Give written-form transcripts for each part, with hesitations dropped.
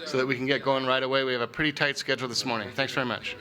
so that we can get going right away. We have a pretty tight schedule this morning. Thanks very much.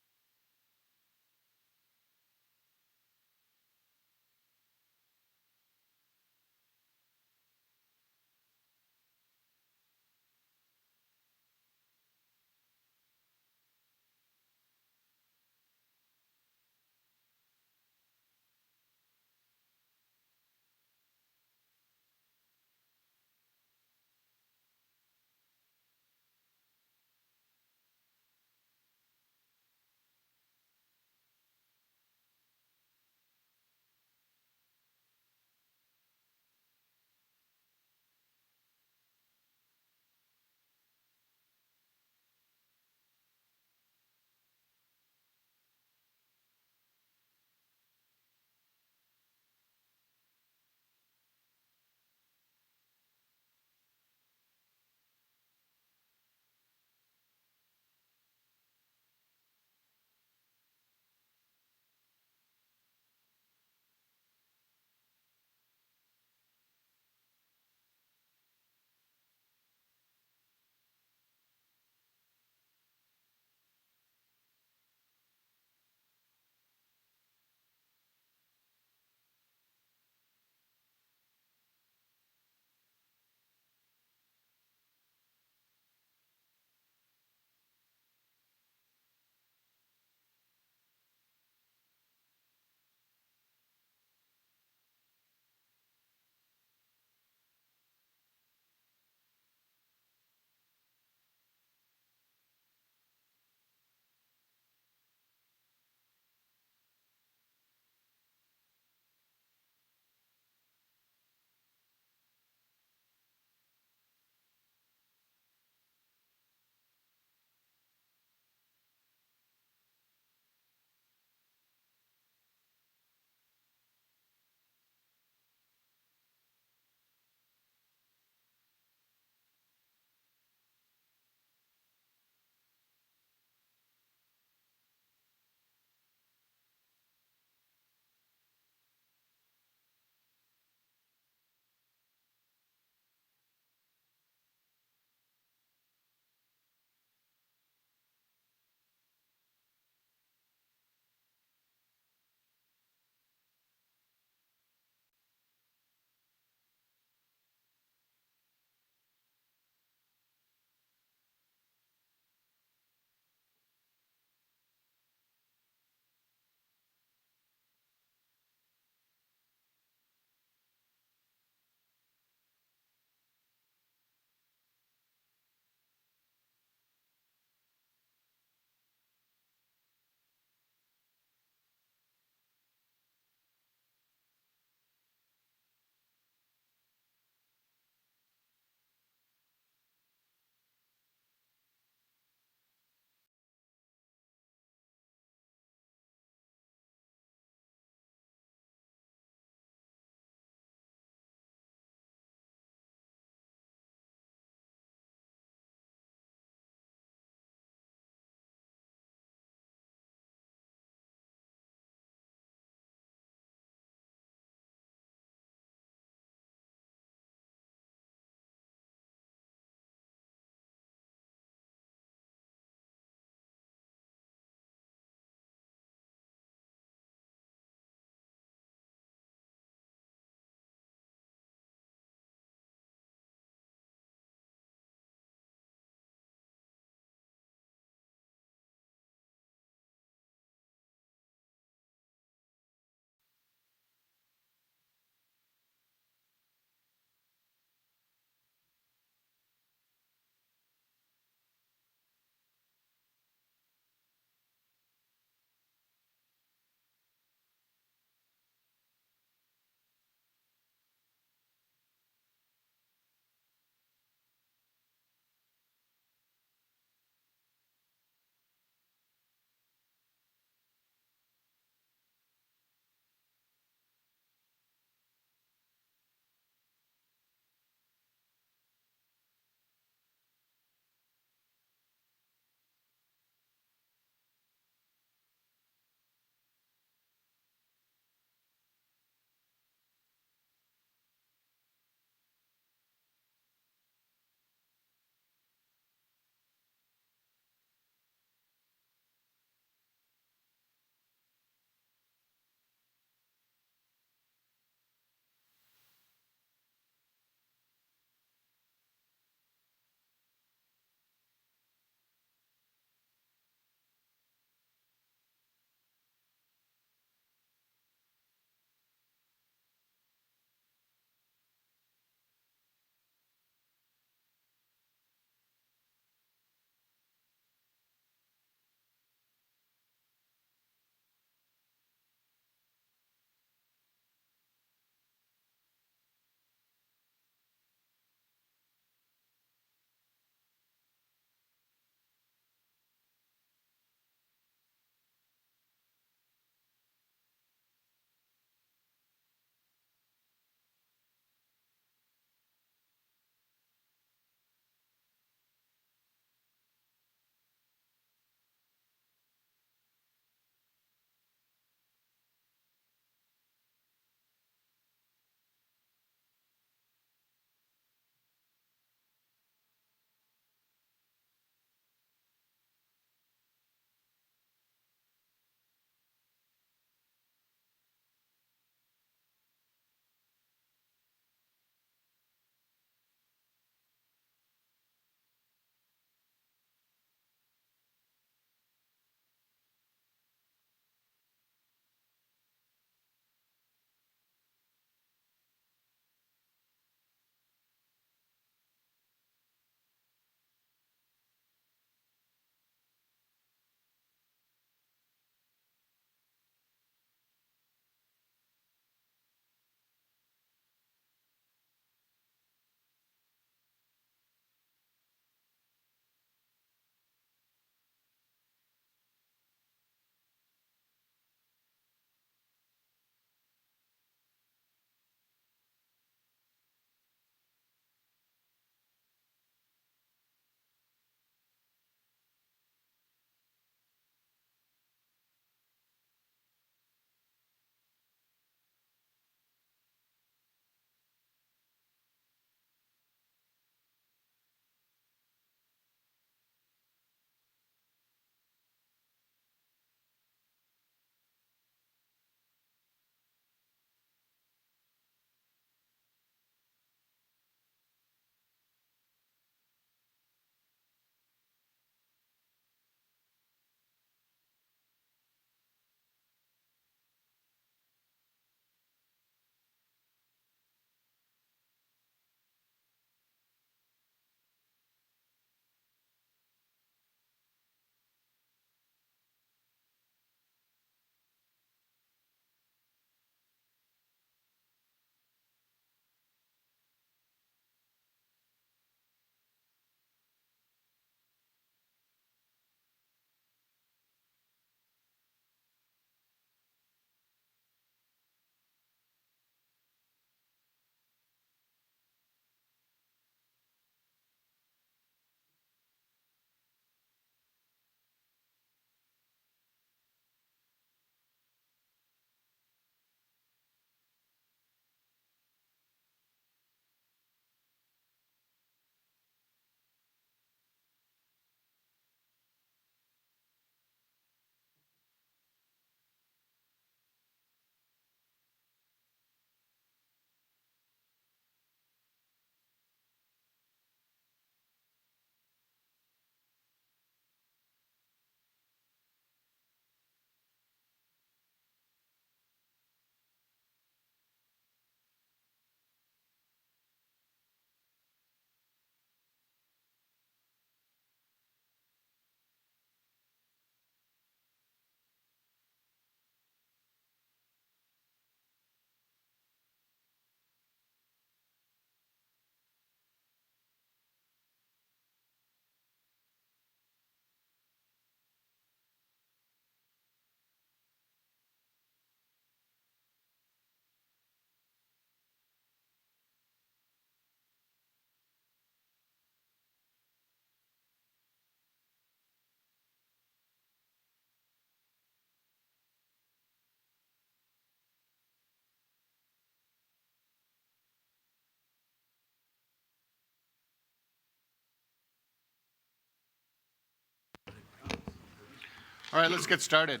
All right, let's get started.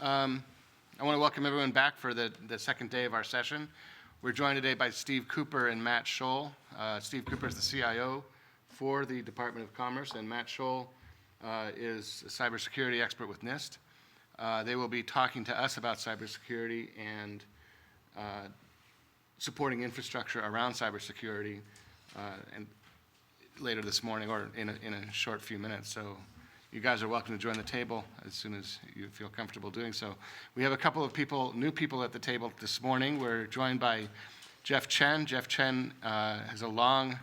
I want to welcome everyone back for the second day of our session. We're joined today by Steve Cooper and Matt Scholl. Steve Cooper is the CIO for the Department of Commerce, and Matt Scholl is a cybersecurity expert with NIST. They will be talking to us about cybersecurity and supporting infrastructure around cybersecurity and later this morning or in a short few minutes. So you guys are welcome to join the table as soon as you feel comfortable doing so. We have a couple of new people at the table this morning. We're joined by Jeff Chen. Jeff Chen has a long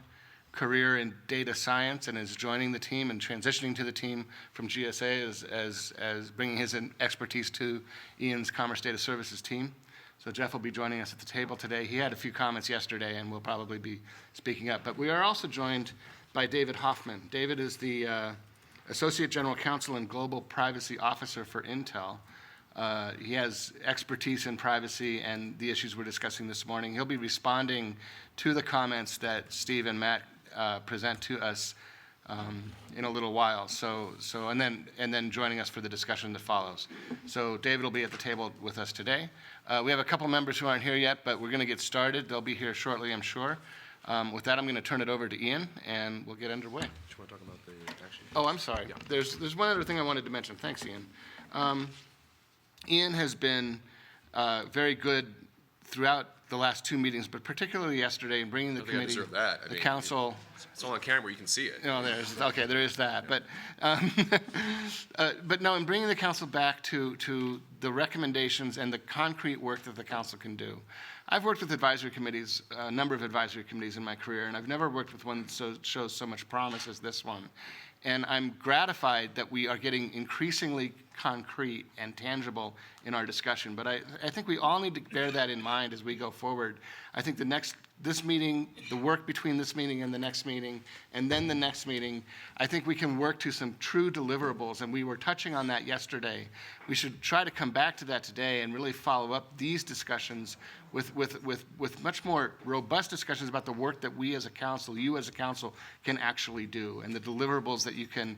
career in data science and is joining the team and transitioning to the team from GSA as bringing his expertise to Ian's Commerce Data Services team. So Jeff will be joining us at the table today. He had a few comments yesterday and will probably be speaking up. But we are also joined by David Hoffman. David is the Associate General Counsel and Global Privacy Officer for Intel. He has expertise in privacy and the issues we're discussing this morning. He'll be responding to the comments that Steve and Matt present to us in a little while. And then joining us for the discussion that follows. So David will be at the table with us today. We have a couple members who aren't here yet, but we're going to get started. They'll be here shortly, I'm sure. With that, I'm going to turn it over to Ian, and we'll get underway. Do you want to talk about the action? Oh, I'm sorry. Yeah. There's one other thing I wanted to mention. Thanks, Ian. Ian has been very good throughout the last two meetings, but particularly yesterday in bringing the committee, the council. It's all on camera. You can see it. No, there is that. But no, in bringing the council back to the recommendations and the concrete work that the council can do. I've worked with advisory committees, a number of advisory committees in my career, and I've never worked with one that shows so much promise as this one. And I'm gratified that we are getting increasingly concrete and tangible in our discussion. But I think we all need to bear that in mind as we go forward. I think this meeting, the work between this meeting and the next meeting, and then the next meeting, I think we can work to some true deliverables. And we were touching on that yesterday. We should try to come back to that today and really follow up these discussions with much more robust discussions about the work that we as a council, you as a council, can actually do, and the deliverables that you can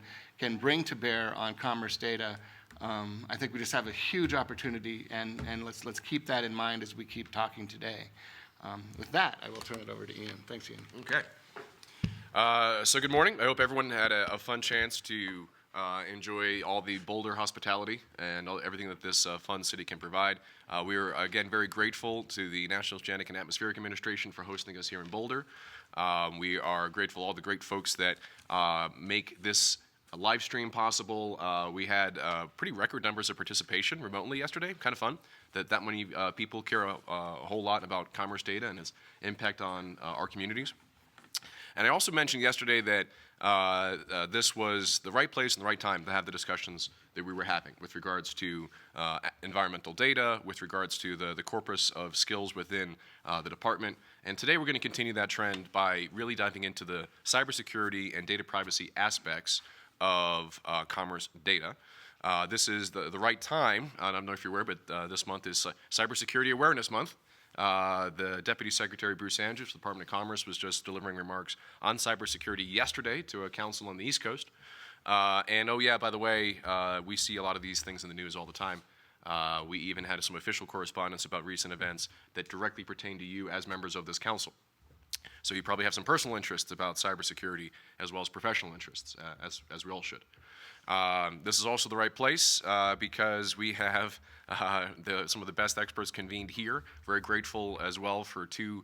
bring to bear on commerce data. I think we just have a huge opportunity, and let's keep that in mind as we keep talking today. With that, I will turn it over to Ian. Thanks, Ian. Okay. So good morning. I hope everyone had a fun chance to enjoy all the Boulder hospitality and everything that this fun city can provide. We are, again, very grateful to the National Oceanic and Atmospheric Administration for hosting us here in Boulder. We are grateful to all the great folks that make this live stream possible. We had pretty record numbers of participation remotely yesterday. Kind of fun that many people care a whole lot about commerce data and its impact on our communities. And I also mentioned yesterday that this was the right place and the right time to have the discussions that we were having with regards to environmental data, with regards to the corpus of skills within the department. And today we're going to continue that trend by really diving into the cybersecurity and data privacy aspects of commerce data. This is the right time. I don't know if you're aware, but this month is Cybersecurity Awareness Month. The Deputy Secretary Bruce Andrews, the Department of Commerce, was just delivering remarks on cybersecurity yesterday to a council on the East Coast. And oh yeah, by the way, we see a lot of these things in the news all the time. We even had some official correspondence about recent events that directly pertain to you as members of this council. So you probably have some personal interests about cybersecurity as well as professional interests, as we all should. This is also the right place because we have some of the best experts convened here. Very grateful as well for two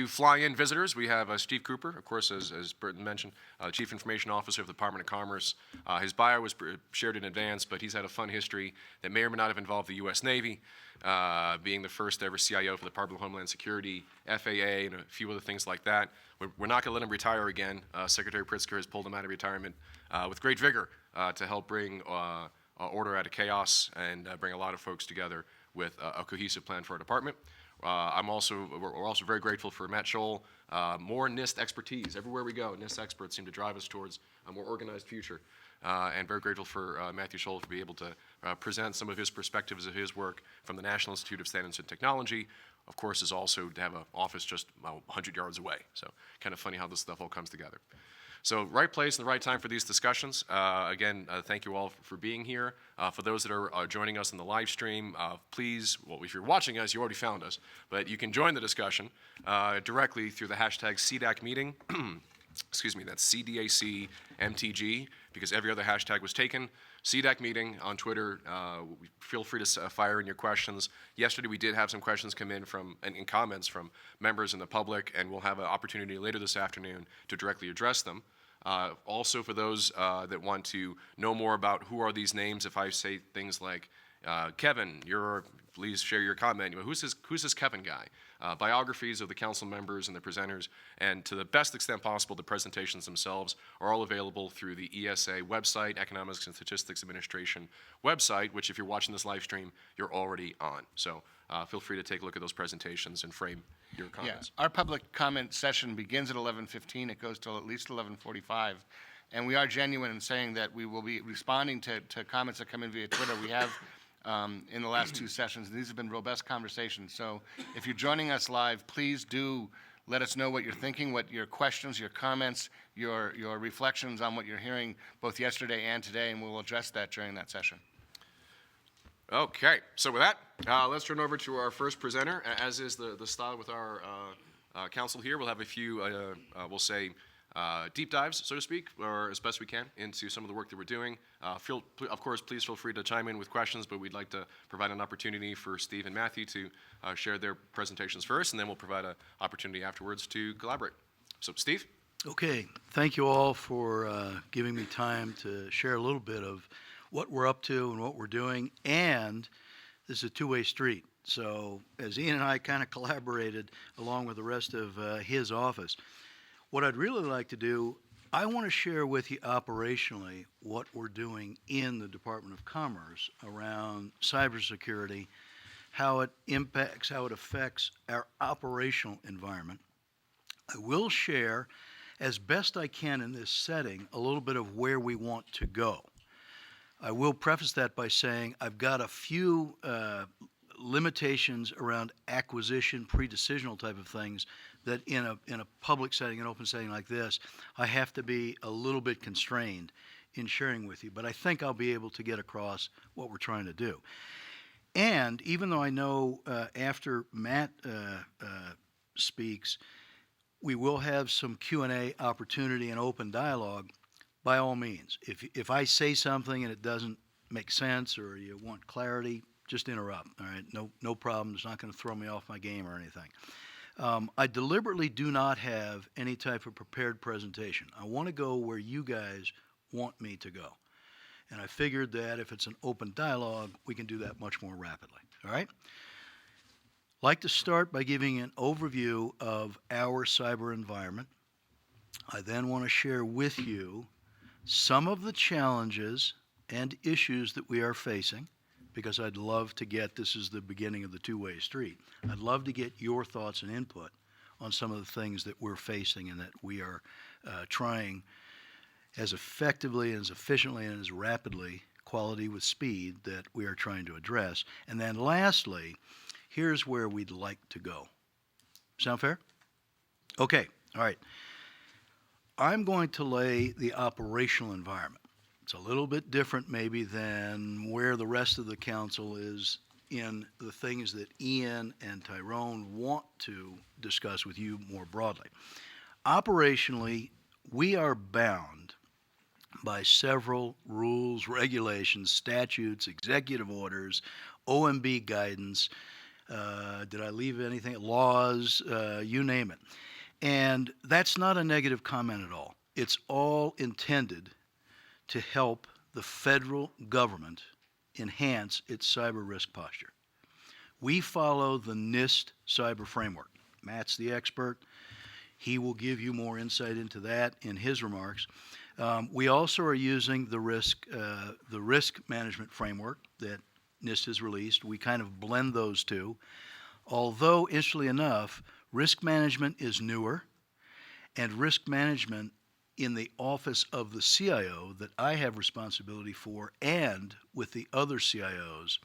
fly-in visitors. We have Steve Cooper, of course, as Burton mentioned, Chief Information Officer of the Department of Commerce. His bio was shared in advance, but he's had a fun history that may or may not have involved the U.S. Navy, being the first ever CIO for the Department of Homeland Security, FAA, and a few other things like that. We're not going to let him retire again. Secretary Pritzker has pulled him out of retirement with great vigor to help bring order out of chaos and bring a lot of folks together with a cohesive plan for our department. We're also very grateful for Matt Scholl. More NIST expertise. Everywhere we go, NIST experts seem to drive us towards a more organized future. And very grateful for Matthew Scholl to be able to present some of his perspectives of his work from the National Institute of Standards and Technology. Of course, is also to have an office just 100 yards away. So kind of funny how this stuff all comes together. So right place and the right time for these discussions. Again, thank you all for being here. For those that are joining us in the live stream, please, well, if you're watching us, you already found us, but you can join the discussion directly through the hashtag CDAC meeting. Excuse me, that's CDAC MTG, because every other hashtag was taken. CDAC meeting on Twitter. Feel free to fire in your questions. Yesterday we did have some questions come in and comments from members in the public, and we'll have an opportunity later this afternoon to directly address them. Also, for those that want to know more about who are these names, if I say things like, Kevin, please share your comment. Who's this Kevin guy? Biographies of the council members and the presenters, and to the best extent possible, the presentations themselves are all available through the ESA website, Economics and Statistics Administration website, which if you're watching this live stream, you're already on. So feel free to take a look at those presentations and frame your comments. Yeah, our public comment session begins at 11:15. It goes till at least 11:45. And we are genuine in saying that we will be responding to comments that come in via Twitter. We have in the last two sessions, and these have been robust conversations. So if you're joining us live, please do let us know what you're thinking, what your questions, your comments, your reflections on what you're hearing both yesterday and today, and we'll address that during that session. Okay, so with that, let's turn over to our first presenter. As is the style with our council here, we'll have a few, we'll say, deep dives, so to speak, or as best we can, into some of the work that we're doing. Of course, please feel free to chime in with questions, but we'd like to provide an opportunity for Steve and Matthew to share their presentations first, and then we'll provide an opportunity afterwards to collaborate. So, Steve? Okay, thank you all for giving me time to share a little bit of what we're up to and what we're doing, and this is a two-way street. So as Ian and I kind of collaborated along with the rest of his office, what I'd really like to do, I want to share with you operationally what we're doing in the Department of Commerce around cybersecurity, how it impacts, how it affects our operational environment. I will share, as best I can in this setting, a little bit of where we want to go. I will preface that by saying I've got a few limitations around acquisition, pre-decisional type of things that in a public setting, an open setting like this, I have to be a little bit constrained in sharing with you. But I think I'll be able to get across what we're trying to do. And even though I know after Matt speaks, we will have some Q&A opportunity and open dialogue, by all means. If I say something and it doesn't make sense or you want clarity, just interrupt, all right? No problem. It's not going to throw me off my game or anything. I deliberately do not have any type of prepared presentation. I want to go where you guys want me to go. And I figured that if it's an open dialogue, we can do that much more rapidly, all right? I'd like to start by giving an overview of our cyber environment. I then want to share with you some of the challenges and issues that we are facing, because I'd love to get, this is the beginning of the two-way street, I'd love to get your thoughts and input on some of the things that we're facing and that we are trying as effectively and as efficiently and as rapidly, quality with speed, that we are trying to address. And then lastly, here's where we'd like to go. Sound fair? Okay, all right. I'm going to lay the operational environment. It's a little bit different maybe than where the rest of the council is in the things that Ian and Tyrone want to discuss with you more broadly. Operationally, we are bound by several rules, regulations, statutes, executive orders, OMB guidance, did I leave anything? Laws, you name it. And that's not a negative comment at all. It's all intended to help the federal government enhance its cyber risk posture. We follow the NIST cyber framework. Matt's the expert. He will give you more insight into that in his remarks. We also are using the risk management framework that NIST has released. We kind of blend those two. Although, interestingly enough, risk management is newer, and risk management in the office of the CIO that I have responsibility for, and with the other CIOs,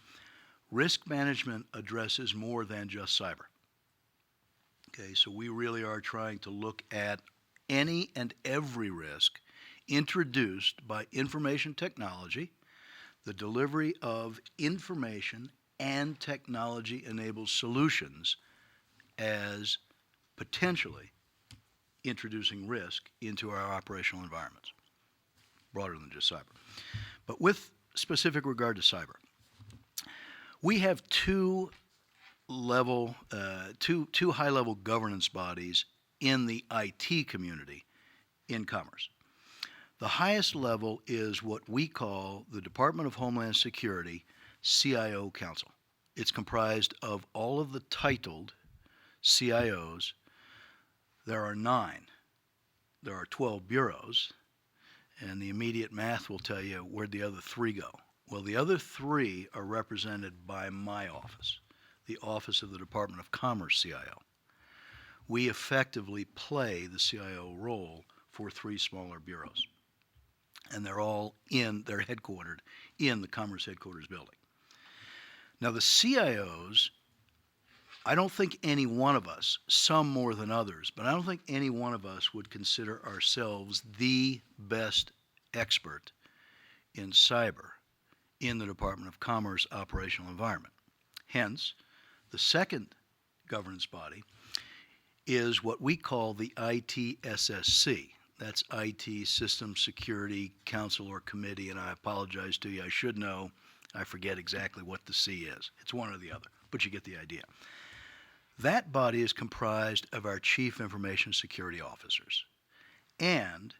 risk management addresses more than just cyber. Okay, so we really are trying to look at any and every risk introduced by information technology, the delivery of information and technology-enabled solutions as potentially introducing risk into our operational environments, broader than just cyber. But with specific regard to cyber, we have two high-level governance bodies in the IT community in Commerce. The highest level is what we call the Department of Homeland Security CIO Council. It's comprised of all of the titled CIOs. There are 9. There are 12 bureaus, and the immediate math will tell you where'd the other 3 go. Well, the other 3 are represented by my office, the Office of the Department of Commerce CIO. We effectively play the CIO role for 3 smaller bureaus, and they're headquartered in the Commerce headquarters building. Now, the CIOs, I don't think any one of us, some more than others, but I don't think any one of us would consider ourselves the best expert in cyber in the Department of Commerce operational environment. Hence, the second governance body is what we call the ITSSC. That's IT System Security Council or Committee, and I apologize to you. I should know. I forget exactly what the C is. It's one or the other, but you get the idea. That body is comprised of our Chief Information Security Officers. And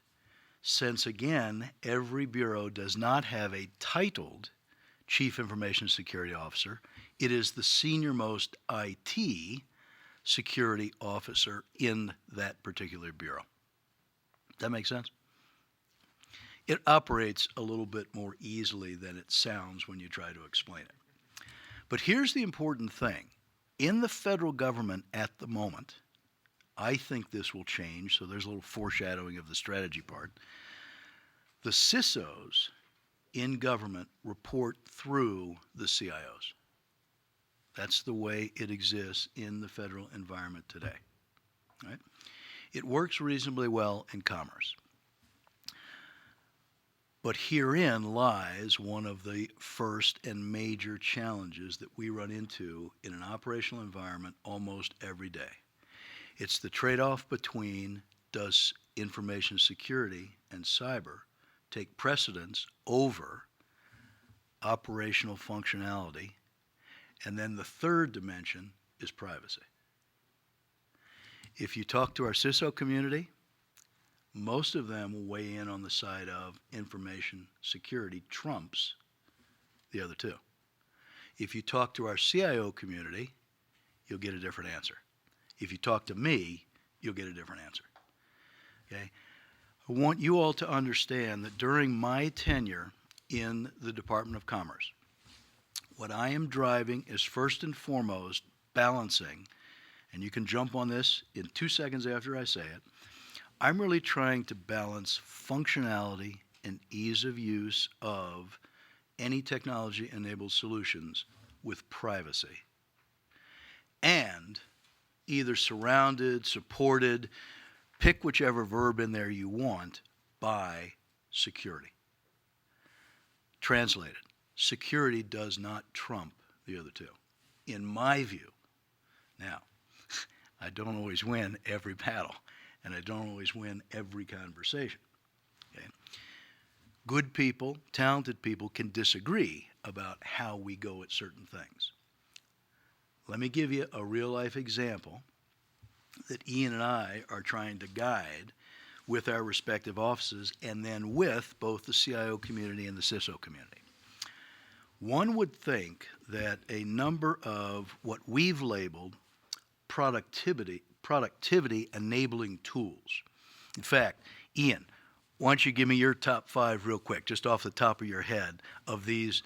since, again, every bureau does not have a titled Chief Information Security Officer, it is the senior-most IT security officer in that particular bureau. Does that make sense? It operates a little bit more easily than it sounds when you try to explain it. But here's the important thing. In the federal government at the moment, I think this will change, so there's a little foreshadowing of the strategy part. The CISOs in government report through the CIOs. That's the way it exists in the federal environment today. Right? It works reasonably well in commerce. But herein lies one of the first and major challenges that we run into in an operational environment almost every day. It's the trade-off between does information security and cyber take precedence over operational functionality, and then the third dimension is privacy. If you talk to our CISO community, most of them will weigh in on the side of information security trumps the other two. If you talk to our CIO community, you'll get a different answer. If you talk to me, you'll get a different answer. Okay? I want you all to understand that during my tenure in the Department of Commerce, what I am driving is first and foremost balancing, and you can jump on this in 2 seconds after I say it, I'm really trying to balance functionality and ease of use of any technology-enabled solutions with privacy. And either surrounded, supported, pick whichever verb in there you want, by security. Translated, security does not trump the other two, in my view. Now, I don't always win every battle, and I don't always win every conversation. Okay? Good people, talented people can disagree about how we go at certain things. Let me give you a real-life example that Ian and I are trying to guide with our respective offices and then with both the CIO community and the CISO community. One would think that a number of what we've labeled productivity enabling tools. In fact, Ian, why don't you give me your top 5 real quick, just off the top of your head, of these,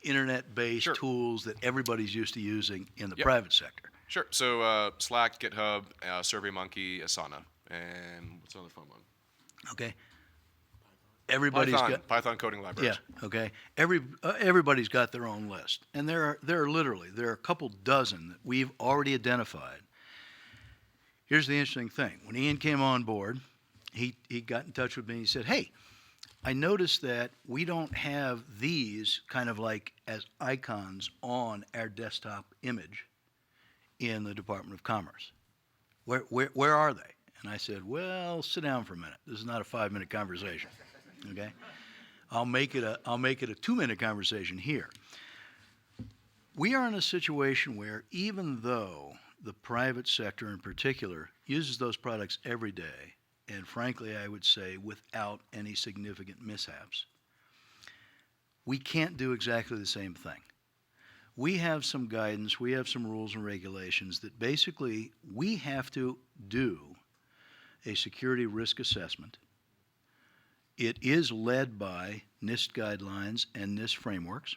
internet-based Sure. tools that everybody's used to using in the Yep. private sector. Sure. So Slack, GitHub, SurveyMonkey, Asana, and what's another fun one? Okay. Everybody's Python coding libraries. Yeah. Okay. Everybody's got their own list, and there are a couple dozen that we've already identified. Here's the interesting thing. When Ian came on board, he got in touch with me and he said, hey, I noticed that we don't have these kind of like as icons on our desktop image in the Department of Commerce. Where are they? And I said, well, sit down for a minute. This is not a 5-minute conversation, okay? I'll make it a 2-minute conversation here. We are in a situation where even though the private sector in particular uses those products every day, and frankly, I would say without any significant mishaps, we can't do exactly the same thing. We have some guidance, we have some rules and regulations that basically we have to do a security risk assessment. It is led by NIST guidelines and NIST frameworks.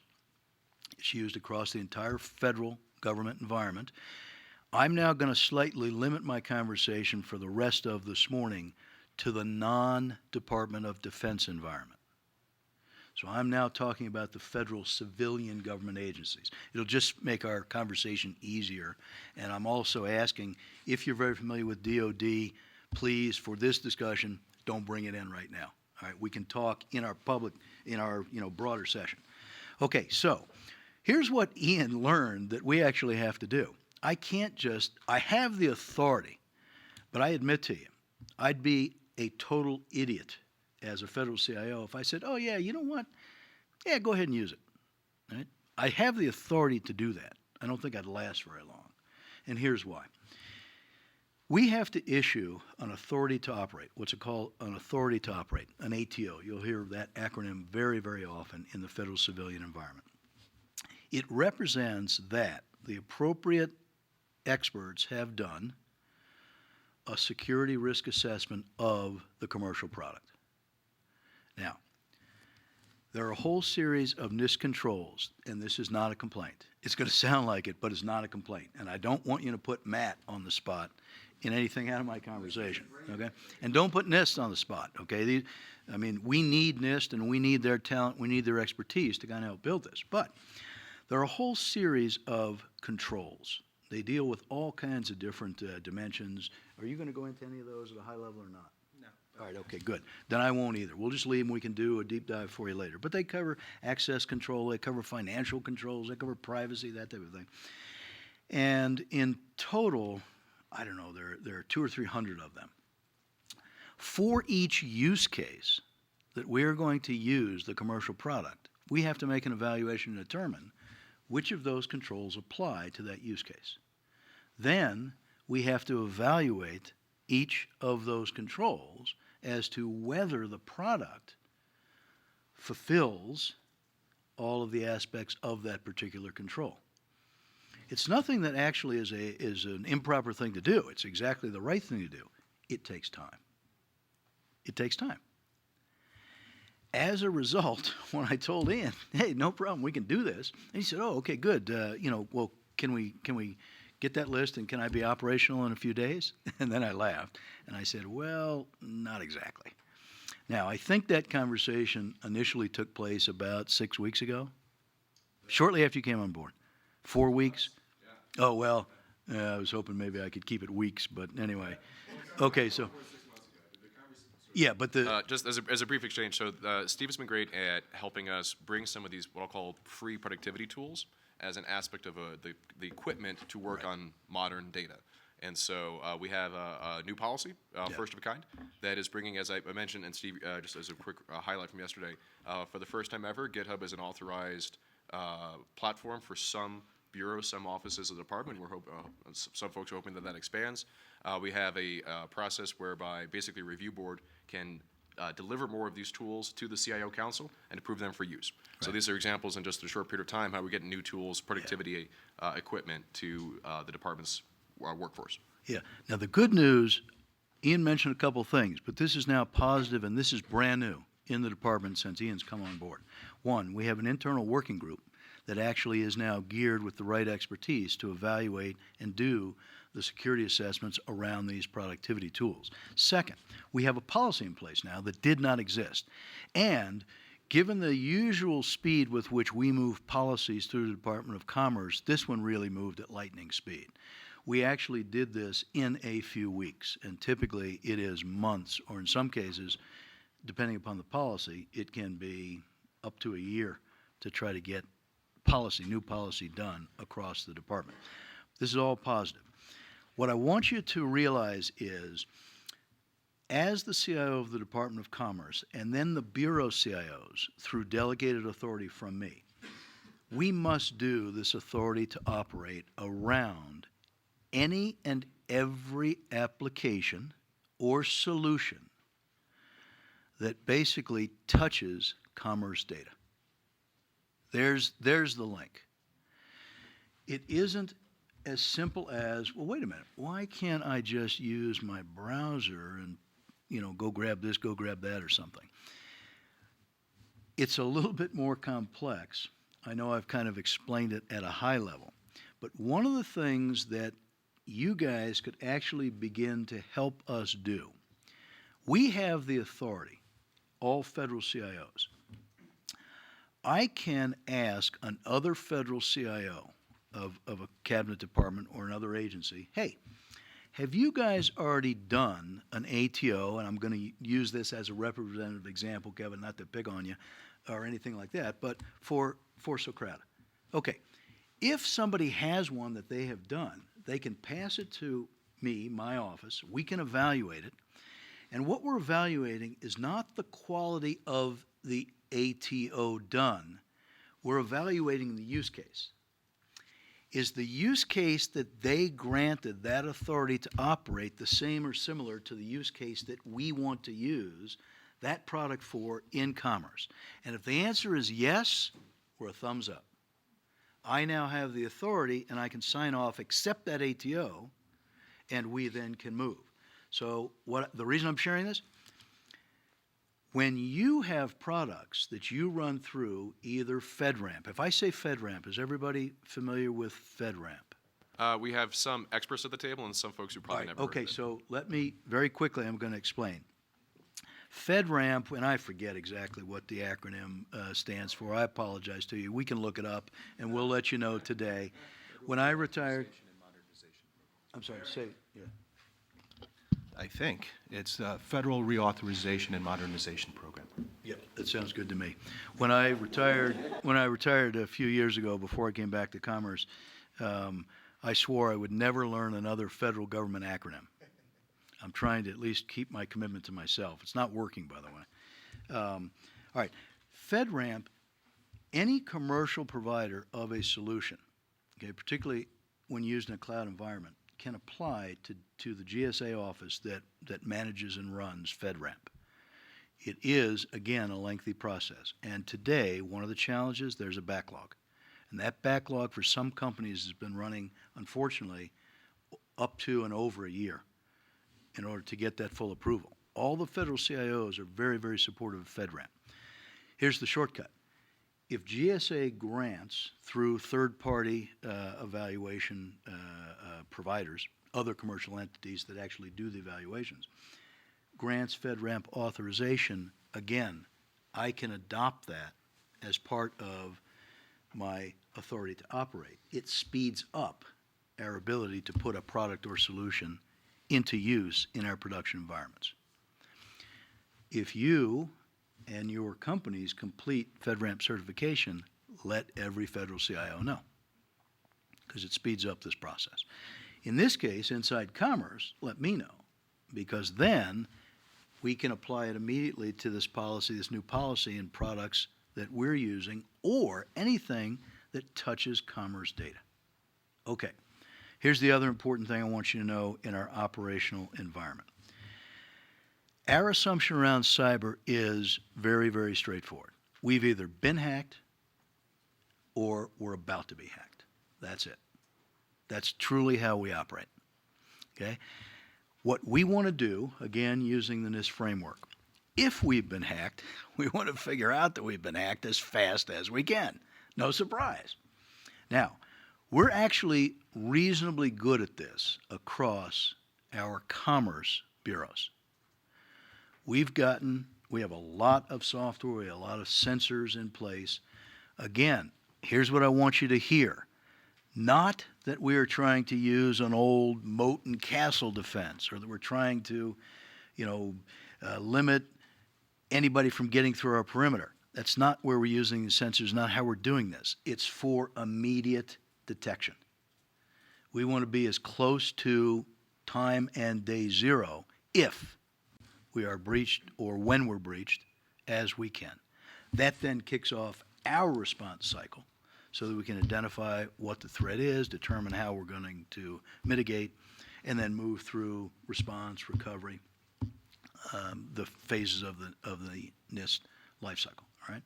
It's used across the entire federal government environment. I'm now going to slightly limit my conversation for the rest of this morning to the non-Department of Defense environment. So I'm now talking about the federal civilian government agencies. It'll just make our conversation easier. And I'm also asking, if you're very familiar with DOD, please, for this discussion, don't bring it in right now. All right, we can talk in our broader session. Okay, so here's what Ian learned that we actually have to do. I have the authority, but I admit to you, I'd be a total idiot as a federal CIO if I said, oh yeah, you know what? Yeah, go ahead and use it. Right? I have the authority to do that. I don't think I'd last very long. And here's why. We have to issue an authority to operate, what's it called? An authority to operate, an ATO. You'll hear that acronym very, very often in the federal civilian environment. It represents that the appropriate experts have done a security risk assessment of the commercial product. Now, there are a whole series of NIST controls, and this is not a complaint. It's going to sound like it, but it's not a complaint. And I don't want you to put Matt on the spot in anything out of my conversation, okay? And don't put NIST on the spot, okay? We need NIST, and we need their talent, we need their expertise to kind of help build this. But there are a whole series of controls. They deal with all kinds of different dimensions. Are you going to go into any of those at a high level or not? No. All right, okay, good. Then I won't either. We'll just leave them. We can do a deep dive for you later. But they cover access control, they cover financial controls, they cover privacy, that type of thing. And in total, I don't know, there are 200 or 300 of them. For each use case that we're going to use the commercial product, we have to make an evaluation to determine which of those controls apply to that use case. Then we have to evaluate each of those controls as to whether the product fulfills all of the aspects of that particular control. It's nothing that actually is an improper thing to do. It's exactly the right thing to do. It takes time. It takes time. As a result, when I told Ian, hey, no problem, we can do this, and he said, oh, okay, good. Well, can we get that list, and can I be operational in a few days? And then I laughed, and I said, well, not exactly. Now, I think that conversation initially took place about 6 weeks ago, shortly after you came on board. 4 weeks? Yeah. Oh, well, I was hoping maybe I could keep it weeks, but anyway. Okay, so. Yeah, but just as a brief exchange, so Steve has been great at helping us bring some of these what I'll call free productivity tools as an aspect of the equipment to work on modern data. And so we have a new policy, first of a kind, that is bringing, as I mentioned, and Steve, just as a quick highlight from yesterday, for the first time ever, GitHub is an authorized platform for some bureaus, some offices of the department. Some folks are hoping that expands. We have a process whereby basically a review board can deliver more of these tools to the CIO Council and approve them for use. Right. So these are examples in just a short period of time how we get new tools, productivity equipment to the department's workforce. Yeah. Now the good news, Ian mentioned a couple things, but this is now positive and this is brand new in the department since Ian's come on board. One, we have an internal working group that actually is now geared with the right expertise to evaluate and do the security assessments around these productivity tools. Second, we have a policy in place now that did not exist. And given the usual speed with which we move policies through the Department of Commerce, this one really moved at lightning speed. We actually did this in a few weeks, and typically it is months, or in some cases, depending upon the policy, it can be up to a year to try to get new policy done across the department. This is all positive. What I want you to realize is, as the CIO of the Department of Commerce, and then the Bureau CIOs, through delegated authority from me, we must do this authority to operate around any and every application or solution that basically touches commerce data. There's the link. It isn't as simple as, well, wait a minute, why can't I just use my browser and, go grab this, go grab that or something? It's a little bit more complex. I know I've kind of explained it at a high level, but one of the things that you guys could actually begin to help us do, we have the authority, all federal CIOs. I can ask another federal CIO of a cabinet department or another agency, hey, have you guys already done an ATO, and I'm going to use this as a representative example, Kevin, not to pick on you or anything like that, but for Socrata. Okay, if somebody has one that they have done, they can pass it to me, my office, we can evaluate it, and what we're evaluating is not the quality of the ATO done, we're evaluating the use case. Is the use case that they granted that authority to operate the same or similar to the use case that we want to use that product for in commerce? And if the answer is yes, we're a thumbs up. I now have the authority and I can sign off, accept that ATO, and we then can move. So the reason I'm sharing this, when you have products that you run through either FedRAMP, if I say FedRAMP, is everybody familiar with FedRAMP? We have some experts at the table and some folks who probably never heard Okay, of it. so let me, very quickly, I'm going to explain. FedRAMP, and I forget exactly what the acronym stands for. I apologize to you. We can look it up, and we'll let you know today. When I retired... I'm sorry, say, yeah. I think. It's a Federal Reauthorization and Modernization Program. Yep, that sounds good to me. When I retired a few years ago, before I came back to Commerce, I swore I would never learn another federal government acronym. I'm trying to at least keep my commitment to myself. It's not working, by the way. All right, FedRAMP, any commercial provider of a solution, okay, particularly when used in a cloud environment, can apply to the GSA office that manages and runs FedRAMP. It is, again, a lengthy process. And today, one of the challenges, there's a backlog. And that backlog for some companies has been running, unfortunately, up to and over a year in order to get that full approval. All the federal CIOs are very, very supportive of FedRAMP. Here's the shortcut. If GSA grants through third-party evaluation providers, other commercial entities that actually do the evaluations, grants FedRAMP authorization, again, I can adopt that as part of my authority to operate. It speeds up our ability to put a product or solution into use in our production environments. If you and your companies complete FedRAMP certification, let every federal CIO know, because it speeds up this process. In this case, inside Commerce, let me know, because then we can apply it immediately to this policy, this new policy and products that we're using, or anything that touches commerce data. Okay, here's the other important thing I want you to know in our operational environment. Our assumption around cyber is very, very straightforward. We've either been hacked or we're about to be hacked. That's it. That's truly how we operate. Okay? What we want to do, again, using the NIST framework, if we've been hacked, we want to figure out that we've been hacked as fast as we can. No surprise. Now, we're actually reasonably good at this across our commerce bureaus. We have a lot of software, we have a lot of sensors in place. Again, here's what I want you to hear. Not that we are trying to use an old moat and castle defense, or that we're trying to, limit anybody from getting through our perimeter. That's not where we're using the sensors, not how we're doing this. It's for immediate detection. We want to be as close to time and day zero, if we are breached or when we're breached, as we can. That then kicks off our response cycle so that we can identify what the threat is, determine how we're going to mitigate, and then move through response, recovery, the phases of the NIST life cycle. All right?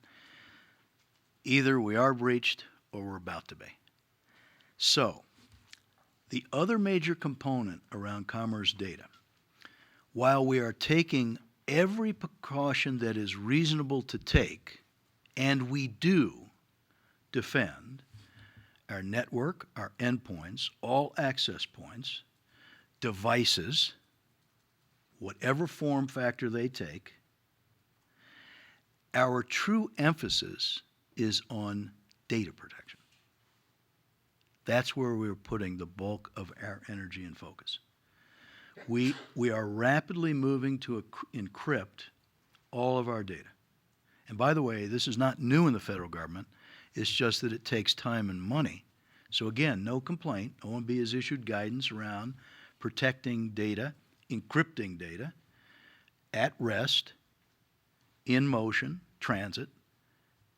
Either we are breached or we're about to be. So, the other major component around Commerce data, while we are taking every precaution that is reasonable to take, and we do defend our network, our endpoints, all access points, devices, whatever form factor they take, our true emphasis is on data protection. That's where we're putting the bulk of our energy and focus. We are rapidly moving to encrypt all of our data. And by the way, this is not new in the federal government. It's just that it takes time and money. So again, no complaint. OMB has issued guidance around protecting data, encrypting data, at rest, in motion, transit,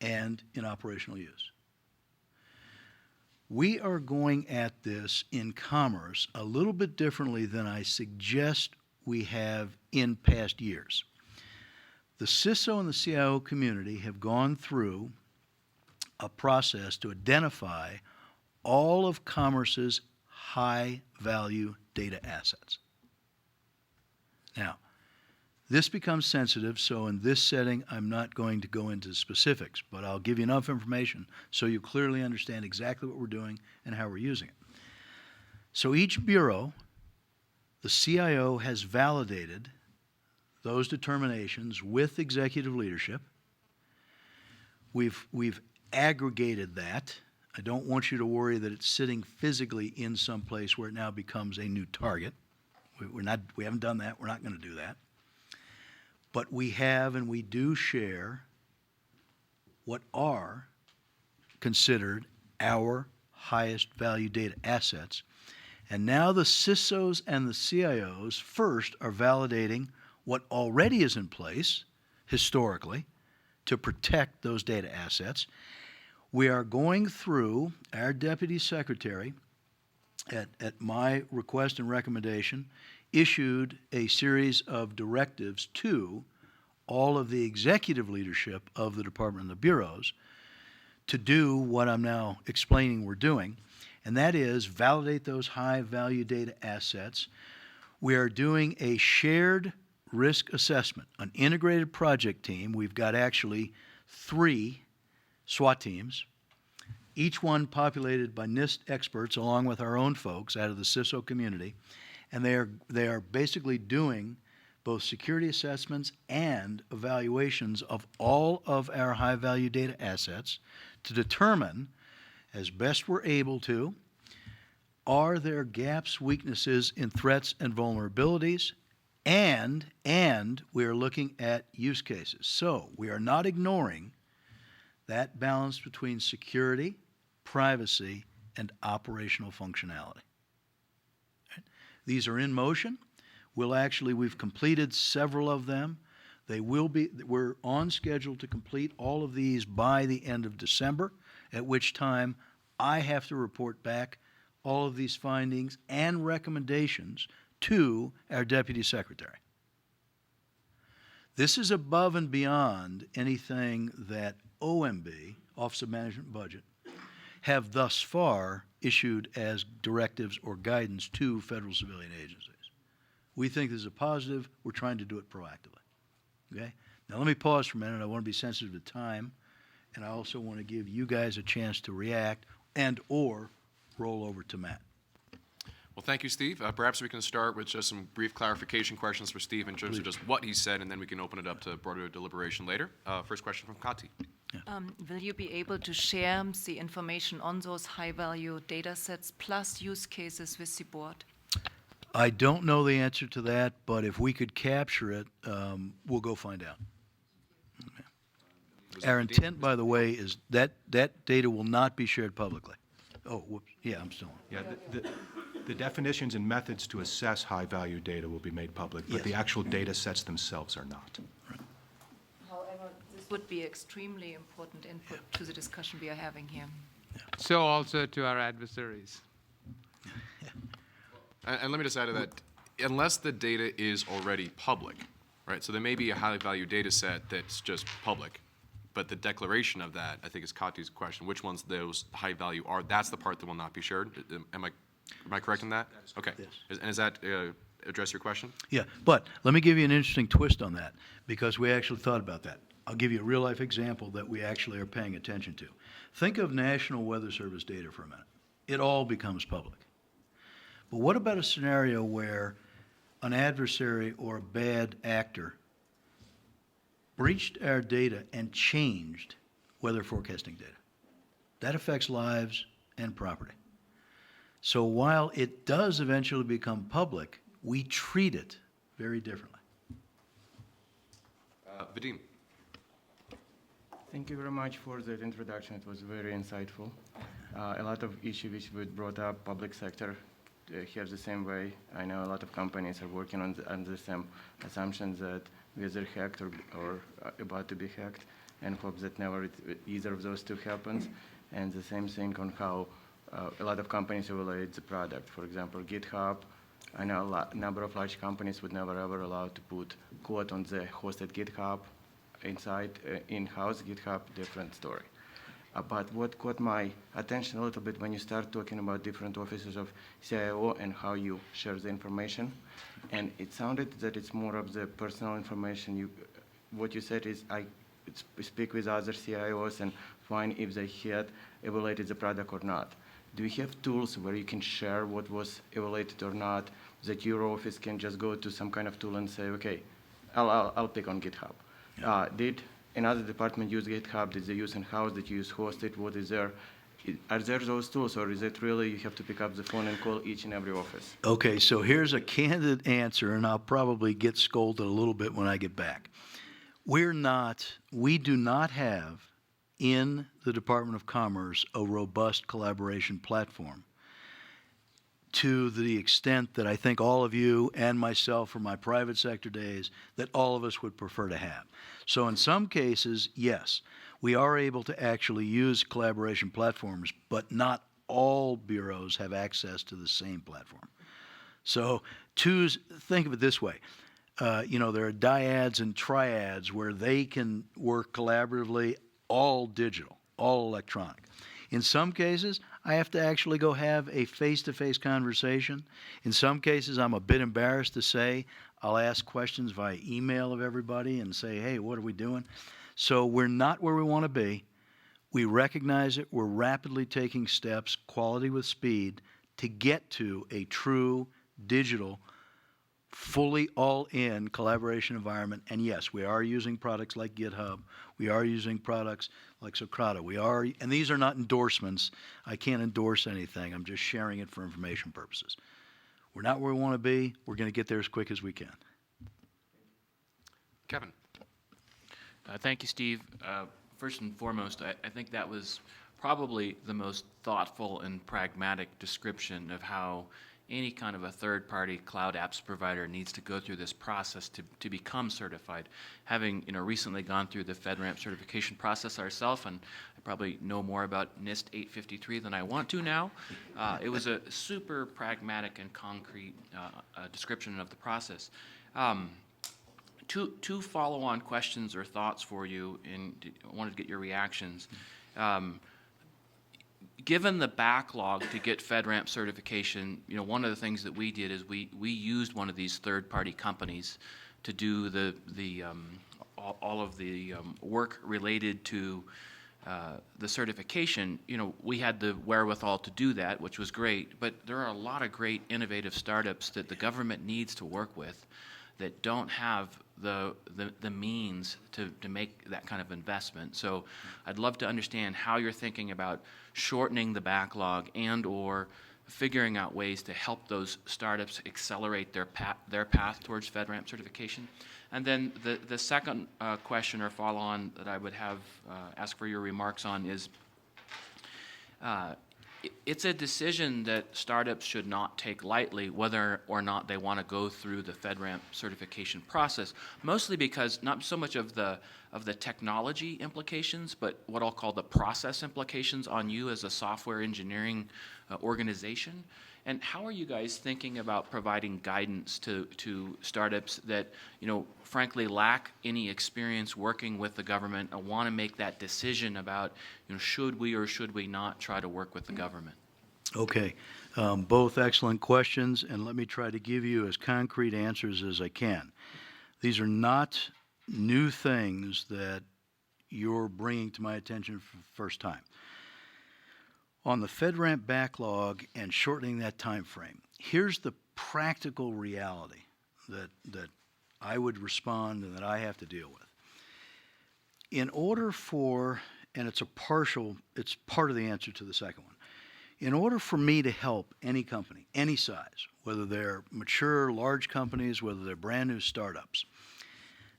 and in operational use. We are going at this in Commerce a little bit differently than I suggest we have in past years. The CISO and the CIO community have gone through a process to identify all of Commerce's high-value data assets. Now, this becomes sensitive, so in this setting, I'm not going to go into specifics, but I'll give you enough information so you clearly understand exactly what we're doing and how we're using it. So each bureau, the CIO has validated those determinations with executive leadership. We've aggregated that. I don't want you to worry that it's sitting physically in some place where it now becomes a new target. We haven't done that. We're not going to do that. But we have and we do share what are considered our highest value data assets. And now the CISOs and the CIOs first are validating what already is in place historically to protect those data assets. We are going through, our Deputy Secretary, at my request and recommendation, issued a series of directives to all of the executive leadership of the department and the bureaus to do what I'm now explaining we're doing, and that is validate those high-value data assets. We are doing a shared risk assessment, an integrated project team. We've got actually 3 SWAT teams, each one populated by NIST experts along with our own folks out of the CISO community, and they are basically doing both security assessments and evaluations of all of our high-value data assets to determine, as best we're able to, are there gaps, weaknesses in threats and vulnerabilities, and we are looking at use cases. So we are not ignoring that balance between security, privacy, and operational functionality. These are in motion. We've completed several of them. We're on schedule to complete all of these by the end of December, at which time I have to report back all of these findings and recommendations to our Deputy Secretary. This is above and beyond anything that OMB, Office of Management and Budget, have thus far issued as directives or guidance to federal civilian agencies. We think this is a positive. We're trying to do it proactively. Okay? Now let me pause for a minute. I want to be sensitive to time, and I also want to give you guys a chance to react and or roll over to Matt. Well, thank you, Steve. Perhaps we can start with just some brief clarification questions for Steve in terms of just what he said, and then we can open it up to broader deliberation later. First question from Kati. Will you be able to share the information on those high-value data sets plus use cases with the board? I don't know the answer to that, but if we could capture it, we'll go find out. Our intent, by the way, is that data will not be shared publicly. Oh, whoops, yeah, I'm still on. Yeah, the definitions and methods to assess high-value data will be made public, but the Yes. actual data sets themselves are not. However, this would be extremely important input to the discussion we are having here. So also to our adversaries. And let me just add to that, unless the data is already public, right? So there may be a highly valued data set that's just public, but the declaration of that, I think is Kati's question, which ones those high value are, that's the part that will not be shared. Am I correct in that? Okay. Yes. And does that address your question? Yeah, but let me give you an interesting twist on that, because we actually thought about that. I'll give you a real-life example that we actually are paying attention to. Think of National Weather Service data for a minute. It all becomes public. But what about a scenario where an adversary or a bad actor breached our data and changed weather forecasting data? That affects lives and property. So while it does eventually become public, we treat it very differently. Vadim? Thank you very much for that introduction. It was very insightful. A lot of issues which we brought up, public sector here the same way. I know a lot of companies are working on the same assumptions that whether hacked or about to be hacked, and hope that never either of those two happens. And the same thing on how a lot of companies evaluate the product. For example, GitHub. I know a number of large companies would never ever allow to put code on the hosted GitHub. Inside in-house GitHub, different story. But what caught my attention a little bit when you start talking about different offices of CIO and how you share the information, and it sounded that it's more of the personal information. What you said is I speak with other CIOs and find if they had evaluated the product or not. Do you have tools where you can share what was evaluated or not, that your office can just go to some kind of tool and say, okay, I'll pick on GitHub. Did another department use GitHub? Did they use in-house? Did you use hosted? What is there? Are there those tools, or is it really you have to pick up the phone and call each and every office? Okay, so here's a candid answer, and I'll probably get scolded a little bit when I get back. We do not have in the Department of Commerce a robust collaboration platform to the extent that I think all of you and myself from my private sector days that all of us would prefer to have. So in some cases, yes, we are able to actually use collaboration platforms, but not all bureaus have access to the same platform. So think of it this way. There are dyads and triads where they can work collaboratively, all digital, all electronic. In some cases, I have to actually go have a face-to-face conversation. In some cases, I'm a bit embarrassed to say, I'll ask questions via email of everybody and say, hey, what are we doing? So we're not where we want to be. We recognize it. We're rapidly taking steps, quality with speed, to get to a true digital, fully all-in collaboration environment. And yes, we are using products like GitHub. We are using products like Socrata. And these are not endorsements. I can't endorse anything. I'm just sharing it for information purposes. We're not where we want to be. We're going to get there as quick as we can. Kevin? Thank you, Steve. First and foremost, I think that was probably the most thoughtful and pragmatic description of how any kind of a third-party cloud apps provider needs to go through this process to become certified. Having recently gone through the FedRAMP certification process ourselves, and I probably know more about NIST 853 than I want to now, it was a super pragmatic and concrete description of the process. Two follow-on questions or thoughts for you, and I wanted to get your reactions. Given the backlog to get FedRAMP certification, one of the things that we did is we used one of these third-party companies to do all of the work related to the certification. We had the wherewithal to do that, which was great, but there are a lot of great innovative startups that the government needs to work with that don't have the means to make that kind of investment. So I'd love to understand how you're thinking about shortening the backlog and/or figuring out ways to help those startups accelerate their path towards FedRAMP certification. And then the second question or follow-on that I would have ask for your remarks on is, it's a decision that startups should not take lightly, whether or not they want to go through the FedRAMP certification process, mostly because not so much of the technology implications, but what I'll call the process implications on you as a software engineering organization. And how are you guys thinking about providing guidance to startups that, frankly lack any experience working with the government and want to make that decision about, should we or should we not try to work with the government? Okay, both excellent questions, and let me try to give you as concrete answers as I can. These are not new things that you're bringing to my attention for the first time. On the FedRAMP backlog and shortening that time frame, here's the practical reality that I would respond and that I have to deal with. In order for, and it's part of the answer to the second one, in order for me to help any company, any size, whether they're mature, large companies, whether they're brand new startups,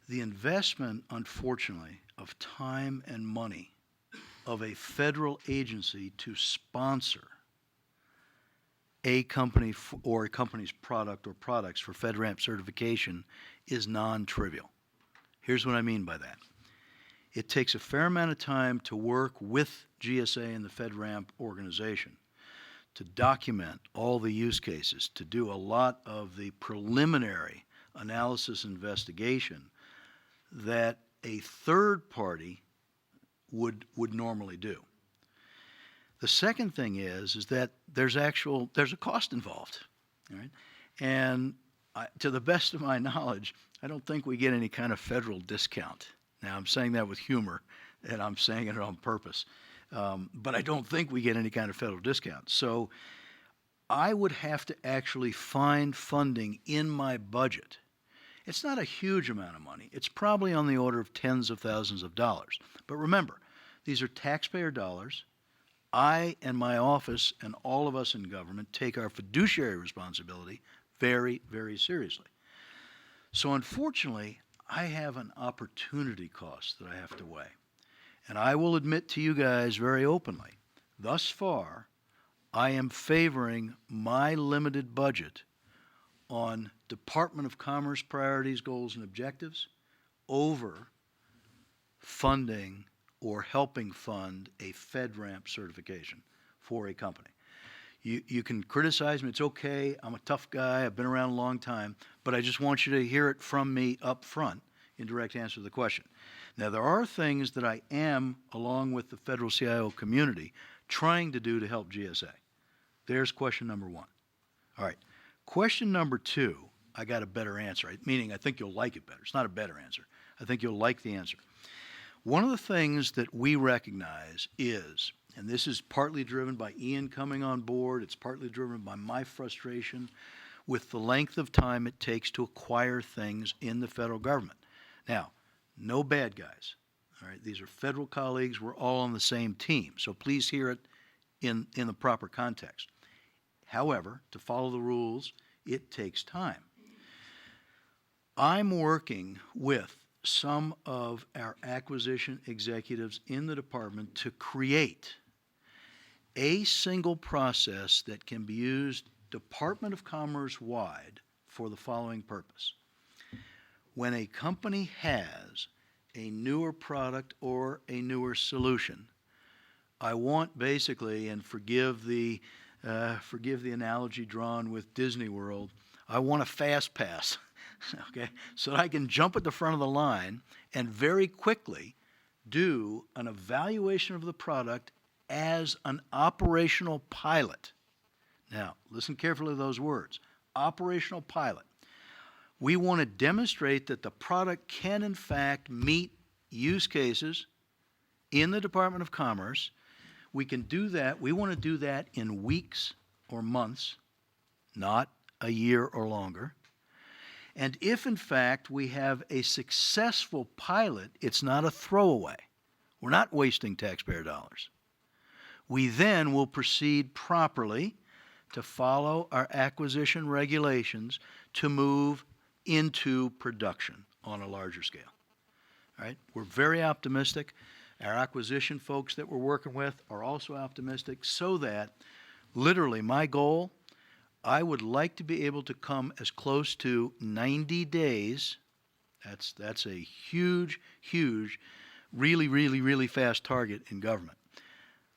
the investment, unfortunately, of time and money of a federal agency to sponsor a company or a company's product or products for FedRAMP certification is non-trivial. Here's what I mean by that. It takes a fair amount of time to work with GSA and the FedRAMP organization to document all the use cases, to do a lot of the preliminary analysis investigation that a third party would normally do. The second thing is that there's a cost involved, all right? And to the best of my knowledge, I don't think we get any kind of federal discount. Now, I'm saying that with humor, and I'm saying it on purpose. But I don't think we get any kind of federal discount. So I would have to actually find funding in my budget. It's not a huge amount of money. It's probably on the order of tens of thousands of dollars. But remember, these are taxpayer dollars. I and my office and all of us in government take our fiduciary responsibility very, very seriously. So unfortunately, I have an opportunity cost that I have to weigh. And I will admit to you guys very openly, thus far, I am favoring my limited budget on Department of Commerce priorities, goals, and objectives over funding or helping fund a FedRAMP certification for a company. You can criticize me. It's okay. I'm a tough guy. I've been around a long time. But I just want you to hear it from me up front in direct answer to the question. Now, there are things that I am, along with the federal CIO community, trying to do to help GSA. There's question number one. All right. Question number two, I got a better answer, meaning I think you'll like it better. It's not a better answer. I think you'll like the answer. One of the things that we recognize is, and this is partly driven by Ian coming on board, it's partly driven by my frustration with the length of time it takes to acquire things in the federal government. Now, no bad guys. All right, these are federal colleagues. We're all on the same team. So please hear it in the proper context. However, to follow the rules, it takes time. I'm working with some of our acquisition executives in the department to create a single process that can be used Department of Commerce wide for the following purpose. When a company has a newer product or a newer solution, I want basically, and forgive the analogy drawn with Disney World, I want a fast pass, okay, so that I can jump at the front of the line and very quickly do an evaluation of the product as an operational pilot. Now, listen carefully to those words, operational pilot. We want to demonstrate that the product can, in fact, meet use cases in the Department of Commerce. We can do that. We want to do that in weeks or months, not a year or longer. And if in fact we have a successful pilot, it's not a throwaway. We're not wasting taxpayer dollars. We then will proceed properly to follow our acquisition regulations to move into production on a larger scale. All right? We're very optimistic. Our acquisition folks that we're working with are also optimistic, so that literally my goal, I would like to be able to come as close to 90 days. That's a huge, really, really, really fast target in government.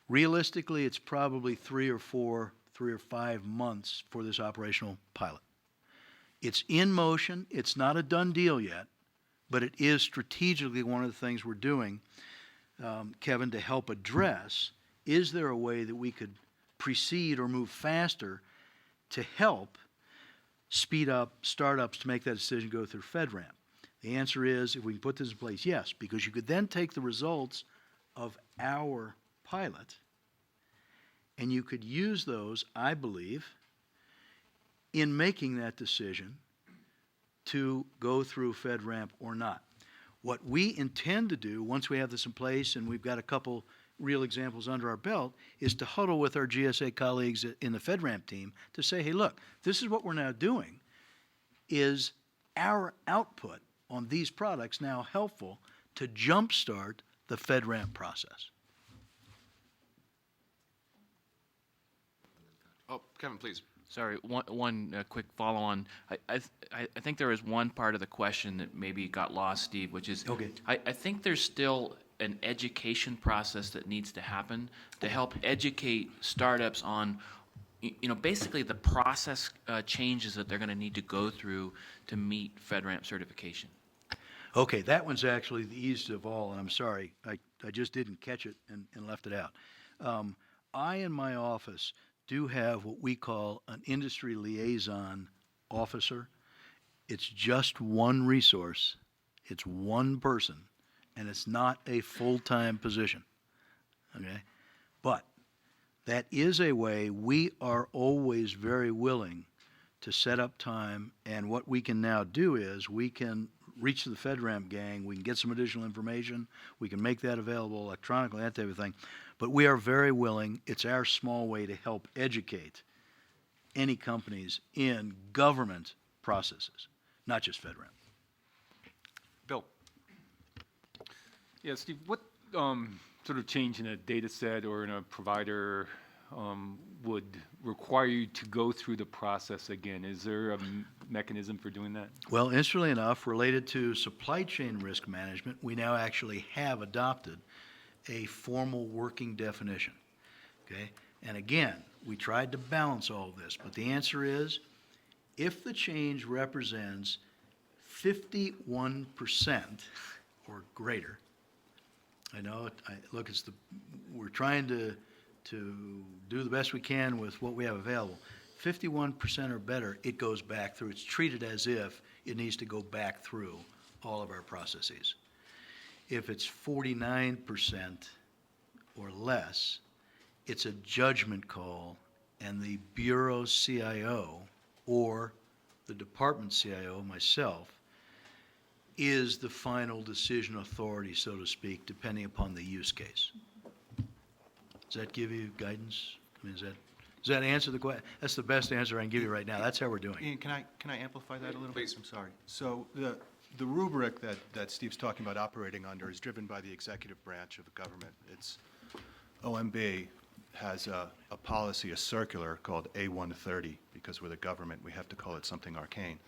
Realistically, it's probably 3 or 5 months for this operational pilot. It's in motion. It's not a done deal yet, but it is strategically one of the things we're doing, Kevin, to help address, is there a way that we could precede or move faster to help speed up startups to make that decision go through FedRAMP? The answer is, if we can put this in place, yes, because you could then take the results of our pilot and you could use those, I believe, in making that decision to go through FedRAMP or not. What we intend to do, once we have this in place and we've got a couple real examples under our belt, is to huddle with our GSA colleagues in the FedRAMP team to say, hey, look, this is what we're now doing. Is our output on these products now helpful to jumpstart the FedRAMP process? Oh, Kevin, please. Sorry, one quick follow-on. I think there is one part of the question that maybe got lost, Steve, which is, Okay. I think there's still an education process that needs to happen to help educate startups on, basically the process changes that they're going to need to go through to meet FedRAMP certification. Okay, that one's actually the easiest of all, and I'm sorry, I just didn't catch it and left it out. I, in my office, do have what we call an industry liaison officer. It's just one resource, it's one person, and it's not a full-time position, okay? But that is a way we are always very willing to set up time, and what we can now do is we can reach to the FedRAMP gang, we can get some additional information, we can make that available electronically, that type of thing. But we are very willing, it's our small way to help educate any companies in government processes, not just FedRAMP. Bill. Yeah, Steve, what sort of change in a data set or in a provider would require you to go through the process again? Is there a mechanism for doing that? Well, interestingly enough, related to supply chain risk management, we now actually have adopted a formal working definition, okay? And again, we tried to balance all of this, but the answer is, if the change represents 51% or greater, I know, look, we're trying to do the best we can with what we have available. 51% or better, it goes back through. It's treated as if it needs to go back through all of our processes. If it's 49% or less, it's a judgment call, and the Bureau CIO or the department CIO, myself, is the final decision authority, so to speak, depending upon the use case. Does that give you guidance? I mean, does that answer the question? That's the best answer I can give you right now. That's how we're doing it. Ian, can I amplify that a little Please. bit? I'm sorry. So the rubric that Steve's talking about operating under is driven by the executive branch of the government. It's OMB has a policy, a circular called A130, because we're the government, we have to call it something arcane.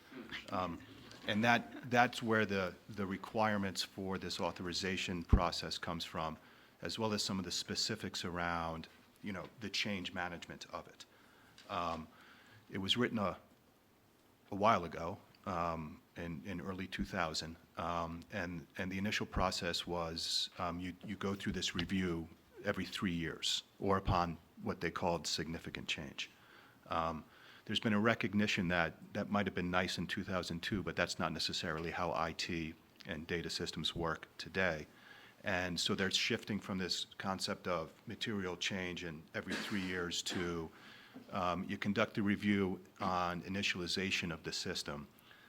And that's where the requirements for this authorization process comes from, as well as some of the specifics around, the change management of it. It was written a while ago, in early 2000, and the initial process was you go through this review every 3 years, or upon what they called significant change. There's been a recognition that might have been nice in 2002, but that's not necessarily how IT and data systems work today. And so they're shifting from this concept of material change in every 3 years to you conduct a review on initialization of the system.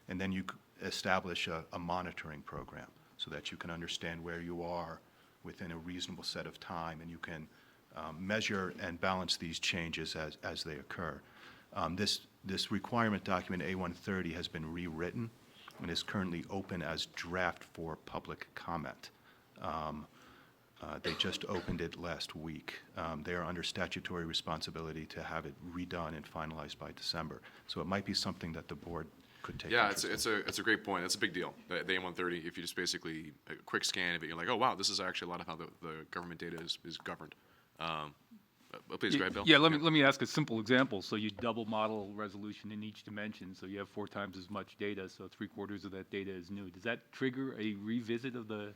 And then you establish a monitoring program so that you can understand where you are within a reasonable set of time, and you can measure and balance these changes as they occur. This requirement document A130 has been rewritten and is currently open as draft for public comment. They just opened it last week. They are under statutory responsibility to have it redone and finalized by December. So it might be something that the board could take Yeah, interest in. it's a great point. That's a big deal. The A130, if you just basically a quick scan of it, you're like, oh wow, this is actually a lot of how the government data is governed. But please go ahead, Bill. Yeah, let me ask a simple example. So you double model resolution in each dimension, so you have 4 times as much data, so 3/4 of that data is new. Does that trigger a revisit of the?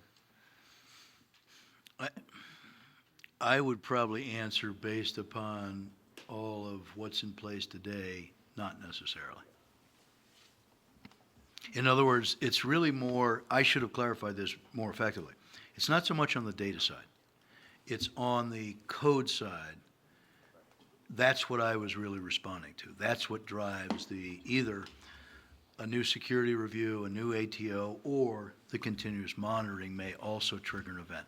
I would probably answer based upon all of what's in place today, not necessarily. In other words, it's really more, I should have clarified this more effectively. It's not so much on the data side. It's on the code side. That's what I was really responding to. That's what drives either a new security review, a new ATO, or the continuous monitoring may also trigger an event.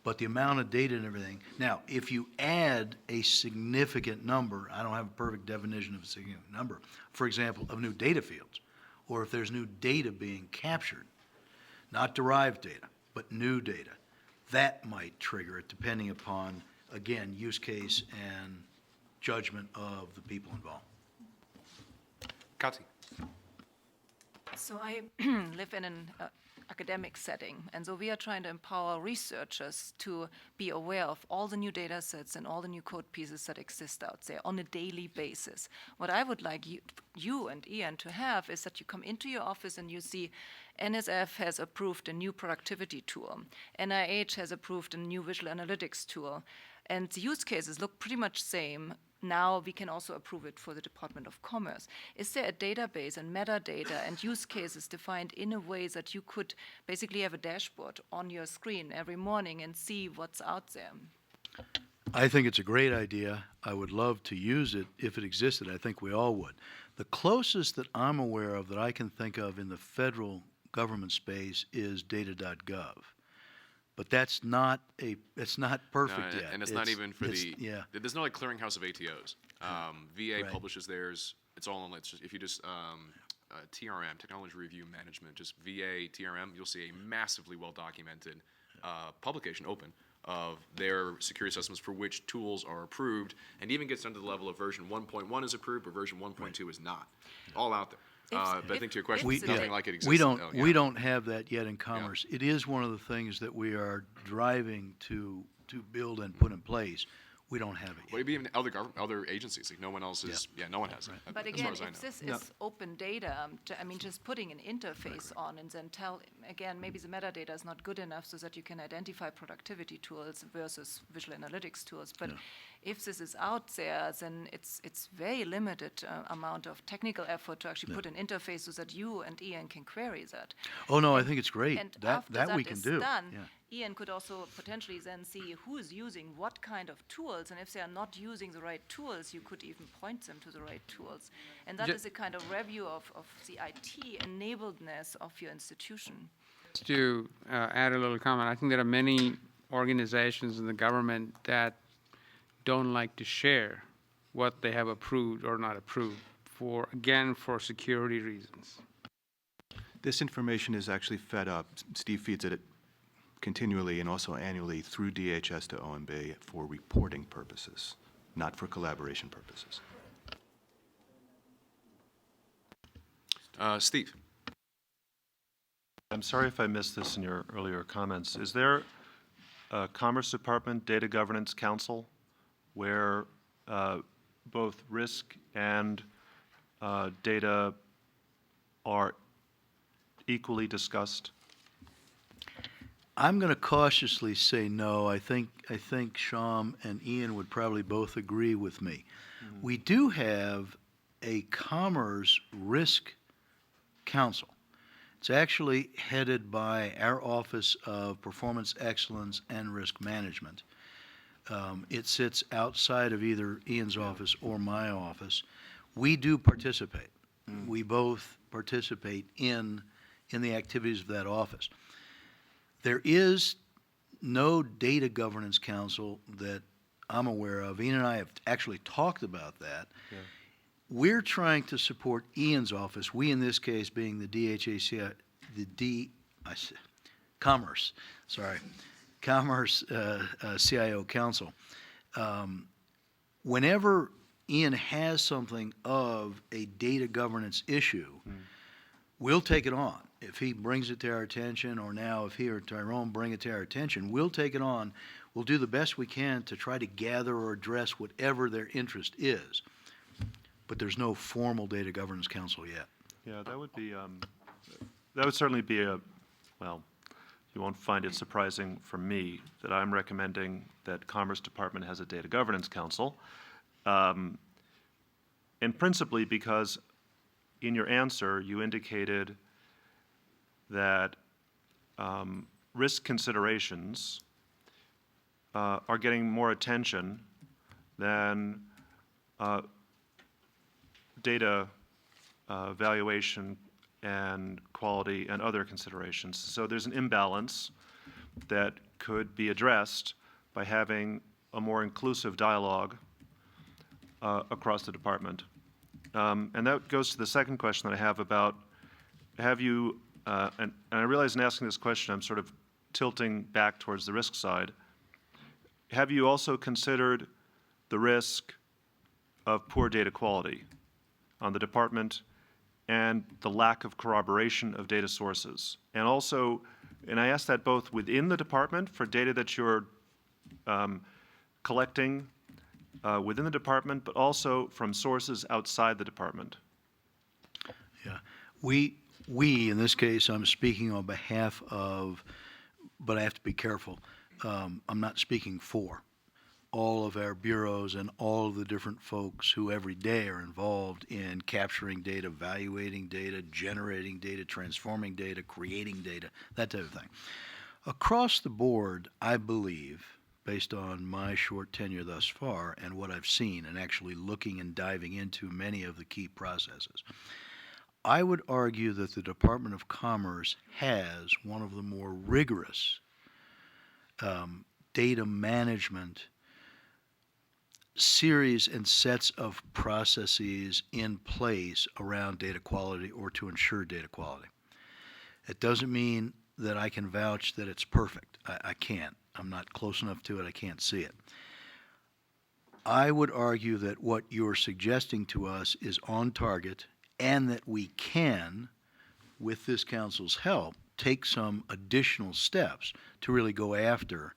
But the amount of data and everything, now, if you add a significant number, I don't have a perfect definition of a significant number, for example, of new data fields, or if there's new data being captured, not derived data, but new data, that might trigger it depending upon, again, use case and judgment of the people involved. Kati. So I live in an academic setting, and so we are trying to empower researchers to be aware of all the new data sets and all the new code pieces that exist out there on a daily basis. What I would like you and Ian to have is that you come into your office and you see NSF has approved a new productivity tool, NIH has approved a new visual analytics tool, and the use cases look pretty much same. Now we can also approve it for the Department of Commerce. Is there a database and metadata and use cases defined in a way that you could basically have a dashboard on your screen every morning and see what's out there? I think it's a great idea. I would love to use it if it existed. I think we all would. The closest that I'm aware of that I can think of in the federal government space is data.gov. But it's not perfect yet. And it's not even for yeah. There's no like clearinghouse of ATOs. VA Right. publishes theirs. It's all on. If you just TRM, Technology Review Management, just VA TRM, you'll see a massively well documented publication open of their security assessments for which tools are approved, and even gets down to the level of version 1.1 is approved, but version 1.2 is not. All out there. But I think to your question, if nothing like it exists. We don't, Oh, yeah. we don't have that yet in commerce. It is one of the things that we are driving to build and put in place. We don't have it Well, yet. even other agencies, like no one else is. Yeah, no one has it. But as again, far as I know. if this is open data, I mean, just putting an interface on and then again, maybe the metadata is not good enough so that you can identify productivity tools versus visual analytics tools. But if this is out there, then it's very limited amount of technical effort to actually put an interface so that you and Ian can query that. Oh, no, I think it's great. And That after we that can is do. done, Yeah. Ian could also potentially then see who is using what kind of tools, and if they are not using the right tools, you could even point them to the right tools. And that Ju- is a kind of review of the IT enabledness of your institution. Just to add a little comment, I think there are many organizations in the government that don't like to share what they have approved or not approved for security reasons. This information is actually fed up. Steve feeds it continually and also annually through DHS to OMB for reporting purposes, not for collaboration purposes. Steve. I'm sorry if I missed this in your earlier comments. Is there a Commerce Department Data Governance Council where both risk and data are equally discussed? I'm going to cautiously say no. I think Sham and Ian would probably both agree with me. We do have a Commerce Risk Council. It's actually headed by our Office of Performance Excellence and Risk Management. It sits outside of either Ian's office or my office. We do participate. We both participate in the activities of that office. There is no data governance council that I'm aware of. Ian and I have actually talked about that. Yeah. We're trying to support Ian's office, we in this case being the Commerce CIO Council. Whenever Ian has something of a data governance issue, we'll take it on. If he brings it to our attention, or now if he or Tyrone bring it to our attention, we'll take it on. We'll do the best we can to try to gather or address whatever their interest is. But there's no formal data governance council yet. Yeah, that would certainly be well, you won't find it surprising from me that I'm recommending that Commerce Department has a data governance council. And principally because in your answer, you indicated that risk considerations are getting more attention than data valuation and quality and other considerations. So there's an imbalance that could be addressed by having a more inclusive dialogue across the department. And that goes to the second question that I have about, have you, and I realize in asking this question I'm sort of tilting back towards the risk side, have you also considered the risk of poor data quality on the department and the lack of corroboration of data sources? And also, and I ask that both within the department for data that you're collecting within the department, but also from sources outside the department. Yeah, we, in this case, I'm speaking on behalf of, but I have to be careful. I'm not speaking for all of our bureaus and all of the different folks who every day are involved in capturing data, evaluating data, generating data, transforming data, creating data, that type of thing. Across the board, I believe, based on my short tenure thus far and what I've seen and actually looking and diving into many of the key processes, I would argue that the Department of Commerce has one of the more rigorous data management series and sets of processes in place around data quality or to ensure data quality. It doesn't mean that I can vouch that it's perfect. I can't. I'm not close enough to it. I can't see it. I would argue that what you're suggesting to us is on target and that we can, with this council's help, take some additional steps to really go after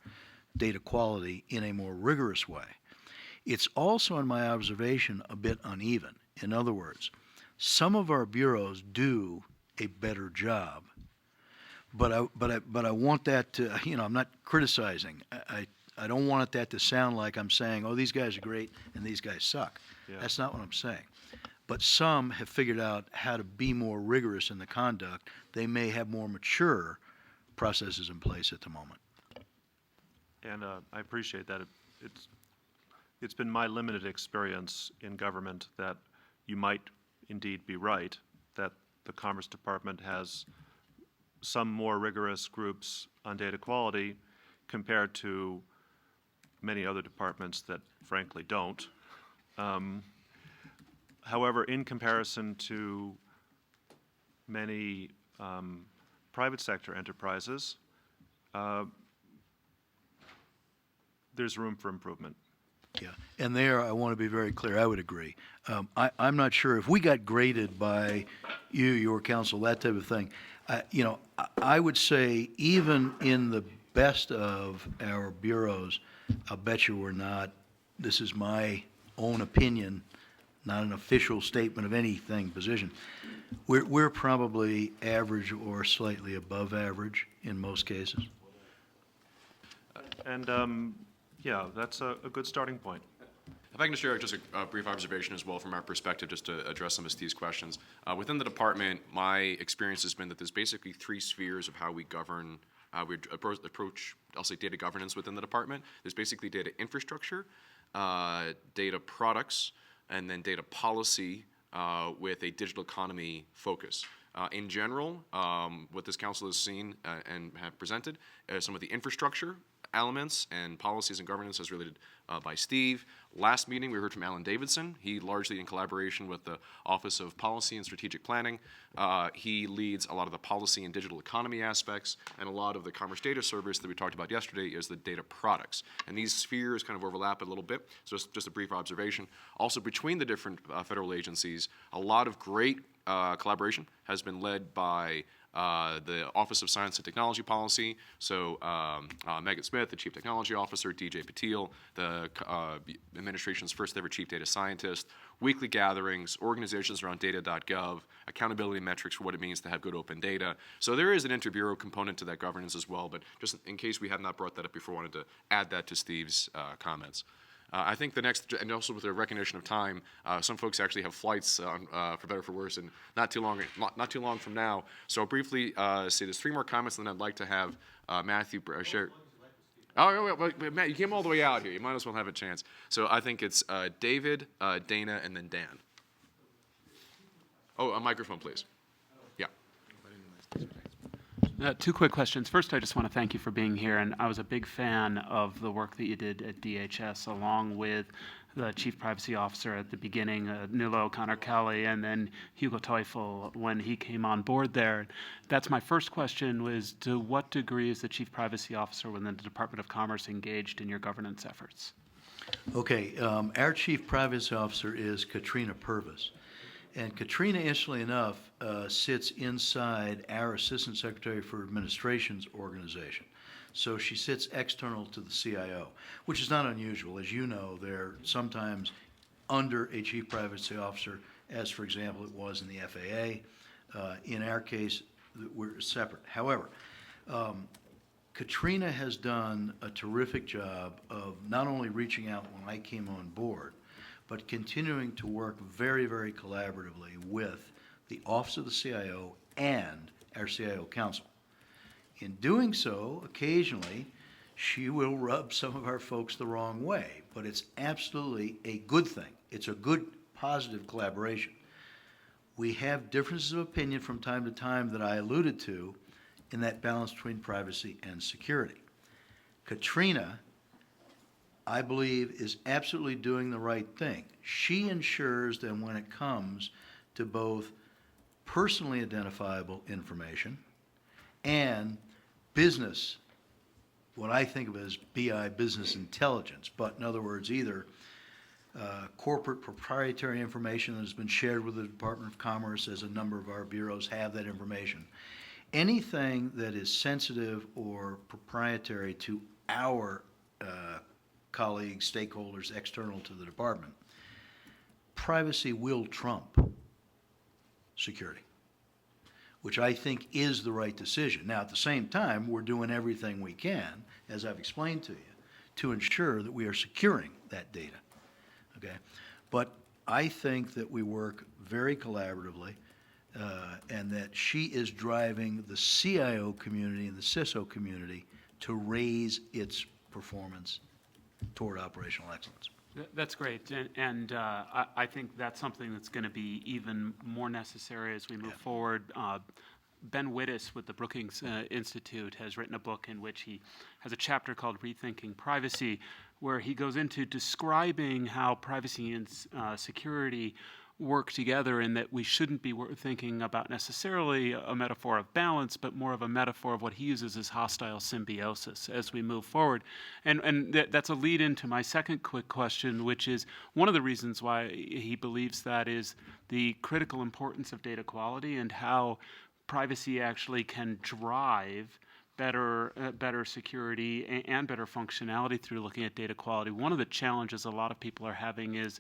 data quality in a more rigorous way. It's also, in my observation, a bit uneven. In other words, some of our bureaus do a better job, but I want that to, I'm not criticizing. I don't want that to sound like I'm saying, oh, these guys are great and these guys suck. Yeah. That's not what I'm saying. But some have figured out how to be more rigorous in the conduct. They may have more mature processes in place at the moment. And I appreciate that. It's been my limited experience in government that you might indeed be right, that the Commerce Department has some more rigorous groups on data quality compared to many other departments that frankly don't. However, in comparison to many private sector enterprises, there's room for improvement. Yeah, and there I want to be very clear. I would agree. I'm not sure if we got graded by you, your council, that type of thing. I would say even in the best of our bureaus, I'll bet you we're not. This is my own opinion, not an official statement of anything position. We're probably average or slightly above average in most cases. And yeah, that's a good starting point. If I can just share just a brief observation as well from our perspective, just to address some of Steve's questions. Within the department, my experience has been that there's basically three spheres of how we govern, we approach, I'll say, data governance within the department. There's basically data infrastructure, data products, and then data policy with a digital economy focus. In general, what this council has seen and have presented are some of the infrastructure elements and policies and governance as related by Steve. Last meeting, we heard from Alan Davidson. He largely in collaboration with the Office of Policy and Strategic Planning. He leads a lot of the policy and digital economy aspects, and a lot of the Commerce Data Service that we talked about yesterday is the data products. And these spheres kind of overlap a little bit, so just a brief observation. Also, between the different federal agencies, a lot of great collaboration has been led by the Office of Science and Technology Policy, so Megan Smith, the Chief Technology Officer, DJ Patil, the administration's first ever Chief Data Scientist, weekly gatherings, organizations around data.gov, accountability metrics for what it means to have good open data. So there is an inter-bureau component to that governance as well, but just in case we have not brought that up before, I wanted to add that to Steve's comments. I think the next, and also with the recognition of time, some folks actually have flights, for better or for worse, and not too long from now. So I'll briefly say there's 3 more comments, and then I'd like to have Matthew share. Oh, wait, Matt, you came all the way out here. You might as well have a chance. So I think it's David, Dana, and then Dan. Oh, a microphone, please. Yeah. 2 quick questions. First, I just want to thank you for being here, and I was a big fan of the work that you did at DHS, along with the Chief Privacy Officer at the beginning, Nuala O'Connor-Kelly, and then Hugo Teufel when he came on board there. That's my first question, was to what degree is the Chief Privacy Officer within the Department of Commerce engaged in your governance efforts? Okay, our Chief Privacy Officer is Katrina Purvis. And Katrina, interestingly enough, sits inside our Assistant Secretary for Administration's organization. So she sits external to the CIO, which is not unusual. As you know, they're sometimes under a Chief Privacy Officer, as, for example, it was in the FAA. In our case, we're separate. However, Katrina has done a terrific job of not only reaching out when I came on board, but continuing to work very, very collaboratively with the Office of the CIO and our CIO Council. In doing so, occasionally, she will rub some of our folks the wrong way, but it's absolutely a good thing. It's a good, positive collaboration. We have differences of opinion from time to time that I alluded to in that balance between privacy and security. Katrina, I believe, is absolutely doing the right thing. She ensures that when it comes to both personally identifiable information and business, what I think of as BI, business intelligence, but in other words, either corporate proprietary information that has been shared with the Department of Commerce, as a number of our bureaus have that information. Anything that is sensitive or proprietary to our colleagues, stakeholders, external to the department, privacy will trump security, which I think is the right decision. Now, at the same time, we're doing everything we can, as I've explained to you, to ensure that we are securing that data, okay? But I think that we work very collaboratively, and that she is driving the CIO community and the CISO community to raise its performance toward operational excellence. That's great, and I think that's something that's going to be even more necessary as we move forward. Ben Wittes with the Brookings Institute has written a book in which he has a chapter called Rethinking Privacy, where he goes into describing how privacy and security work together, and that we shouldn't be thinking about necessarily a metaphor of balance, but more of a metaphor of what he uses as hostile symbiosis as we move forward. And that's a lead into my second quick question, which is one of the reasons why he believes that is the critical importance of data quality and how privacy actually can drive better security and better functionality through looking at data quality. One of the challenges a lot of people are having is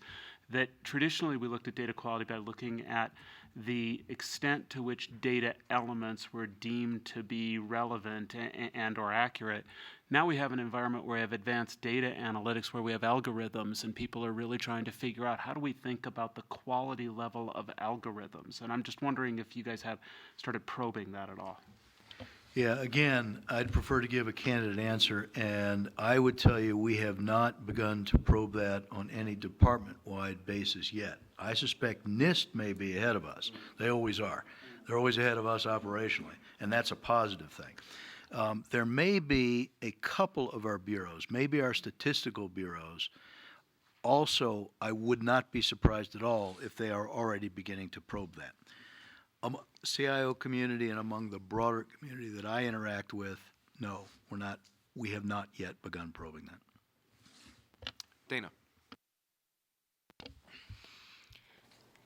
that traditionally we looked at data quality by looking at the extent to which data elements were deemed to be relevant and or accurate. Now we have an environment where we have advanced data analytics, where we have algorithms, and people are really trying to figure out how do we think about the quality level of algorithms. And I'm just wondering if you guys have started probing that at all. Yeah, again, I'd prefer to give a candid answer, and I would tell you we have not begun to probe that on any department-wide basis yet. I suspect NIST may be ahead of us. They always are. They're always ahead of us operationally, and that's a positive thing. There may be a couple of our bureaus, maybe our statistical bureaus. Also, I would not be surprised at all if they are already beginning to probe that. CIO community and among the broader community that I interact with, no, we're not. We have not yet begun probing that. Dana.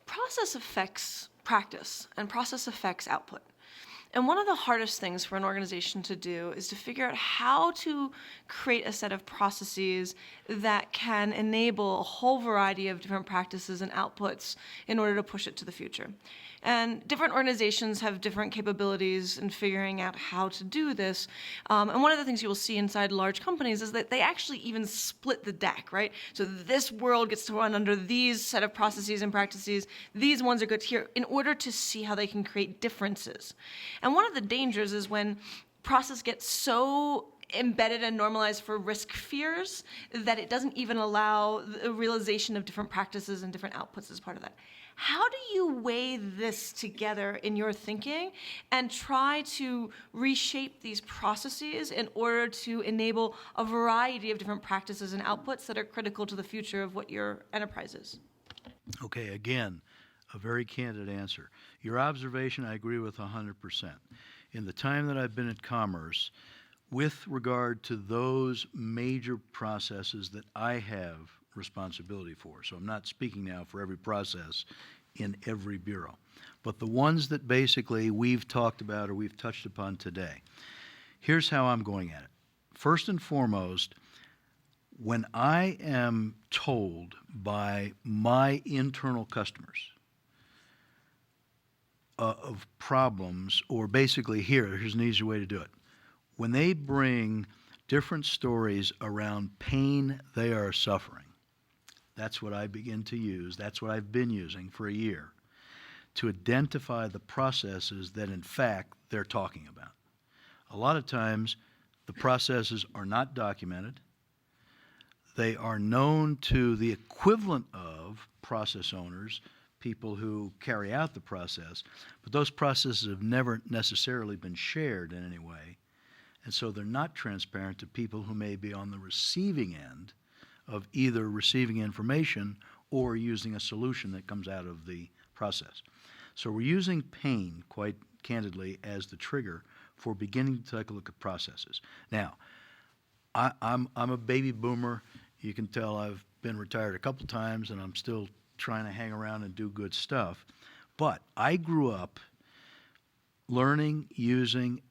Process affects practice, and process affects output. And one of the hardest things for an organization to do is to figure out how to create a set of processes that can enable a whole variety of different practices and outputs in order to push it to the future. And different organizations have different capabilities in figuring out how to do this. And one of the things you will see inside large companies is that they actually even split the deck, right? So this world gets to run under these set of processes and practices. These ones are good here in order to see how they can create differences. And one of the dangers is when process gets so embedded and normalized for risk fears that it doesn't even allow the realization of different practices and different outputs as part of that. How do you weigh this together in your thinking and try to reshape these processes in order to enable a variety of different practices and outputs that are critical to the future of what your enterprise is? Okay, again, a very candid answer. Your observation, I agree with 100%. In the time that I've been at Commerce, with regard to those major processes that I have responsibility for, so I'm not speaking now for every process in every bureau, but the ones that basically we've talked about or we've touched upon today, here's how I'm going at it. First and foremost, when I am told by my internal customers of problems, or basically here's an easy way to do it. When they bring different stories around pain they are suffering, that's what I begin to use, that's what I've been using for a year, to identify the processes that in fact they're talking about. A lot of times the processes are not documented. They are known to the equivalent of process owners, people who carry out the process, but those processes have never necessarily been shared in any way, and so they're not transparent to people who may be on the receiving end of either receiving information or using a solution that comes out of the process. So we're using pain, quite candidly, as the trigger for beginning to take a look at processes. Now, I'm a baby boomer. You can tell I've been retired a couple times and I'm still trying to hang around and do good stuff. But I grew up learning, using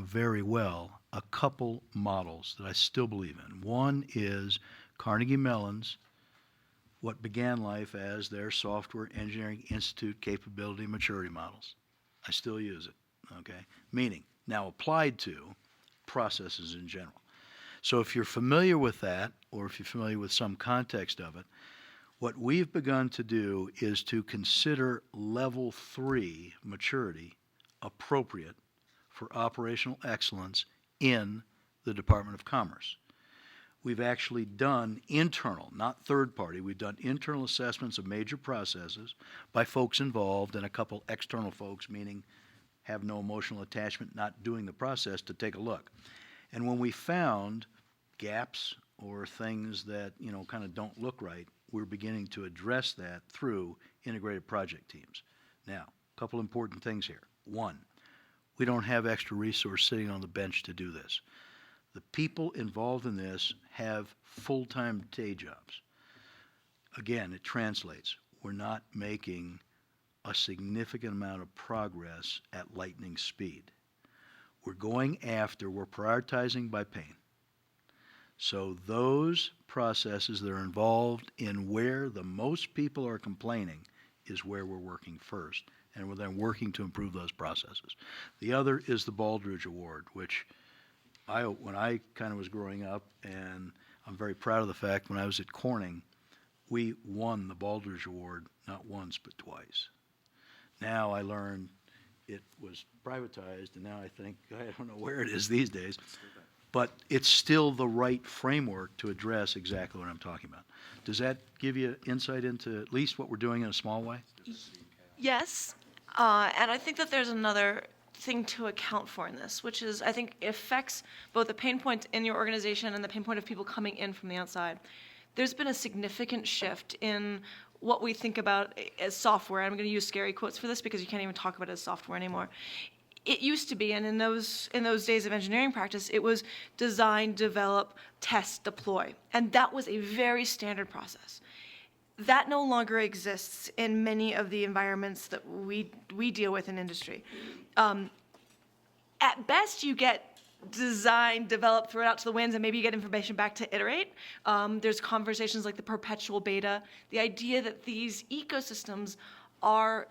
very well a couple models that I still believe in. One is Carnegie Mellon's, what began life as their Software Engineering Institute Capability Maturity Models. I still use it, okay? Meaning, now applied to processes in general. So if you're familiar with that, or if you're familiar with some context of it, what we've begun to do is to consider level 3 maturity appropriate for operational excellence in the Department of Commerce. We've actually done internal, not third party, we've done internal assessments of major processes by folks involved and a couple external folks, meaning have no emotional attachment, not doing the process, to take a look. And when we found gaps or things that, kind of don't look right, we're beginning to address that through integrated project teams. Now, a couple important things here. One, we don't have extra resource sitting on the bench to do this. The people involved in this have full-time day jobs. Again, it translates. We're not making a significant amount of progress at lightning speed. We're prioritizing by pain. So those processes that are involved in where the most people are complaining is where we're working first, and we're then working to improve those processes. The other is the Baldrige Award, which when I kind of was growing up, and I'm very proud of the fact when I was at Corning, we won the Baldrige Award not once but twice. Now I learned it was privatized, and now I think, I don't know where it is these days. but it's still the right framework to address exactly what I'm talking about. Does that give you insight into at least what we're doing in a small way? Yes, and I think that there's another thing to account for in this, which is I think it affects both the pain point in your organization and the pain point of people coming in from the outside. There's been a significant shift in what we think about as software. I'm going to use scary quotes for this because you can't even talk about it as software anymore. It used to be, and in those days of engineering practice, it was design, develop, test, deploy, and that was a very standard process. That no longer exists in many of the environments that we deal with in industry. At best, you get design, develop, throw it out to the winds, and maybe you get information back to iterate. There's conversations like the perpetual beta, the idea that these ecosystems are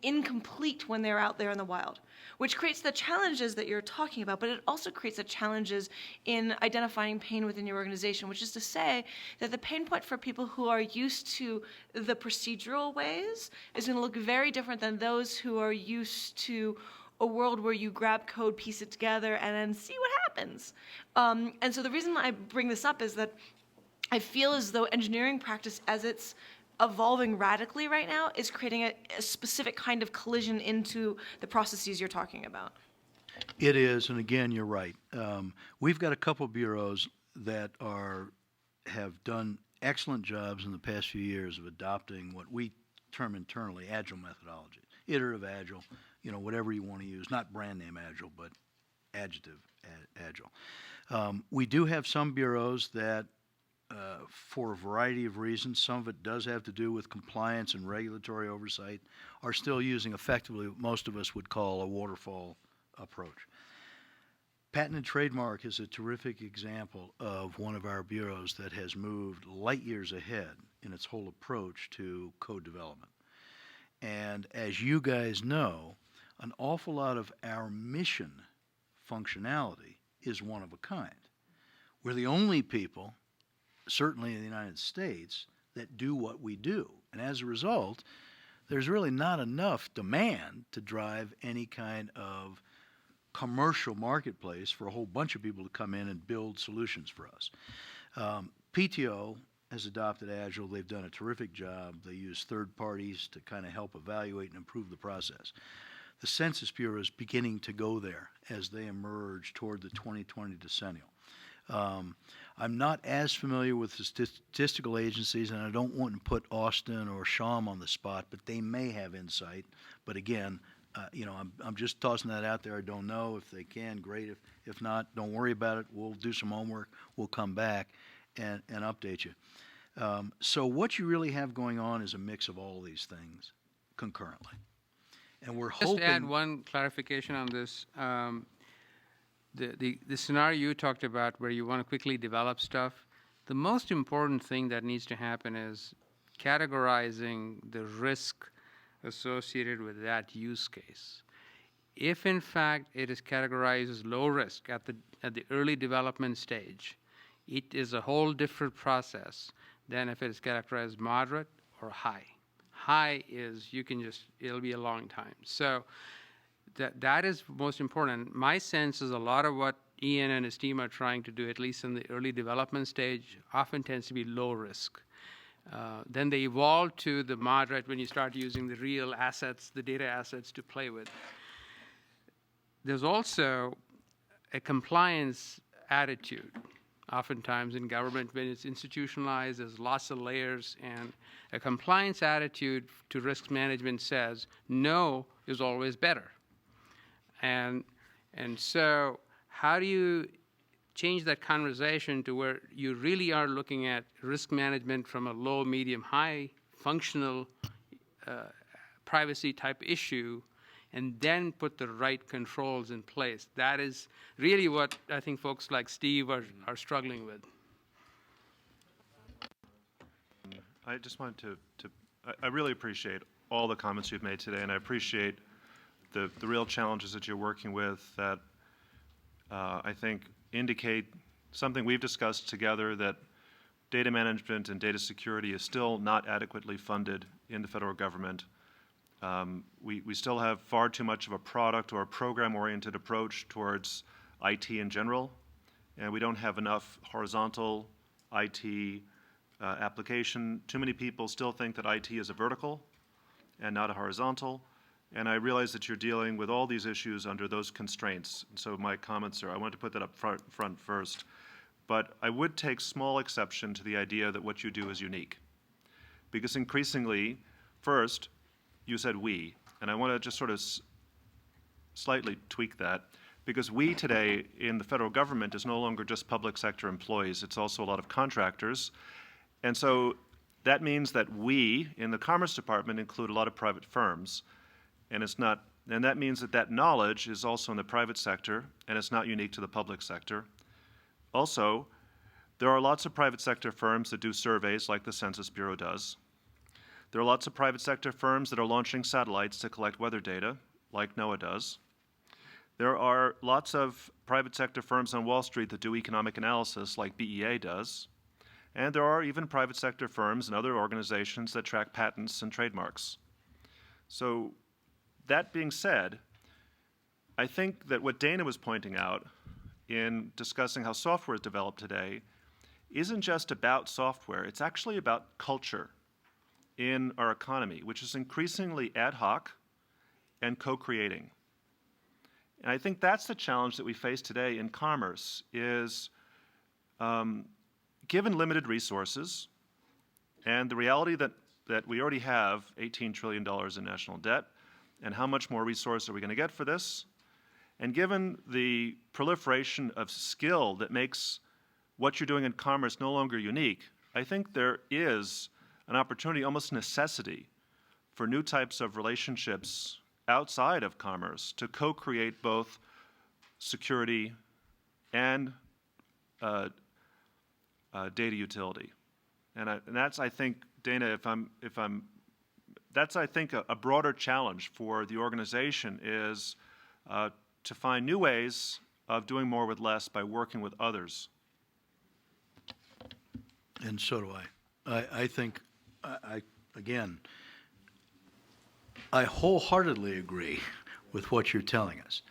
incomplete when they're out there in the wild, which creates the challenges that you're talking about, but it also creates the challenges in identifying pain within your organization, which is to say that the pain point for people who are used to the procedural ways is going to look very different than those who are used to a world where you grab code, piece it together, and then see what happens. And so the reason I bring this up is that I feel as though engineering practice, as it's evolving radically right now, is creating a specific kind of collision into the processes you're talking about. It is, and again, you're right. We've got a couple bureaus that have done excellent jobs in the past few years of adopting what we term internally agile methodology, iterative agile, whatever you want to use, not brand name agile, but adjective agile. We do have some bureaus that, for a variety of reasons, some of it does have to do with compliance and regulatory oversight, are still using effectively what most of us would call a waterfall approach. Patent and Trademark is a terrific example of one of our bureaus that has moved light years ahead in its whole approach to code development. And as you guys know, an awful lot of our mission functionality is one of a kind. We're the only people, certainly in the United States, that do what we do. And as a result, there's really not enough demand to drive any kind of commercial marketplace for a whole bunch of people to come in and build solutions for us. PTO has adopted Agile. They've done a terrific job. They use third parties to kind of help evaluate and improve the process. The Census Bureau is beginning to go there as they emerge toward the 2020 decennial. I'm not as familiar with the statistical agencies, and I don't want to put Austin or Sham on the spot, but they may have insight. But again, I'm just tossing that out there. I don't know. If they can, great. If not, don't worry about it. We'll do some homework. We'll come back and update you. So what you really have going on is a mix of all these things concurrently. And we're hoping... Just add one clarification on this. The scenario you talked about where you want to quickly develop stuff, the most important thing that needs to happen is categorizing the risk associated with that use case. If in fact it is categorized as low risk at the early development stage, it is a whole different process than if it is categorized moderate or high. High is it'll be a long time. So that is most important. My sense is a lot of what Ian and his team are trying to do, at least in the early development stage, often tends to be low risk. Then they evolve to the moderate when you start using the real assets, the data assets to play with. There's also a compliance attitude. Oftentimes in government, when it's institutionalized, there's lots of layers, and a compliance attitude to risk management says no is always better. And so how do you change that conversation to where you really are looking at risk management from a low, medium, high functional privacy type issue, and then put the right controls in place? That is really what I think folks like Steve are struggling with. I just wanted I really appreciate all the comments you've made today, and I appreciate the real challenges that you're working with that I think indicate something we've discussed together, that data management and data security is still not adequately funded in the federal government. We still have far too much of a product or a program-oriented approach towards IT in general, and we don't have enough horizontal IT application. Too many people still think that IT is a vertical and not a horizontal, and I realize that you're dealing with all these issues under those constraints. And so my comments are, I want to put that up front first, but I would take small exception to the idea that what you do is unique. Because increasingly, first, you said we, and I want to just sort of slightly tweak that, because we today in the federal government is no longer just public sector employees, it's also a lot of contractors. And so that means that we in the Commerce Department include a lot of private firms, and that means that that knowledge is also in the private sector, and it's not unique to the public sector. Also, there are lots of private sector firms that do surveys like the Census Bureau does. There are lots of private sector firms that are launching satellites to collect weather data, like NOAA does. There are lots of private sector firms on Wall Street that do economic analysis, like BEA does. And there are even private sector firms and other organizations that track patents and trademarks. So that being said, I think that what Dana was pointing out in discussing how software is developed today isn't just about software, it's actually about culture in our economy, which is increasingly ad hoc and co-creating. And I think that's the challenge that we face today in commerce is, given limited resources and the reality that we already have $18 trillion in national debt, and how much more resource are we going to get for this, and given the proliferation of skill that makes what you're doing in commerce no longer unique, I think there is an opportunity, almost necessity, for new types of relationships outside of commerce to co-create both security and data utility. And that's, I think, Dana, that's, I think, a broader challenge for the organization is to find new ways of doing more with less by working with others. And so do I. I think, again, I wholeheartedly agree with what you're telling us.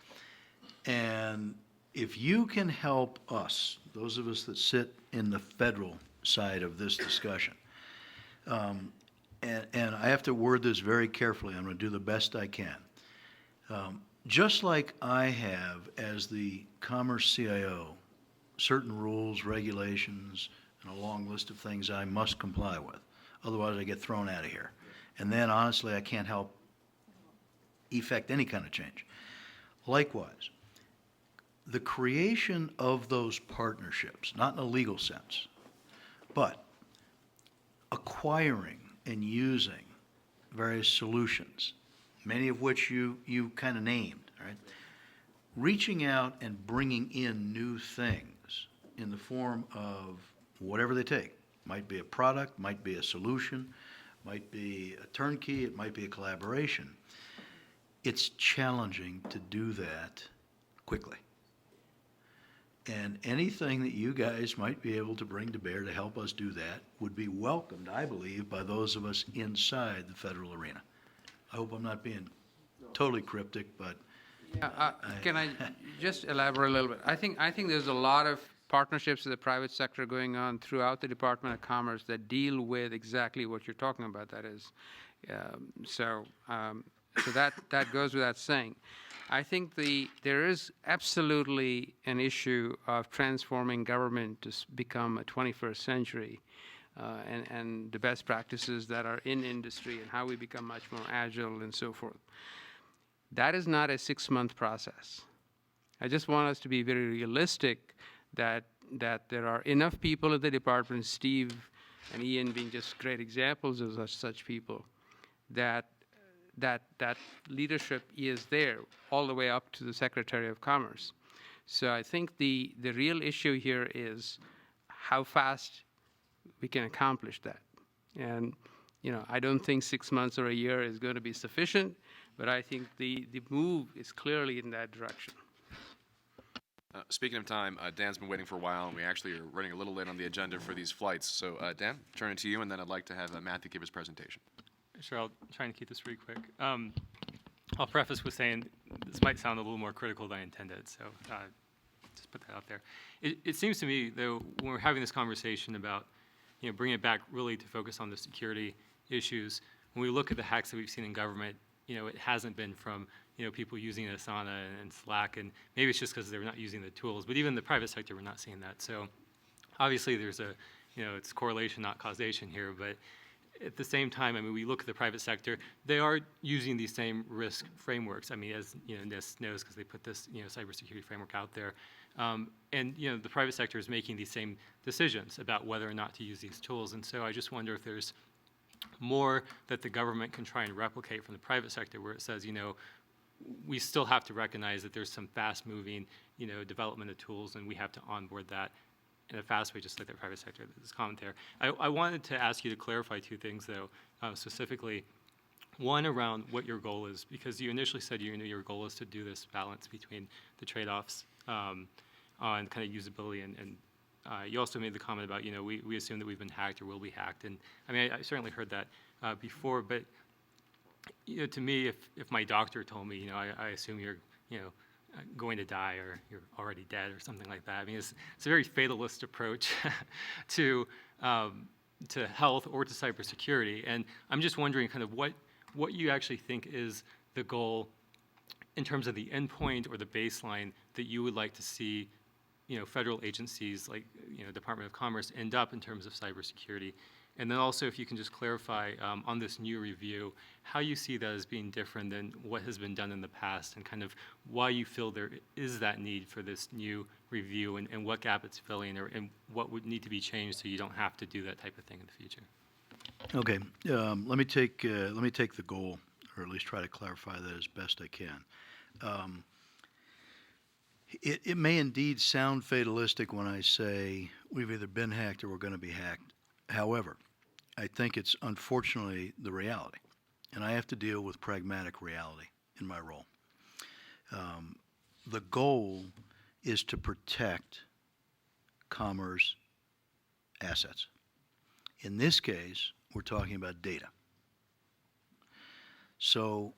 And if you can help us, those of us that sit in the federal side of this discussion, and I have to word this very carefully, I'm going to do the best I can. Just like I have, as the Commerce CIO, certain rules, regulations, and a long list of things I must comply with. Otherwise, I get thrown out of here. And then, honestly, I can't help effect any kind of change. Likewise, the creation of those partnerships, not in a legal sense, but acquiring and using various solutions, many of which you kind of named, right? Reaching out and bringing in new things in the form of whatever they take. Might be a product, might be a solution, might be a turnkey, it might be a collaboration. It's challenging to do that quickly. And anything that you guys might be able to bring to bear to help us do that would be welcomed, I believe, by those of us inside the federal arena. I hope I'm not being totally cryptic, but Can I just elaborate a little bit? I think there's a lot of partnerships with the private sector going on throughout the Department of Commerce that deal with exactly what you're talking about. That is, so that goes without saying. I think there is absolutely an issue of transforming government to become a 21st century, and the best practices that are in industry and how we become much more agile and so forth. That is not a 6-month process. I just want us to be very realistic that there are enough people at the department, Steve and Ian being just great examples of such people, that leadership is there all the way up to the Secretary of Commerce. So I think the real issue here is how fast we can accomplish that. And I don't think 6 months or a year is going to be sufficient, but I think the move is clearly in that direction. Speaking of time, Dan's been waiting for a while, and we actually are running a little late on the agenda for these flights. So Dan, turn it to you, and then I'd like to have Matthew give his presentation. Sure, I'll try and keep this pretty quick. I'll preface with saying this might sound a little more critical than I intended, so just put that out there. It seems to me, though, when we're having this conversation about, bringing it back really to focus on the security issues, when we look at the hacks that we've seen in government, it hasn't been from, people using Asana and Slack, and maybe it's just because they're not using the tools, but even in the private sector, we're not seeing that. So obviously there's a, it's correlation, not causation here, but at the same time, I mean, we look at the private sector, they are using these same risk frameworks. I mean, as, NIST knows because they put this, cybersecurity framework out there. And, the private sector is making these same decisions about whether or not to use these tools. And so I just wonder if there's more that the government can try and replicate from the private sector where it says, we still have to recognize that there's some fast-moving, development of tools, and we have to onboard that in a fast way, just like the private sector. This comment there. I wanted to ask you to clarify two things, though, specifically. One, around what your goal is, because you initially said your goal is to do this balance between the trade-offs on kind of usability, and you also made the comment about, we assume that we've been hacked or will be hacked, and I mean, I certainly heard that before, but to me, if my doctor told me, I assume you're, going to die or you're already dead or something like that. I mean, it's a very fatalist approach to health or to cybersecurity. And I'm just wondering kind of what you actually think is the goal in terms of the endpoint or the baseline that you would like to see, federal agencies like, Department of Commerce end up in terms of cybersecurity. And then also, if you can just clarify on this new review, how you see that as being different than what has been done in the past, and kind of why you feel there is that need for this new review, and what gap it's filling, and what would need to be changed so you don't have to do that type of thing in the future. Okay, let me take the goal, or at least try to clarify that as best I can. It may indeed sound fatalistic when I say we've either been hacked or we're going to be hacked. However, I think it's unfortunately the reality, and I have to deal with pragmatic reality in my role. The goal is to protect commerce assets. In this case, we're talking about data. So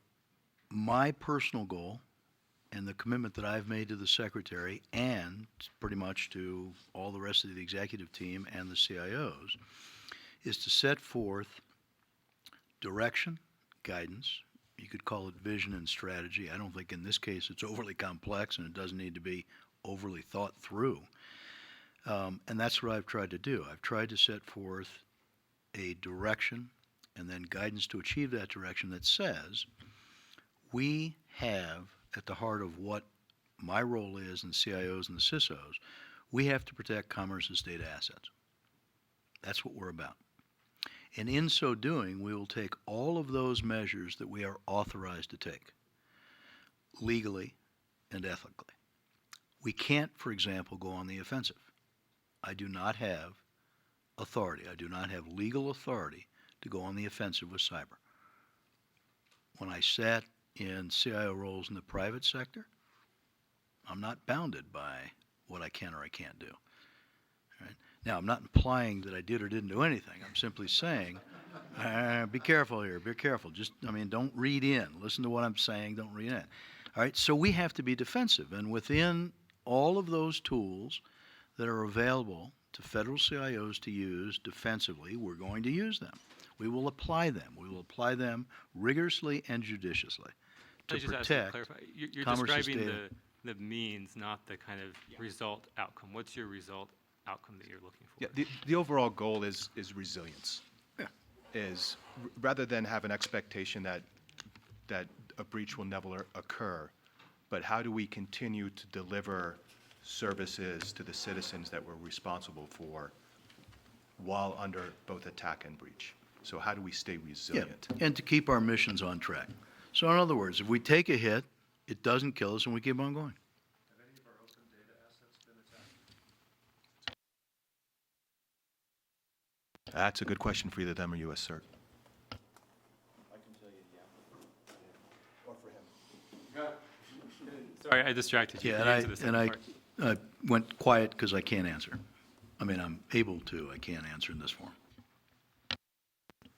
my personal goal and the commitment that I've made to the Secretary and pretty much to all the rest of the executive team and the CIOs is to set forth direction, guidance. You could call it vision and strategy. I don't think in this case it's overly complex and it doesn't need to be overly thought through. And that's what I've tried to do. I've tried to set forth a direction and then guidance to achieve that direction that says we have at the heart of what my role is in CIOs and the CISOs, we have to protect commerce's data assets. That's what we're about. And in so doing, we will take all of those measures that we are authorized to take, legally and ethically. We can't, for example, go on the offensive. I do not have authority. I do not have legal authority to go on the offensive with cyber. When I sat in CIO roles in the private sector, I'm not bounded by what I can or I can't do. Right? Now, I'm not implying that I did or didn't do anything. I'm simply saying, be careful here, be careful. Don't read in. Listen to what I'm saying, don't read in. All right, so we have to be defensive, and within all of those tools that are available to federal CIOs to use defensively, we're going to use them. We will apply them. We will apply them rigorously and judiciously to protect You're commerce's describing data. the means, not the kind of result outcome. What's your result outcome that you're looking for? Yeah, the overall goal is resilience. Yeah. Rather than have an expectation that a breach will never occur, but how do we continue to deliver services to the citizens that we're responsible for while under both attack and breach? So how do we stay resilient? Yeah, and to keep our missions on track. So in other words, if we take a hit, it doesn't kill us and we keep on going. Have any of our open data assets been attacked? That's a good question for either them or U.S. CERT. I can tell you, yeah. Or for him. Sorry, I distracted you. Yeah, Can you answer the second part? I went quiet because I can't answer. I mean, I'm able to, I can't answer in this form.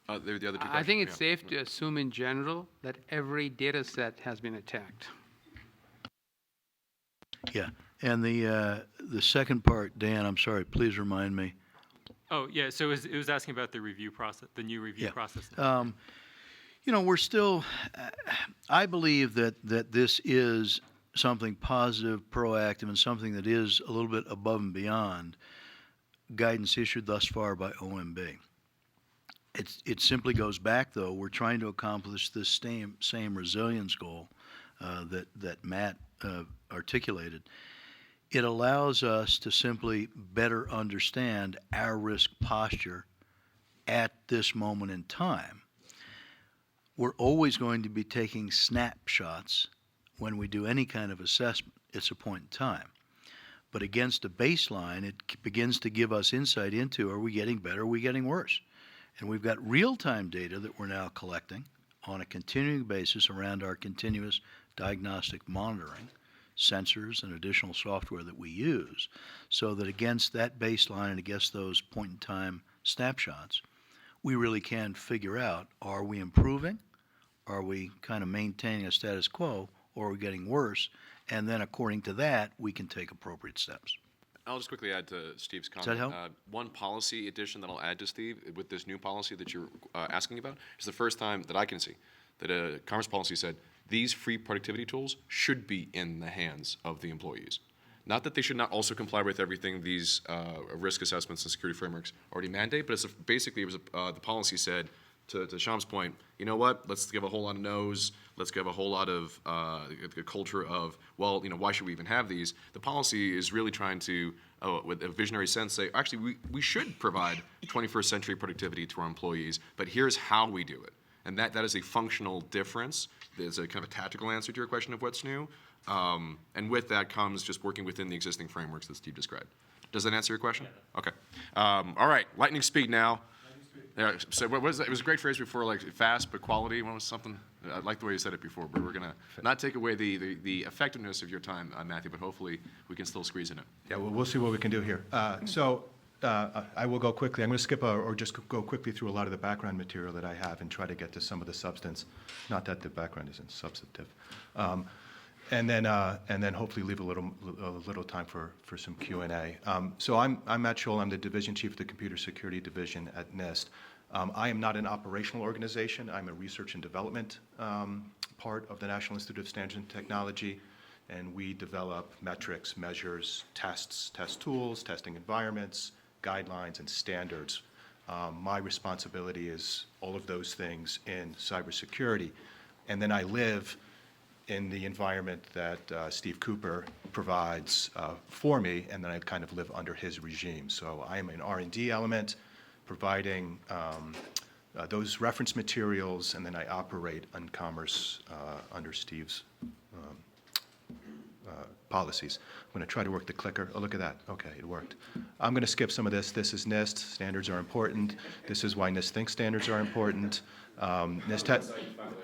The other two I questions, think it's yeah. safe to assume in general that every data set has been attacked. Yeah, And the second part, Dan, I'm sorry, please remind me. Oh, yeah, so it was asking about the review process, the new review Yeah. process. You know, we're still, I believe that this is something positive, proactive, and something that is a little bit above and beyond guidance issued thus far by OMB. It simply goes back, though, we're trying to accomplish this same resilience goal that Matt articulated. It allows us to simply better understand our risk posture at this moment in time. We're always going to be taking snapshots when we do any kind of assessment. It's a point in time. But against a baseline, it begins to give us insight into, are we getting better, are we getting worse? And we've got real-time data that we're now collecting on a continuing basis around our continuous diagnostic monitoring, sensors and additional software that we use, so that against that baseline and against those point-in-time snapshots, we really can figure out, are we improving? Are we kind of maintaining a status quo, or are we getting worse? And then according to that, we can take appropriate steps. I'll just quickly add to Steve's comment. that help? One policy addition that I'll add to Steve with this new policy that you're asking about is the first time that I can see that a commerce policy said these free productivity tools should be in the hands of the employees. Not that they should not also comply with everything these risk assessments and security frameworks already mandate, but basically it was the policy said, to Shyam's point, you know what, let's give a whole lot of no's, let's give a whole lot of a culture of, well, you know, why should we even have these? The policy is really trying to, with a visionary sense, say, actually, we should provide 21st century productivity to our employees, but here's how we do it. And that is a functional difference. There's a kind of a tactical answer to your question of what's new. And with that comes just working within the existing frameworks that Steve described. Does that answer your question? Okay. All right, lightning speed now. Yeah, so what was that? It was a great phrase before, like fast but quality. What was something? I like the way you said it before, but we're going to not take away the effectiveness of your time, Matthew, but hopefully we can still squeeze in it. Yeah, well, we'll see what we can do here. I will go quickly. I'm going to skip or just go quickly through a lot of the background material that I have and try to get to some of the substance. Not that the background isn't substantive. And then hopefully leave a little time for some Q&A. So I'm Matt Scholl. I'm the division chief of the Computer Security Division at NIST. I am not an operational organization. I'm a research and development part of the National Institute of Standards and Technology, and we develop metrics, measures, tests, test tools, testing environments, guidelines, and standards. My responsibility is all of those things in cybersecurity, and then I live in the environment that Steve Cooper provides for me, and then I kind of live under his regime. So I am an R&D element, providing those reference materials, and then I operate on commerce under Steve's policies. I'm going to try to work the clicker. Oh, look at that. Okay, it worked. I'm going to skip some of this. This is NIST. Standards are important. This is why NIST thinks standards are important. NIST,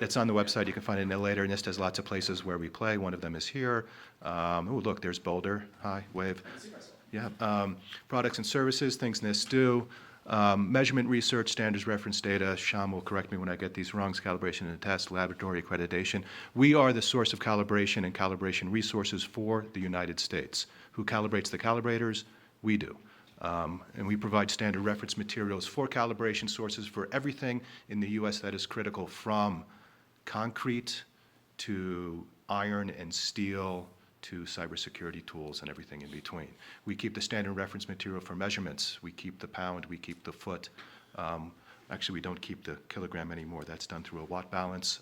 it's on the website. You can find it later. NIST has lots of places where we play. One of them is here. Oh, look, there's Boulder. Hi, wave. Yeah. Products and services, things NIST do. Measurement research, standards reference data. Shyam will correct me when I get these wrong. Calibration and test, laboratory accreditation. We are the source of calibration and calibration resources for the United States. Who calibrates the calibrators? We do. And we provide standard reference materials for calibration sources for everything in the U.S. that is critical, from concrete to iron and steel to cybersecurity tools and everything in between. We keep the standard reference material for measurements. We keep the pound, we keep the foot. Actually, we don't keep the kilogram anymore. That's done through a watt balance.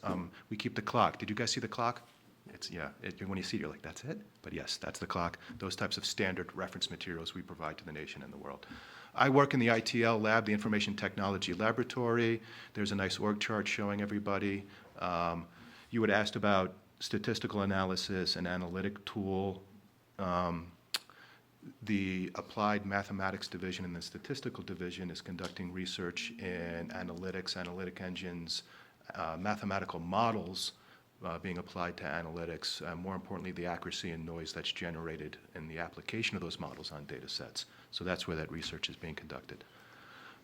We keep the clock. Did you guys see the clock? When you see it, you're like, that's it? But yes, that's the clock. Those types of standard reference materials we provide to the nation and the world. I work in the ITL lab, the Information Technology Laboratory. There's a nice org chart showing everybody. You had asked about statistical analysis and analytic tool. The Applied Mathematics Division and the Statistical Division is conducting research in analytics, analytic engines, mathematical models being applied to analytics, more importantly, the accuracy and noise that's generated in the application of those models on data sets. So that's where that research is being conducted.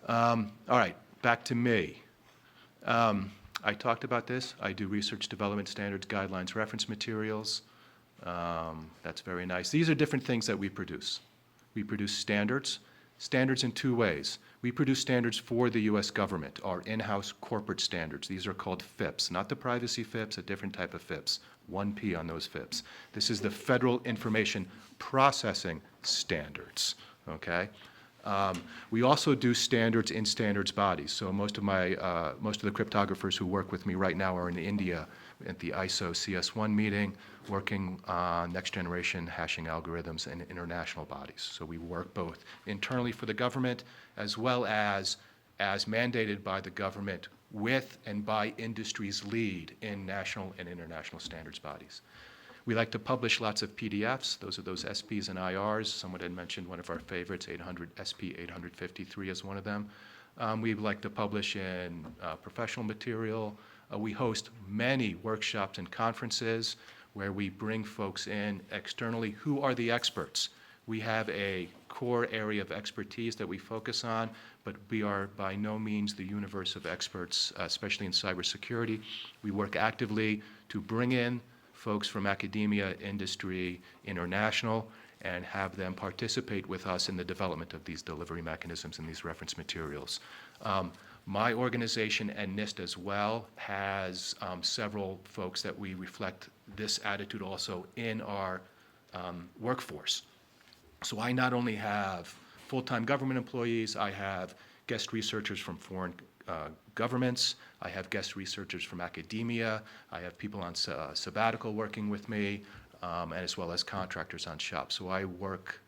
All right, back to me. I talked about this. I do research development standards, guidelines, reference materials. That's very nice. These are different things that we produce. We produce standards in two ways. We produce standards for the U.S. government, our in-house corporate standards. These are called FIPS, not the privacy FIPS, a different type of FIPS. 1P on those FIPS. This is the Federal Information Processing Standards, okay? We also do standards in standards bodies. So most of the cryptographers who work with me right now are in India at the ISO CS1 meeting, working on next generation hashing algorithms in international bodies. So we work both internally for the government as well as mandated by the government with and by industry's lead in national and international standards bodies. We like to publish lots of PDFs. Those are those SPs and IRs. Someone had mentioned one of our favorites, SP 853 is one of them. We like to publish in professional material. We host many workshops and conferences where we bring folks in externally who are the experts. We have a core area of expertise that we focus on, but we are by no means the universe of experts, especially in cybersecurity. We work actively to bring in folks from academia, industry, international, and have them participate with us in the development of these delivery mechanisms and these reference materials. My organization and NIST as well has several folks that we reflect this attitude also in our workforce. So I not only have full-time government employees, I have guest researchers from foreign governments, I have guest researchers from academia, I have people on sabbatical working with me, and as well as contractors on shop. So I work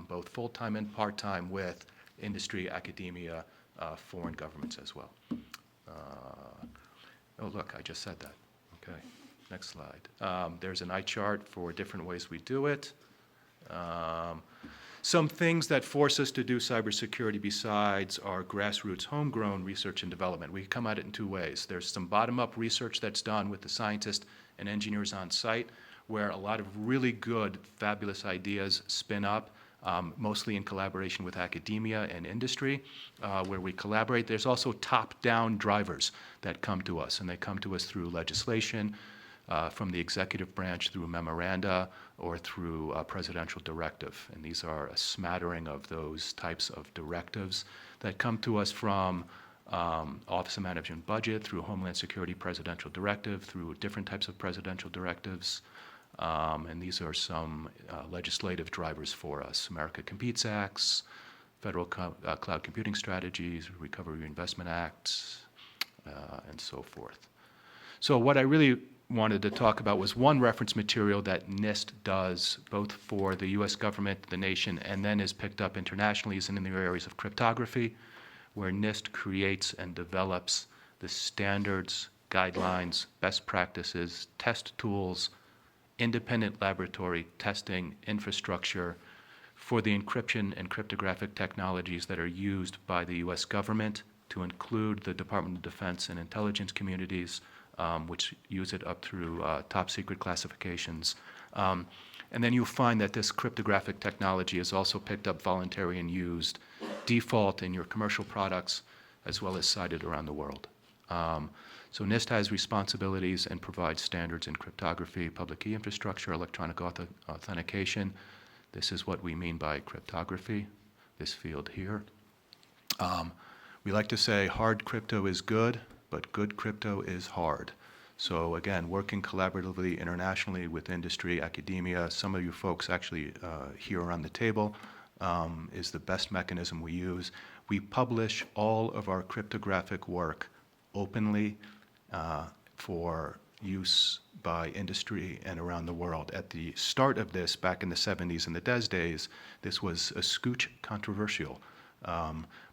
both full-time and part-time with industry, academia, foreign governments as well. Oh, look, I just said that. Okay, next slide. There's an eye chart for different ways we do it. Some things that force us to do cybersecurity besides our grassroots homegrown research and development. We come at it in two ways. There's some bottom-up research that's done with the scientists and engineers on site where a lot of really good, fabulous ideas spin up, mostly in collaboration with academia and industry, where we collaborate. There's also top-down drivers that come to us, and they come to us through legislation, from the executive branch through memoranda or through a presidential directive. And these are a smattering of those types of directives that come to us from Office of Management and Budget, through Homeland Security Presidential Directive, through different types of presidential directives. And these are some legislative drivers for us. America Competes Acts, Federal Cloud Computing Strategies, Recovery Reinvestment Acts, and so forth. So what I really wanted to talk about was one reference material that NIST does both for the U.S. government, the nation, and then is picked up internationally is in the areas of cryptography, where NIST creates and develops the standards, guidelines, best practices, test tools, independent laboratory testing infrastructure for the encryption and cryptographic technologies that are used by the U.S. government, to include the Department of Defense and intelligence communities, which use it up through top secret classifications. And then you'll find that this cryptographic technology is also picked up voluntary and used default in your commercial products as well as cited around the world. So NIST has responsibilities and provides standards in cryptography, public key infrastructure, electronic authentication. This is what we mean by cryptography, this field here. We like to say hard crypto is good, but good crypto is hard. So again, working collaboratively internationally with industry, academia, some of you folks actually here around the table, is the best mechanism we use. We publish all of our cryptographic work openly for use by industry and around the world. At the start of this, back in the 70s and the DES days, this was a scooch controversial.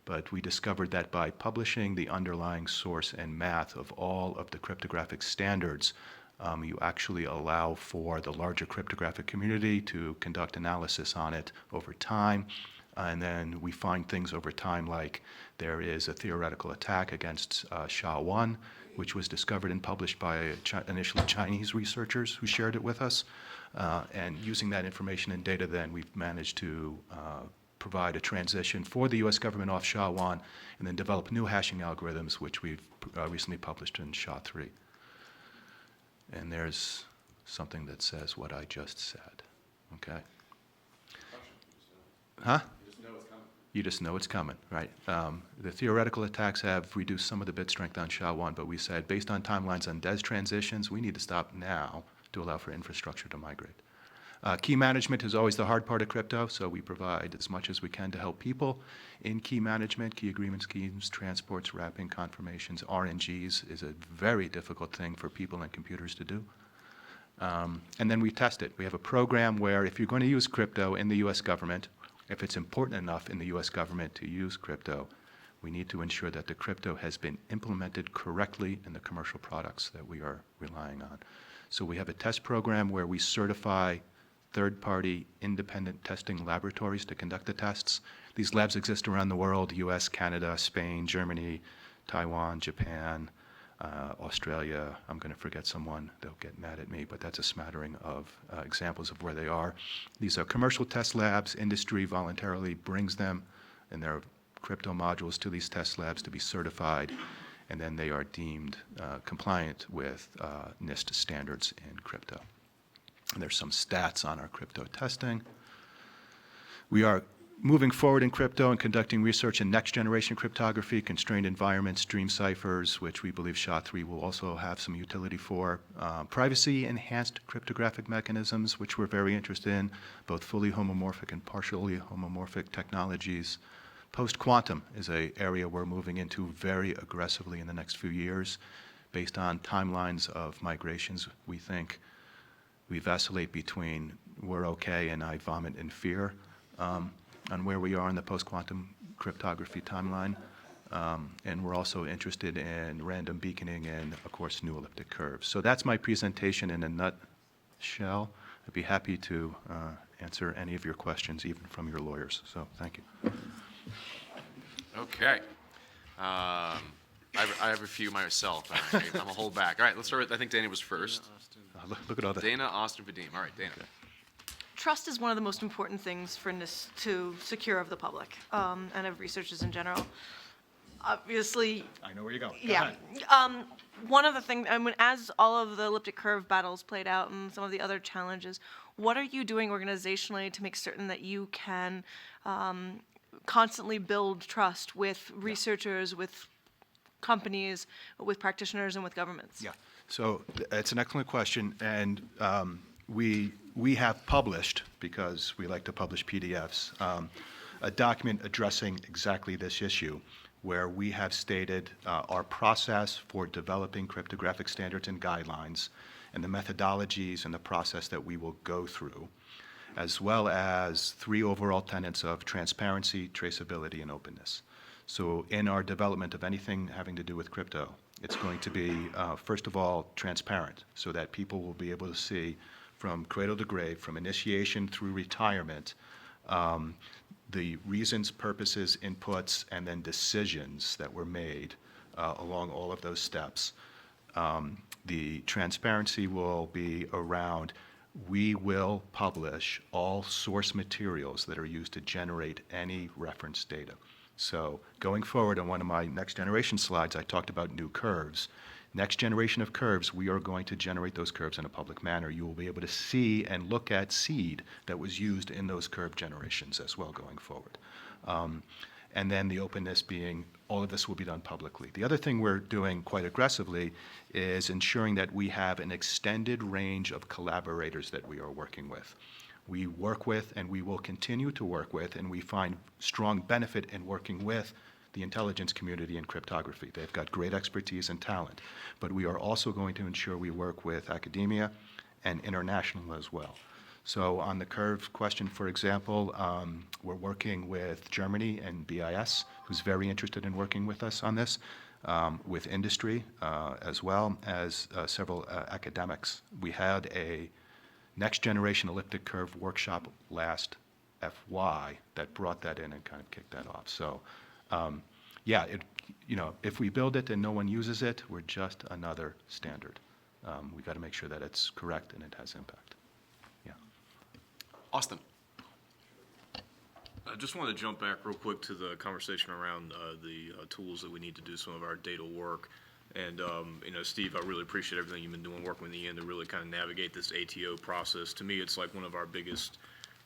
But we discovered that by publishing the underlying source and math of all of the cryptographic standards, you actually allow for the larger cryptographic community to conduct analysis on it over time. And then we find things over time like there is a theoretical attack against SHA-1, which was discovered and published by initially Chinese researchers who shared it with us. And using that information and data then, we've managed to provide a transition for the U.S. government off SHA-1 and then develop new hashing algorithms, which we've recently published in SHA-3. And there's something that says what I just said, okay? Huh? You just know it's coming, right? The theoretical attacks have reduced some of the bit strength on SHA-1, but we said, based on timelines on DES transitions, we need to stop now to allow for infrastructure to migrate. Key management is always the hard part of crypto, so we provide as much as we can to help people in key management, key agreement schemes, transports, wrapping, confirmations. RNGs is a very difficult thing for people and computers to do. And then we test it. We have a program where if you're going to use crypto in the U.S. government, if it's important enough in the U.S. government to use crypto, we need to ensure that the crypto has been implemented correctly in the commercial products that we are relying on. So we have a test program where we certify third-party independent testing laboratories to conduct the tests. These labs exist around the world: US, Canada, Spain, Germany, Taiwan, Japan, Australia. I'm going to forget someone. They'll get mad at me, but that's a smattering of examples of where they are. These are commercial test labs. Industry voluntarily brings them and their crypto modules to these test labs to be certified, and then they are deemed compliant with NIST standards in crypto. And there's some stats on our crypto testing. We are moving forward in crypto and conducting research in next-generation cryptography, constrained environments, dream ciphers, which we believe SHA-3 will also have some utility for. Privacy-enhanced cryptographic mechanisms, which we're very interested in, both fully homomorphic and partially homomorphic technologies. Post-quantum is an area we're moving into very aggressively in the next few years. Based on timelines of migrations, we think we vacillate between we're okay and I vomit in fear on where we are in the post-quantum cryptography timeline. And we're also interested in random beaconing and, of course, new elliptic curves. So that's my presentation in a nutshell. I'd be happy to answer any of your questions, even from your lawyers. So thank you. Okay. I have a few myself. I'm going to hold back. All right, let's start with, I think Dana was first. Look at all that. Dana, Austin, Vadim. All right, Dana. Okay. Trust is one of the most important things for NIST to secure of the public and of researchers in general. Obviously, I know where you're going. yeah. One of the things, I mean, as all of the elliptic curve battles played out and some of the other challenges, what are you doing organizationally to make certain that you can constantly build trust with researchers, with companies, with practitioners, and with governments? Yeah. So it's an excellent question, and we have published, because we like to publish PDFs, a document addressing exactly this issue, where we have stated our process for developing cryptographic standards and guidelines, and the methodologies and the process that we will go through, as well as 3 overall tenets of transparency, traceability, and openness. So in our development of anything having to do with crypto, it's going to be, first of all, transparent, so that people will be able to see from cradle to grave, from initiation through retirement, the reasons, purposes, inputs, and then decisions that were made along all of those steps. The transparency will be around, we will publish all source materials that are used to generate any reference data. So going forward, on one of my next generation slides, I talked about new curves. Next generation of curves, we are going to generate those curves in a public manner. You will be able to see and look at seed that was used in those curve generations as well going forward. And then the openness being, all of this will be done publicly. The other thing we're doing quite aggressively is ensuring that we have an extended range of collaborators that we are working with. We work with, and we will continue to work with, and we find strong benefit in working with the intelligence community in cryptography. They've got great expertise and talent. But we are also going to ensure we work with academia and international as well. So on the curve question, for example, we're working with Germany and BIS, who's very interested in working with us on this, with industry, as well as several academics. We had a next generation elliptic curve workshop last FY that brought that in and kind of kicked that off. So yeah, if we build it and no one uses it, we're just another standard. We've got to make sure that it's correct and it has impact. Yeah. Austin. I just want to jump back real quick to the conversation around the tools that we need to do some of our data work. And, Steve, I really appreciate everything you've been doing, working with Ian to really kind of navigate this ATO process. To me, it's like one of our biggest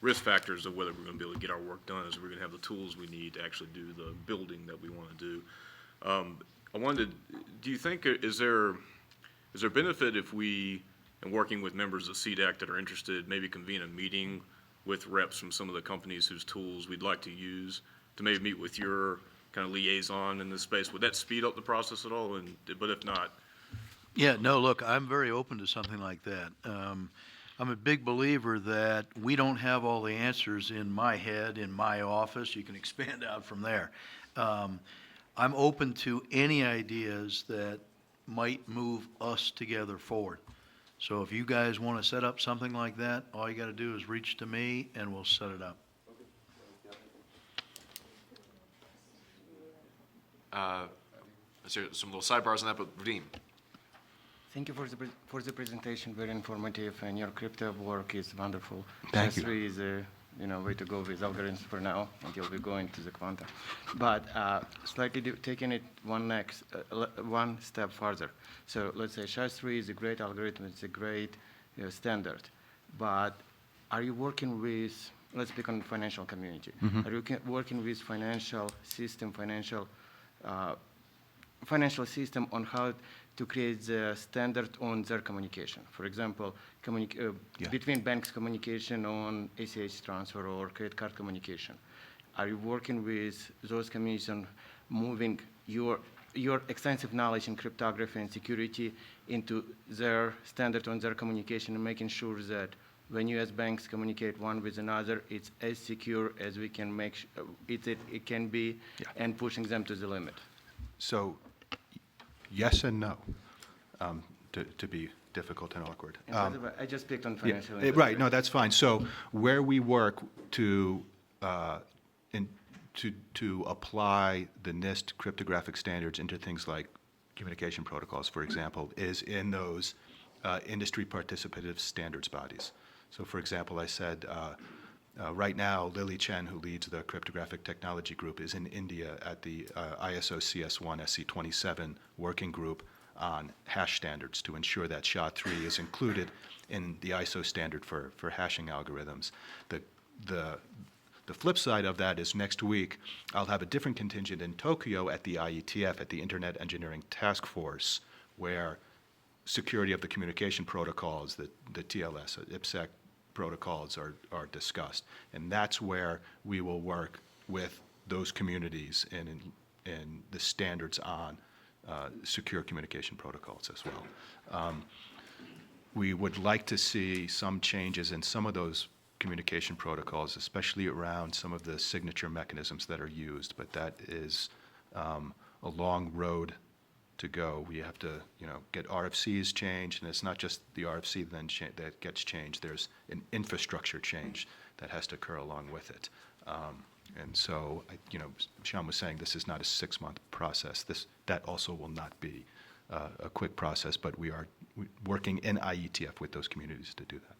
risk factors of whether we're going to be able to get our work done is we're going to have the tools we need to actually do the building that we want to do. I wanted to, do you think, is there benefit if we, in working with members of CDAC that are interested, maybe convene a meeting with reps from some of the companies whose tools we'd like to use to maybe meet with your kind of liaison in this space? Would that speed up the process at all? But if not, Yeah, no, look, I'm very open to something like that. I'm a big believer that we don't have all the answers in my head, in my office. You can expand out from there. I'm open to any ideas that might move us together forward. So if you guys want to set up something like that, all you got to do is reach to me and we'll set it up. Is there some little sidebars on that, but Vadim? Thank you for the presentation, very informative, and your crypto work is wonderful. Thank you. SRE is a way to go with algorithms for now until we go into the quantum. But slightly taking it one step further. So let's say SHA-3 is a great algorithm, it's a great standard. But are you working with, let's speak on the financial community, are you working with financial system on how to create the standard on their communication? For example, between banks communication on ACH transfer or credit card communication. Are you working with those communities on moving your extensive knowledge in cryptography and security into their standard on their communication and making sure that when you as banks communicate one with another, it's as secure as we can make it can be, and pushing them to the limit? So, yes and no, to be difficult and awkward. And by the way, I just picked on financial. Right, no, that's fine. So where we work to apply the NIST cryptographic standards into things like communication protocols, for example, is in those industry participative standards bodies. So for example, I said, right now, Lily Chen, who leads the cryptographic technology group, is in India at the ISO CS1 SC27 working group on hash standards to ensure that SHA-3 is included in the ISO standard for hashing algorithms. The flip side of that is next week, I'll have a different contingent in Tokyo at the IETF, at the Internet Engineering Task Force, where security of the communication protocols, the TLS, IPsec protocols are discussed. And that's where we will work with those communities in the standards on secure communication protocols as well. We would like to see some changes in some of those communication protocols, especially around some of the signature mechanisms that are used, but that is a long road to go. We have to, get RFCs changed, and it's not just the RFC then that gets changed. There's an infrastructure change that has to occur along with it. And so, Sean was saying this is not a 6-month process. That also will not be a quick process, but we are working in IETF with those communities to do that.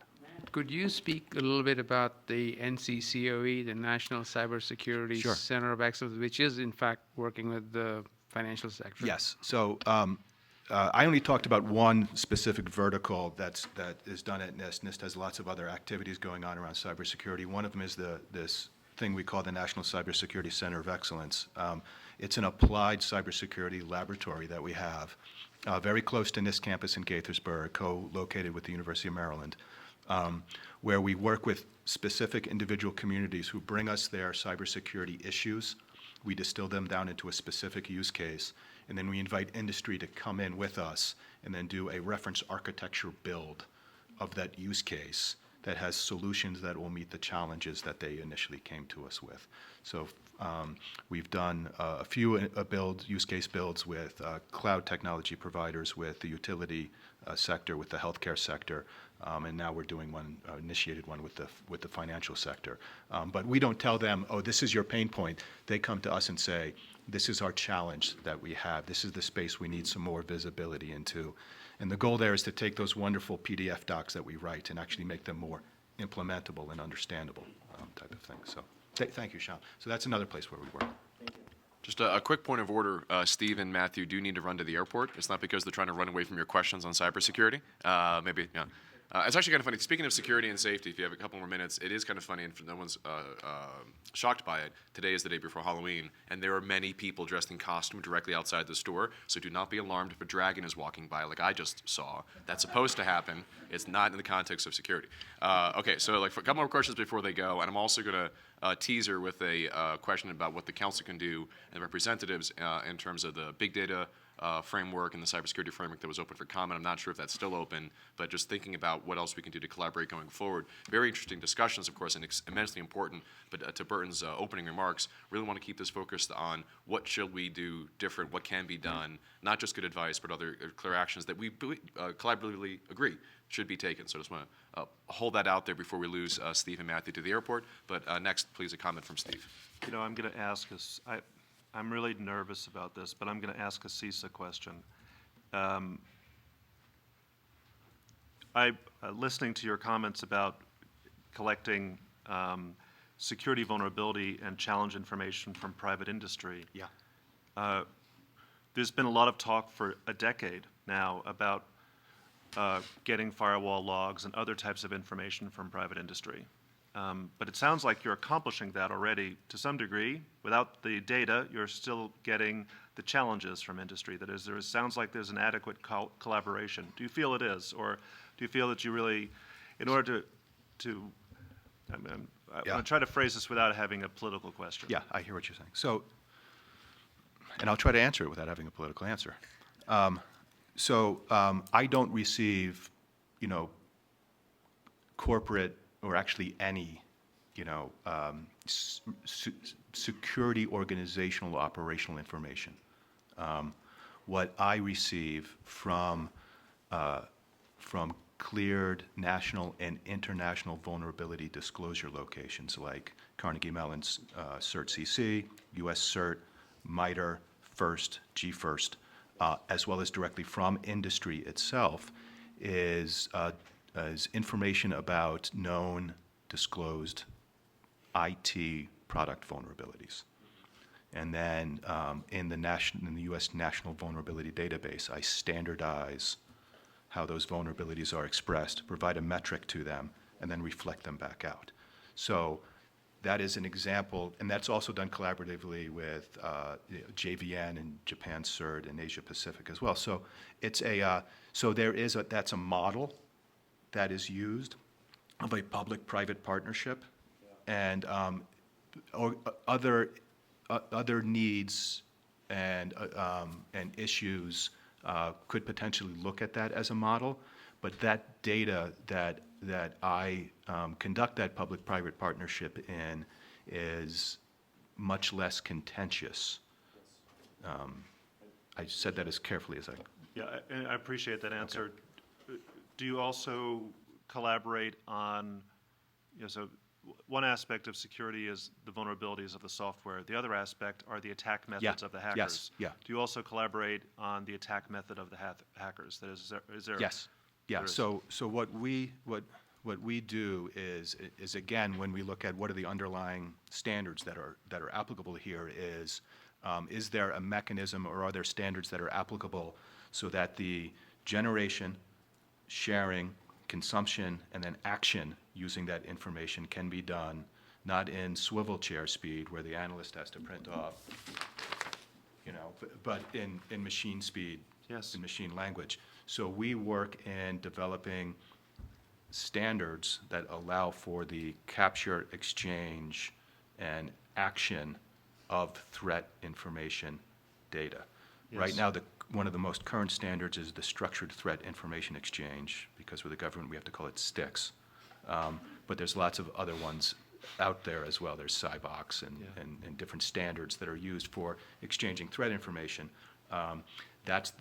Could you speak a little bit about the NCCOE, the National Cybersecurity Sure. Center of Excellence, which is in fact working with the financial sector? Yes. So I only talked about one specific vertical that is done at NIST. NIST has lots of other activities going on around cybersecurity. One of them is this thing we call the National Cybersecurity Center of Excellence. It's an applied cybersecurity laboratory that we have very close to NIST campus in Gaithersburg, co-located with the University of Maryland, where we work with specific individual communities who bring us their cybersecurity issues. We distill them down into a specific use case, and then we invite industry to come in with us and then do a reference architecture build of that use case that has solutions that will meet the challenges that they initially came to us with. So we've done a few use case builds with cloud technology providers, with the utility sector, with the healthcare sector, and now we're doing initiated one with the financial sector. But we don't tell them, oh, this is your pain point. They come to us and say, this is our challenge that we have. This is the space we need some more visibility into. And the goal there is to take those wonderful PDF docs that we write and actually make them more implementable and understandable type of thing. So thank you, Sean. So that's another place where we work. Just a quick point of order. Steve and Matthew do need to run to the airport. It's not because they're trying to run away from your questions on cybersecurity. Maybe, yeah. It's actually kind of funny. Speaking of security and safety, if you have a couple more minutes, it is kind of funny, and no one's shocked by it. Today is the day before Halloween, and there are many people dressed in costume directly outside the store. So do not be alarmed if a dragon is walking by, like I just saw. That's supposed to happen. It's not in the context of security. Okay, so like for a couple more questions before they go, and I'm also going to teaser with a question about what the council can do and the representatives in terms of the big data framework and the cybersecurity framework that was open for comment. I'm not sure if that's still open, but just thinking about what else we can do to collaborate going forward. Very interesting discussions, of course, and immensely important. But to Burton's opening remarks, really want to keep this focused on what should we do different, what can be done, not just good advice, but other clear actions that we collaboratively agree should be taken. So I just want to hold that out there before we lose Steve and Matthew to the airport. But next, please, a comment from Steve. You know, I'm going to ask us, I'm really nervous about this, but I'm going to ask Assis a question. Listening to your comments about collecting security vulnerability and challenge information from private industry. Yeah. There's been a lot of talk for a decade now about getting firewall logs and other types of information from private industry. But it sounds like you're accomplishing that already to some degree. Without the data, you're still getting the challenges from industry. That is, sounds like there's an adequate collaboration. Do you feel it is? Or do you feel that you really, in order to I'm going to try to phrase this without having a political question. Yeah, I hear what you're saying. So, and I'll try to answer it without having a political answer. I don't receive, corporate or actually any, security organizational operational information. What I receive from cleared national and international vulnerability disclosure locations like Carnegie Mellon's CERT-CC, US CERT, MITRE, FIRST, GFIRST, as well as directly from industry itself, is information about known disclosed IT product vulnerabilities. And then in the U.S. National Vulnerability Database, I standardize how those vulnerabilities are expressed, provide a metric to them, and then reflect them back out. So that is an example, and that's also done collaboratively with JVN and Japan CERT and Asia Pacific as well. So it's that's a model that is used of a public-private partnership, and or other needs and issues could potentially look at that as a model, but that data that I conduct that public-private partnership in is much less contentious. I said that as carefully as I could. Yeah, and I appreciate that answer. Okay. Do you also collaborate on, so one aspect of security is the vulnerabilities of the software. The other aspect are the attack methods of the hackers. Yes. Yeah. Do you also collaborate on the attack method of the hackers? That is there? Yes. Yeah. So what we do is again, when we look at what are the underlying standards that are applicable here, is there a mechanism or are there standards that are applicable so that the generation, sharing, consumption, and then action using that information can be done not in swivel chair speed where the analyst has to print off, but in machine speed, yes, in machine language. So we work in developing standards that allow for the capture, exchange, and action of threat information data. Yes. Right now, one of the most current standards is the Structured Threat Information Exchange, because with the government we have to call it STIX. But there's lots of other ones out there as well. There's CyBox and different standards that are used for exchanging threat information. That's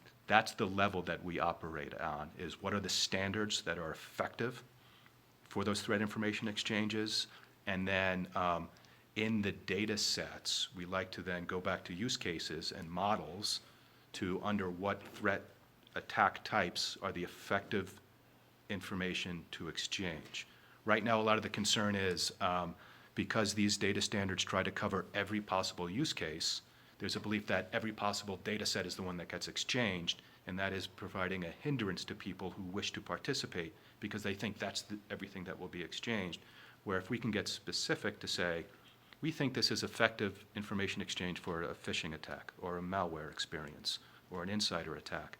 the level that we operate on, is what are the standards that are effective for those threat information exchanges, and then in the data sets, we like to then go back to use cases and models to under what threat attack types are the effective information to exchange. Right now, a lot of the concern is because these data standards try to cover every possible use case, there's a belief that every possible data set is the one that gets exchanged, and that is providing a hindrance to people who wish to participate because they think that's everything that will be exchanged. Where if we can get specific to say, we think this is effective information exchange for a phishing attack or a malware experience or an insider attack,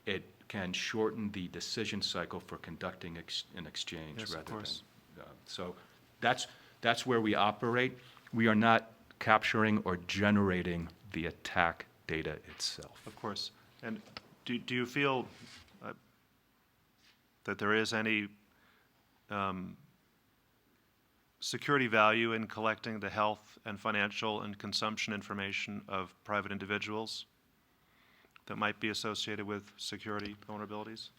it can shorten the decision cycle for conducting an exchange. Yes, of rather course. than. So that's where we operate. We are not capturing or generating the attack data itself. Of course. And do you feel that there is any security value in collecting the health and financial and consumption information of private individuals that might be associated with security vulnerabilities?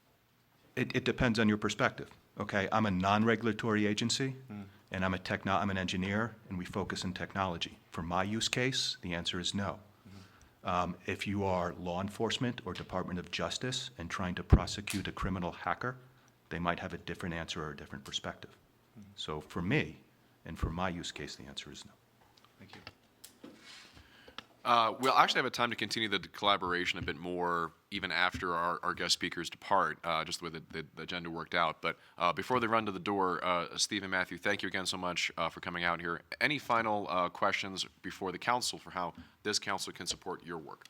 It depends on your perspective. Okay, I'm a non-regulatory agency, and I'm an engineer, and we focus on technology. For my use case, the answer is no. If you are law enforcement or Department of Justice and trying to prosecute a criminal hacker, they might have a different answer or a different perspective. So for me, and for my use case, the answer is no. Thank you. We'll actually have a time to continue the collaboration a bit more even after our guest speakers depart, just the way the agenda worked out. But before they run to the door, Steve and Matthew, thank you again so much for coming out here. Any final questions before the council for how this council can support your work?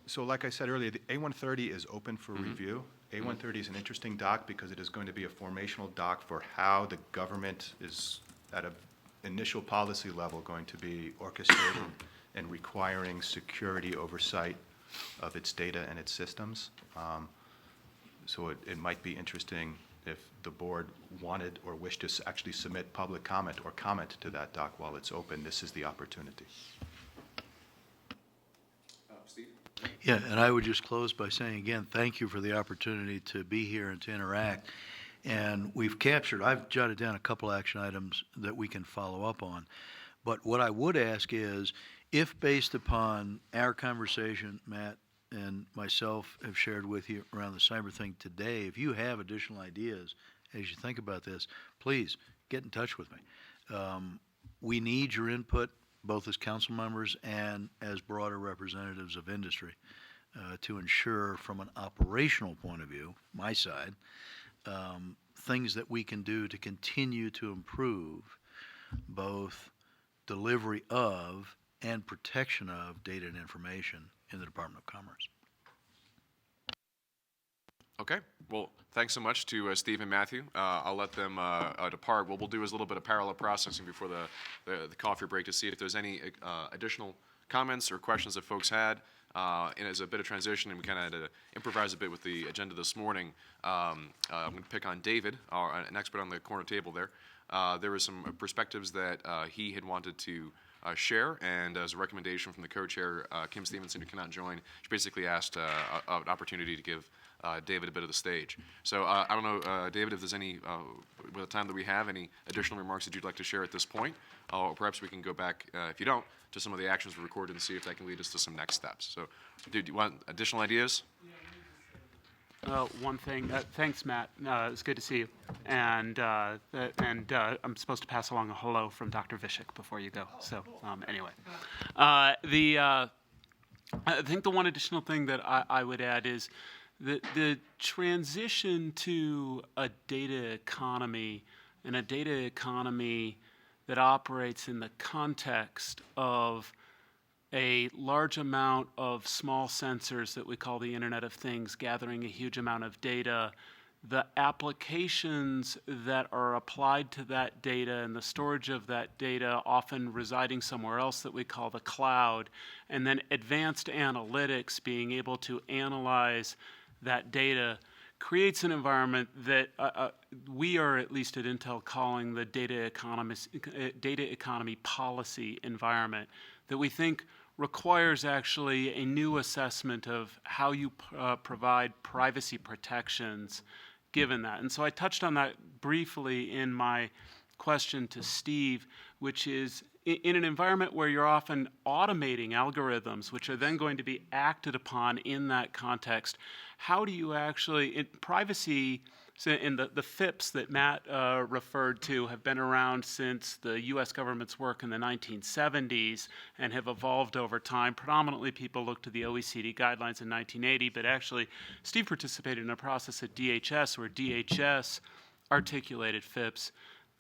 So like I said earlier, the A130 is open for review. A130 is an interesting doc because it is going to be a formational doc for how the government is at an initial policy level going to be orchestrating and requiring security oversight of its data and its systems. So it might be interesting if the board wanted or wished to actually submit public comment or comment to that doc while it's open. This is the opportunity. Steve? Yeah, and I would just close by saying again, thank you for the opportunity to be here and to interact. And I've jotted down a couple action items that we can follow up on. But what I would ask is, if based upon our conversation, Matt and myself have shared with you around the cyber thing today, if you have additional ideas as you think about this, please get in touch with me. We need your input, both as council members and as broader representatives of industry, to ensure from an operational point of view, my side, things that we can do to continue to improve both delivery of and protection of data and information in the Department of Commerce. Okay. Well, thanks so much to Steve and Matthew. I'll let them depart. What we'll do is a little bit of parallel processing before the coffee break to see if there's any additional comments or questions that folks had. And as a bit of transition, and we kind of had to improvise a bit with the agenda this morning, I'm going to pick on David, an expert on the corner table there. There were some perspectives that he had wanted to share, and as a recommendation from the co-chair, Kim Stevenson, who cannot join, she basically asked an opportunity to give David a bit of the stage. So I don't know, David, if there's any, with the time that we have, any additional remarks that you'd like to share at this point, or perhaps we can go back, if you don't, to some of the actions we recorded and see if that can lead us to some next steps. So, do you want additional ideas? One thing, thanks, Matt. It's good to see you. And I'm supposed to pass along a hello from Dr. Vishik before you go. So anyway, I think the one additional thing that I would add is the transition to a data economy, and a data economy that operates in the context of a large amount of small sensors that we call the Internet of Things, gathering a huge amount of data. The applications that are applied to that data and the storage of that data often residing somewhere else that we call the cloud, and then advanced analytics being able to analyze that data creates an environment that we are, at least at Intel, calling the data economy policy environment, that we think requires actually a new assessment of how you provide privacy protections given that. And so I touched on that briefly in my question to Steve, which is in an environment where you're often automating algorithms, which are then going to be acted upon in that context, how do you actually, privacy, so in the FIPS that Matt referred to have been around since the U.S. government's work in the 1970s and have evolved over time. Predominantly, people look to the OECD guidelines in 1980, but actually, Steve participated in a process at DHS where DHS articulated FIPS.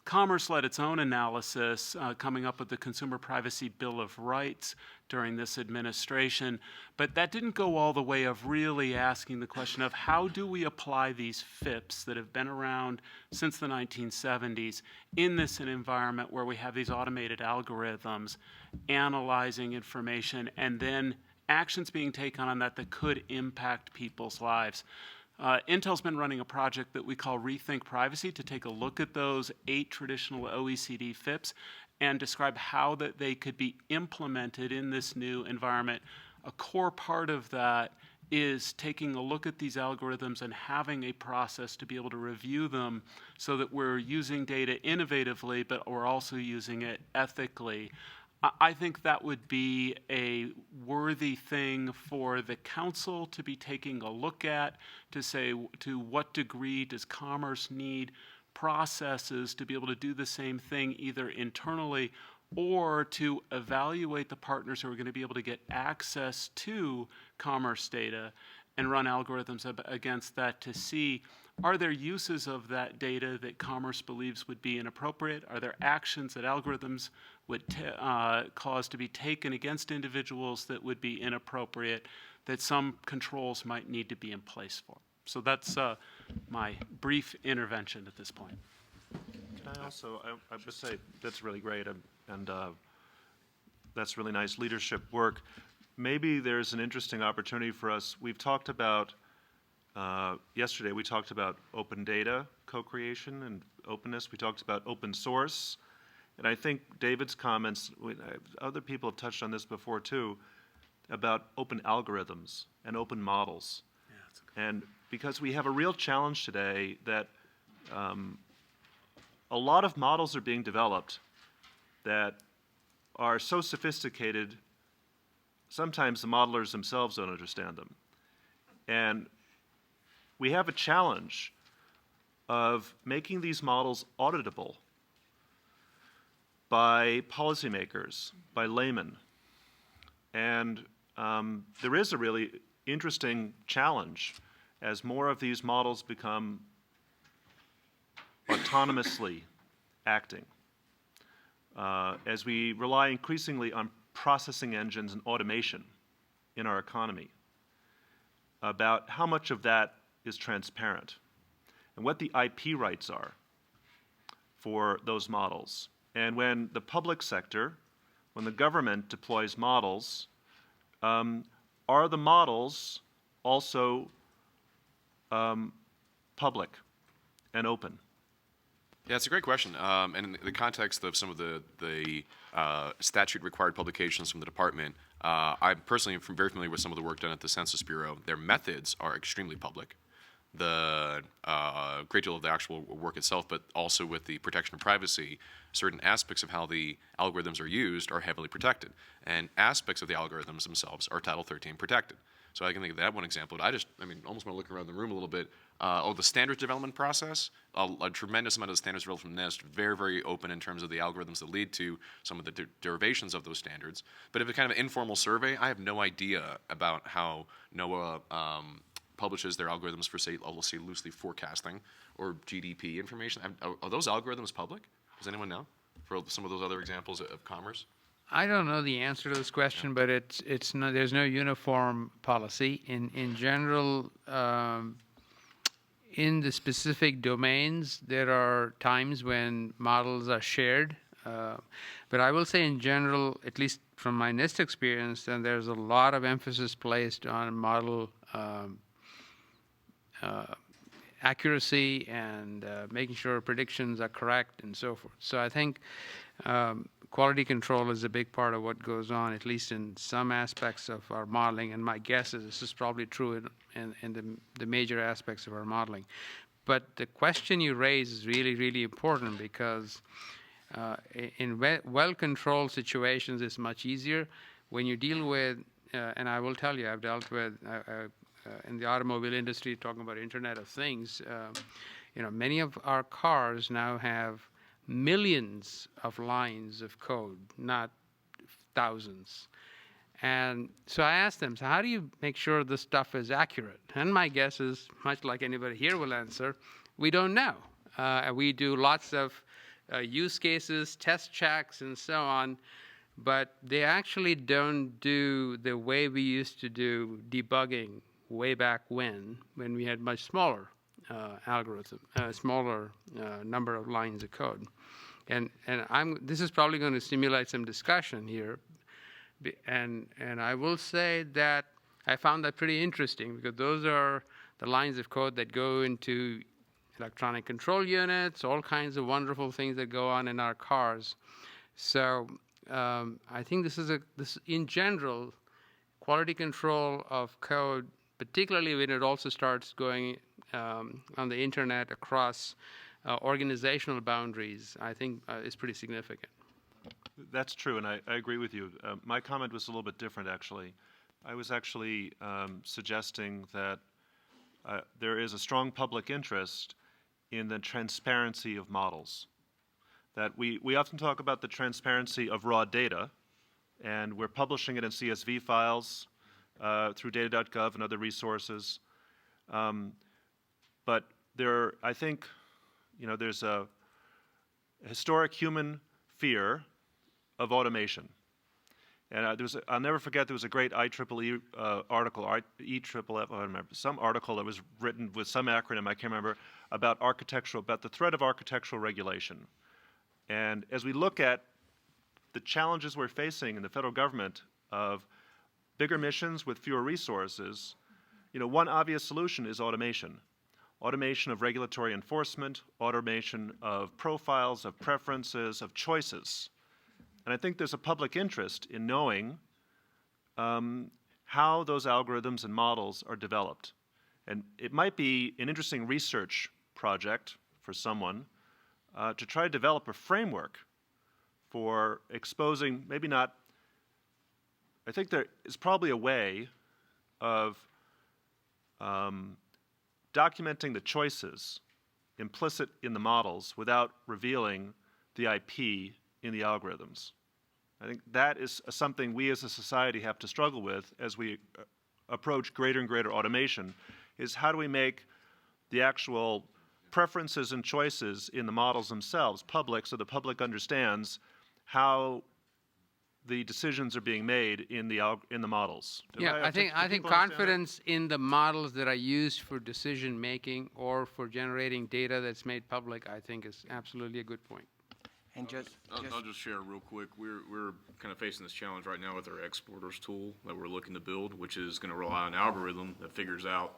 Commerce led its own analysis, coming up with the Consumer Privacy Bill of Rights during this administration, but that didn't go all the way of really asking the question of how do we apply these FIPS that have been around since the 1970s in this environment where we have these automated algorithms analyzing information and then actions being taken on that could impact people's lives. Intel's been running a project that we call Rethink Privacy to take a look at those 8 traditional OECD FIPS and describe how that they could be implemented in this new environment. A core part of that is taking a look at these algorithms and having a process to be able to review them so that we're using data innovatively, but we're also using it ethically. I think that would be a worthy thing for the council to be taking a look at, to say to what degree does commerce need processes to be able to do the same thing either internally or to evaluate the partners who are going to be able to get access to commerce data and run algorithms against that to see, are there uses of that data that commerce believes would be inappropriate? Are there actions that algorithms would cause to be taken against individuals that would be inappropriate, that some controls might need to be in place for? So that's my brief intervention at this point. Can I also, I would say that's really great, and that's really nice leadership work. Maybe there's an interesting opportunity for us. We've talked about, yesterday we talked about open data co-creation and openness. We talked about open source. And I think David's comments, other people have touched on this before too, about open algorithms and open models. Yeah, and because we have a real challenge today that a lot of models are being developed that are so sophisticated, sometimes the modelers themselves don't understand them. And we have a challenge of making these models auditable by policymakers, by laymen. And there is a really interesting challenge as more of these models become autonomously acting, as we rely increasingly on processing engines and automation in our economy, about how much of that is transparent and what the IP rights are for those models. And when the public sector, when the government deploys models, are the models also public and open? Yeah, it's a great question. And in the context of some of the statute-required publications from the department, I'm personally very familiar with some of the work done at the Census Bureau. Their methods are extremely public. The great deal of the actual work itself, but also with the protection of privacy, certain aspects of how the algorithms are used are heavily protected. And aspects of the algorithms themselves are Title 13 protected. So I can think of that one example. But I mean, almost want to look around the room a little bit. The standards development process, a tremendous amount of the standards developed from NIST, very, very open in terms of the algorithms that lead to some of the derivations of those standards. But if a kind of informal survey, I have no idea about how NOAA publishes their algorithms for, say, let's say loosely forecasting or GDP information. Are those algorithms public? Does anyone know? For some of those other examples of commerce? I don't know the answer to this question, but it's no, there's no uniform policy. In general, in the specific domains, there are times when models are shared. But I will say in general, at least from my NIST experience, then there's a lot of emphasis placed on model accuracy and making sure predictions are correct and so forth. So I think quality control is a big part of what goes on, at least in some aspects of our modeling. And my guess is this is probably true in the major aspects of our modeling. But the question you raise is really, really important because In well-controlled situations, it's much easier. When you deal with, and I will tell you, I've dealt with in the automobile industry, talking about Internet of Things. Many of our cars now have millions of lines of code, not thousands. And so I asked them, so how do you make sure this stuff is accurate? And my guess is, much like anybody here will answer, we don't know. We do lots of use cases, test checks, and so on, but they actually don't do the way we used to do debugging way back when we had much smaller smaller number of lines of code. And this is probably going to stimulate some discussion here. And I will say that I found that pretty interesting, because those are the lines of code that go into electronic control units, all kinds of wonderful things that go on in our cars. So I think this in general, quality control of code, particularly when it also starts going on the internet across organizational boundaries, I think is pretty significant. That's true, and I agree with you. My comment was a little bit different, actually. I was actually suggesting that there is a strong public interest in the transparency of models. That we often talk about the transparency of raw data, and we're publishing it in CSV files through data.gov and other resources. But I think, there's a historic human fear of automation. And I'll never forget, there was a great IEEE article, EFFF, I don't remember, some article that was written with some acronym, I can't remember, about the threat of architectural regulation. And as we look at the challenges we're facing in the federal government of bigger missions with fewer resources, one obvious solution is automation. Automation of regulatory enforcement, automation of profiles, of preferences, of choices. And I think there's a public interest in knowing how those algorithms and models are developed. And it might be an interesting research project for someone to try to develop a framework for exposing, maybe not, I think there is probably a way of documenting the choices implicit in the models without revealing the IP in the algorithms. I think that is something we as a society have to struggle with as we approach greater and greater automation, is how do we make the actual preferences and choices in the models themselves public, so the public understands how the decisions are being made in the models. I think confidence in the models that are used for decision making or for generating data that's made public, I think, is absolutely a good point. And I'll just share real quick. We're kind of facing this challenge right now with our exporters tool that we're looking to build, which is going to rely on an algorithm that figures out,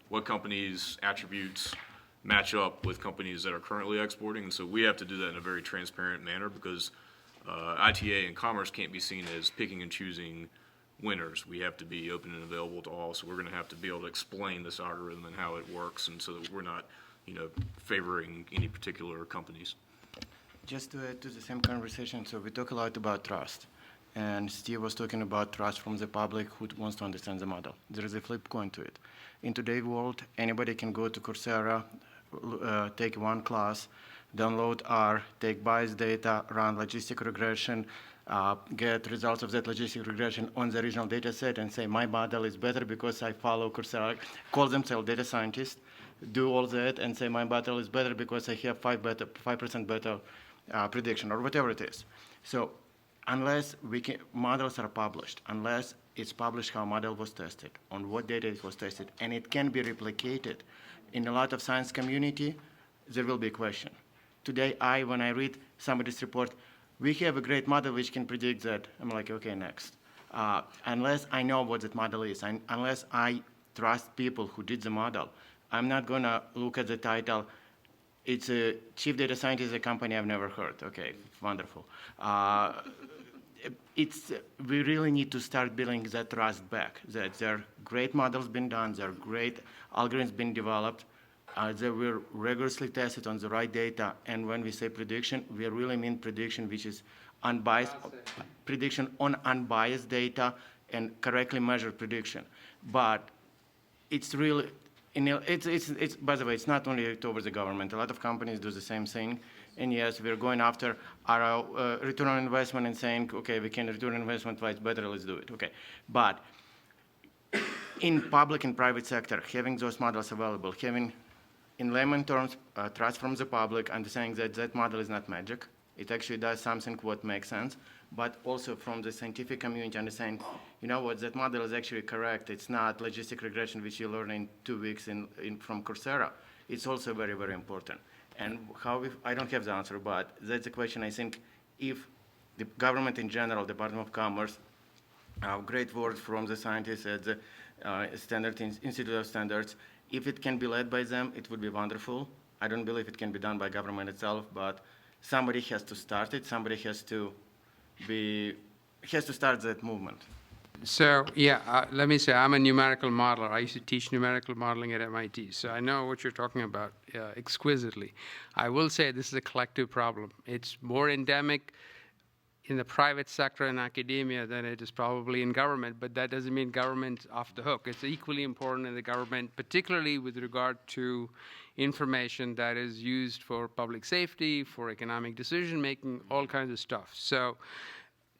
what companies' attributes match up with companies that are currently exporting. And so we have to do that in a very transparent manner, because ITA and commerce can't be seen as picking and choosing winners. We have to be open and available to all. So we're going to have to be able to explain this algorithm and how it works, and so that we're not, favoring any particular companies. Just to add to the same conversation, so we talk a lot about trust. And Steve was talking about trust from the public who wants to understand the model. There is a flip coin to it. In today's world, anybody can go to Coursera, take one class, download R, take bias data, run logistic regression, get results of that logistic regression on the original data set and say, my model is better because I follow Coursera, call themselves data scientists, do all that and say, my model is better because I have 5% better prediction, or whatever it is. So unless models are published, unless it's published how model was tested, on what data it was tested, and it can be replicated in a lot of science community, there will be a question. Today, when I read somebody's report, we have a great model which can predict that. I'm like, okay, next. Unless I know what that model is, unless I trust people who did the model, I'm not going to look at the title. It's a chief data scientist at a company I've never heard. Okay, wonderful. We really need to start building that trust back, that there are great models being done, there are great algorithms being developed. They were rigorously tested on the right data, and when we say prediction, we really mean prediction which is unbiased, prediction on unbiased data and correctly measured prediction. But it's really, it's by the way, it's not only towards the government. A lot of companies do the same thing. And yes, we're going after our return on investment and saying, okay, we can return on investment twice better, let's do it. Okay, but in public and private sector, having those models available, having, in layman terms, trust from the public, understanding that that model is not magic. It actually does something what makes sense, but also from the scientific community understanding, you know what, that model is actually correct. It's not logistic regression, which you learn in 2 weeks from Coursera. It's also very, very important. And I don't have the answer, but that's a question I think if the government in general, Department of Commerce, great words from the scientists at the Institute of Standards, if it can be led by them, it would be wonderful. I don't believe it can be done by government itself, but somebody has to start it. Somebody has to start that movement. So, yeah, let me say, I'm a numerical modeler. I used to teach numerical modeling at MIT, so I know what you're talking about exquisitely. I will say this is a collective problem. It's more endemic in the private sector and academia than it is probably in government, but that doesn't mean government's off the hook. It's equally important in the government, particularly with regard to information that is used for public safety, for economic decision-making, all kinds of stuff. So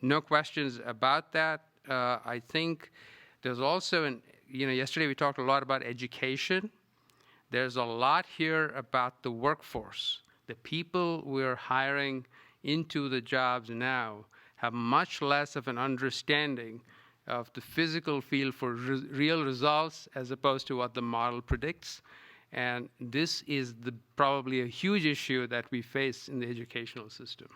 no questions about that. I think there's also, yesterday we talked a lot about education. There's a lot here about the workforce. The people we're hiring into the jobs now have much less of an understanding of the physical field for real results as opposed to what the model predicts. And this is probably a huge issue that we face in the educational system.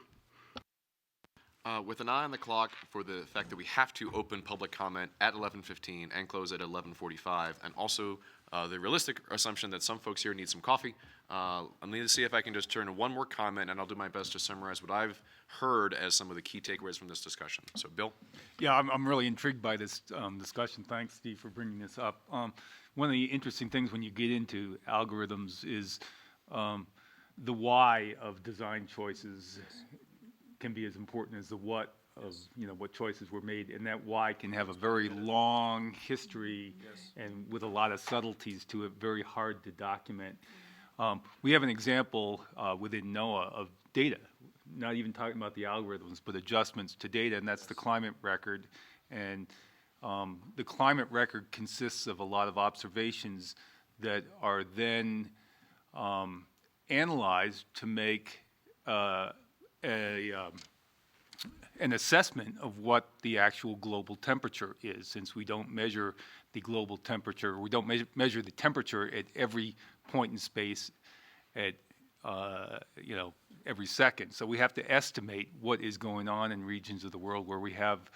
With an eye on the clock for the fact that we have to open public comment at 11:15 and close at 11:45, and also the realistic assumption that some folks here need some coffee, I'm going to see if I can just turn to one more comment, and I'll do my best to summarize what I've heard as some of the key takeaways from this discussion. So, Bill? Yeah, I'm really intrigued by this discussion. Thanks, Steve, for bringing this up. One of the interesting things when you get into algorithms is the why of design choices can be as important as the what of what choices were made, and that why can have a very long history and with a lot of subtleties to it, very hard to document. We have an example within NOAA of data, not even talking about the algorithms, but adjustments to data, and that's the climate record. And the climate record consists of a lot of observations that are then analyzed to make an assessment of what the actual global temperature is, since we don't measure the global temperature, we don't measure the temperature at every point in space at every second. So we have to estimate what is going on in regions of the world where we have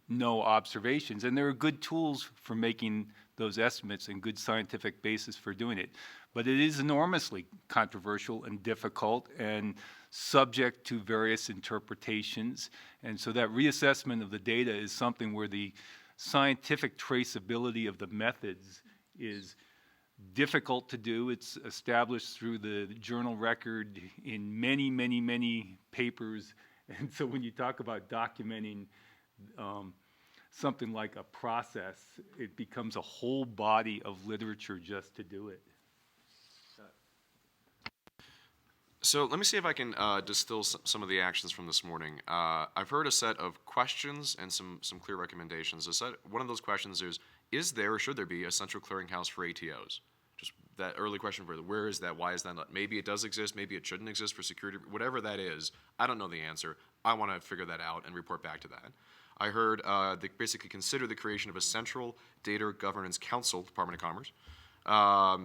no observations, and there are good tools for making those estimates and good scientific basis for doing it. But it is enormously controversial and difficult and subject to various interpretations. And so that reassessment of the data is something where the scientific traceability of the methods is difficult to do. It's established through the journal record in many, many, many papers. And so when you talk about documenting something like a process, it becomes a whole body of literature just to do it. So let me see if I can distill some of the actions from this morning. I've heard a set of questions and some clear recommendations. One of those questions is there or should there be a central clearinghouse for ATOs? Just that early question for where is that, why is that not? Maybe it does exist, maybe it shouldn't exist for security, whatever that is. I don't know the answer. I want to figure that out and report back to that. I heard they basically consider the creation of a central data governance council, Department of Commerce. A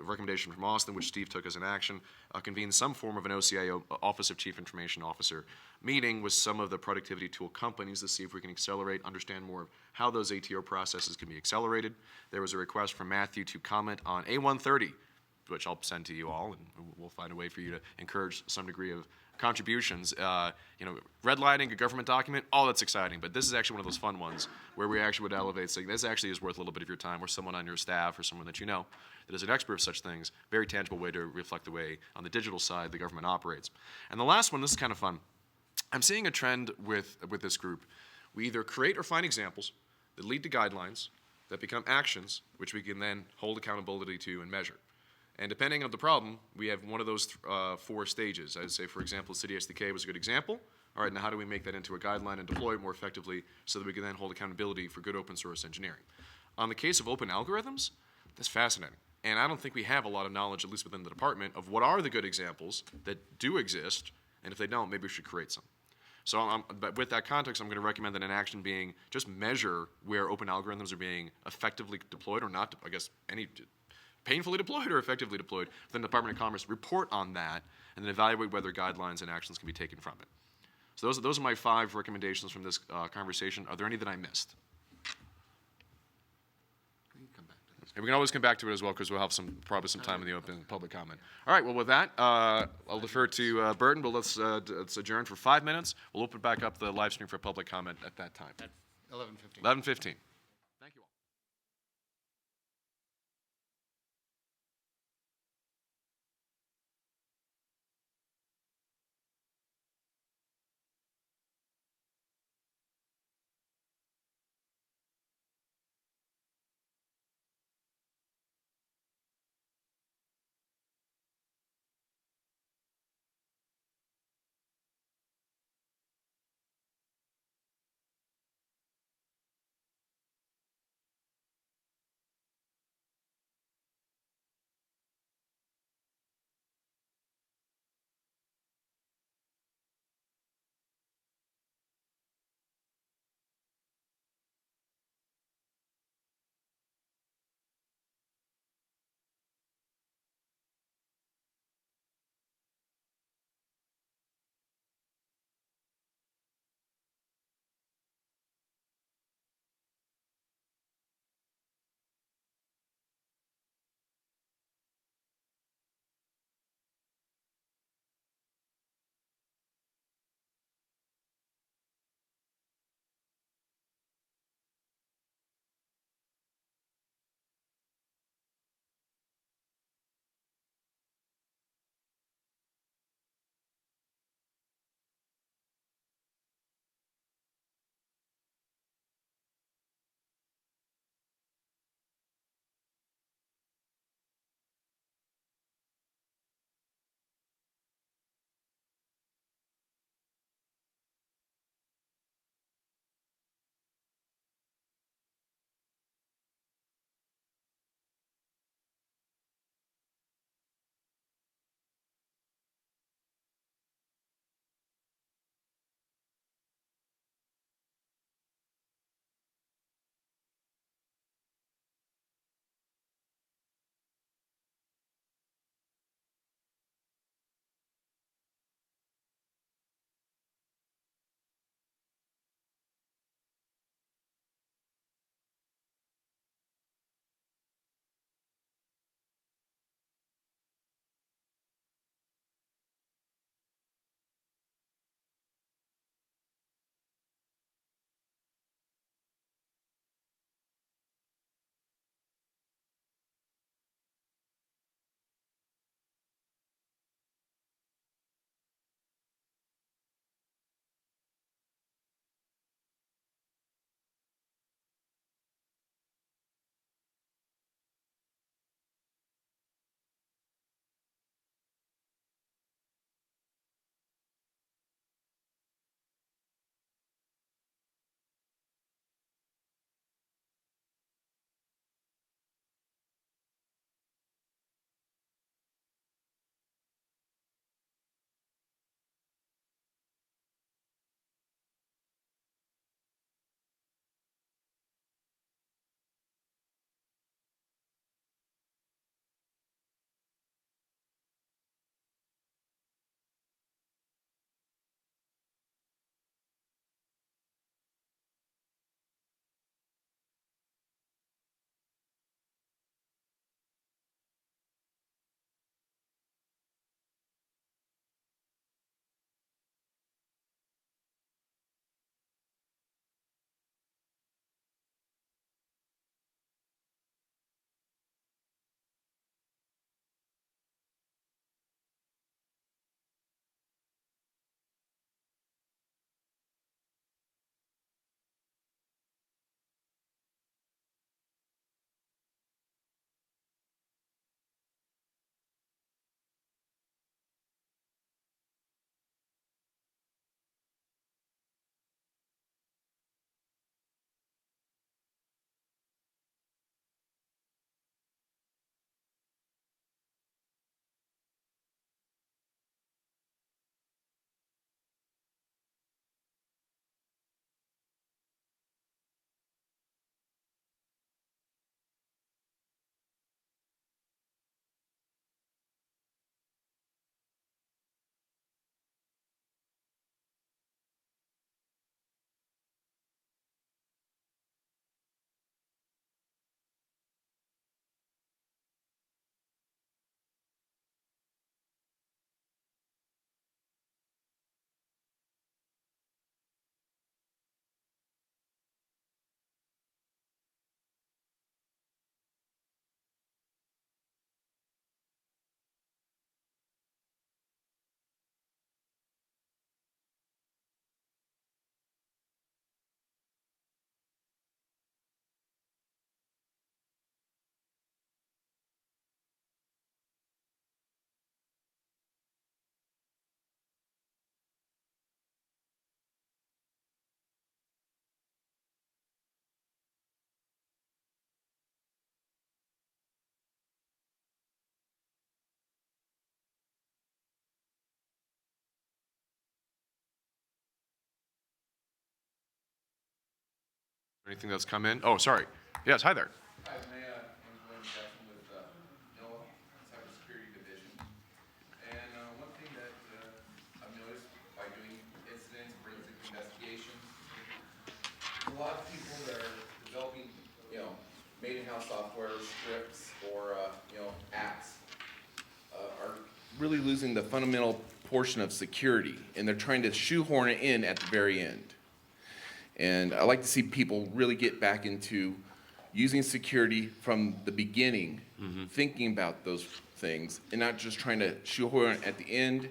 recommendation from Austin, which Steve took as an action, convene some form of an OCIO, Office of Chief Information Officer, meeting with some of the productivity tool companies to see if we can understand more of how those ATO processes can be accelerated. There was a request from Matthew to comment on A130 which I'll send to you all, and we'll find a way for you to encourage some degree of contributions. Redlining a government document, all that's exciting, but this is actually one of those fun ones where we actually would elevate, saying this actually is worth a little bit of your time, or someone on your staff or someone that you know that is an expert of such things, very tangible way to reflect the way on the digital side the government operates. And the last one, this is kind of fun. I'm seeing a trend with this group. We either create or find examples that lead to guidelines that become actions, which we can then hold accountability to and measure. And depending on the problem, we have one of those 4 stages. I'd say, for example, City SDK was a good example. All right, now how do we make that into a guideline and deploy it more effectively so that we can then hold accountability for good open source engineering? On the case of open algorithms, that's fascinating. And I don't think we have a lot of knowledge, at least within the department, of what are the good examples that do exist, and if they don't, maybe we should create some. So but with that context, I'm going to recommend that an action being just measure where open algorithms are being effectively deployed or not, I guess, any painfully deployed or effectively deployed. Then the Department of Commerce report on that and then evaluate whether guidelines and actions can be taken from it. So those are my 5 recommendations from this conversation. Are there any that I missed? And we can always come back to it as well because we'll have probably some time in the open public comment. All right, well, with that, I'll defer to Burton, but let's adjourn for 5 minutes. We'll open back up the live stream for public comment at that time. At 11:15. 11:15. Anything that's come in? Oh, sorry. Yes, hi there. Hi, my name is William Jackson with NOAA Cybersecurity Division. And one thing that I've noticed by doing incidents, forensic investigations, a lot of people that are developing, made-in-house software, scripts, or, apps are really losing the fundamental portion of security, and they're trying to shoehorn it in at the very end. And I like to see people really get back into using security from the beginning, thinking about those things, and not just trying to shoehorn it at the end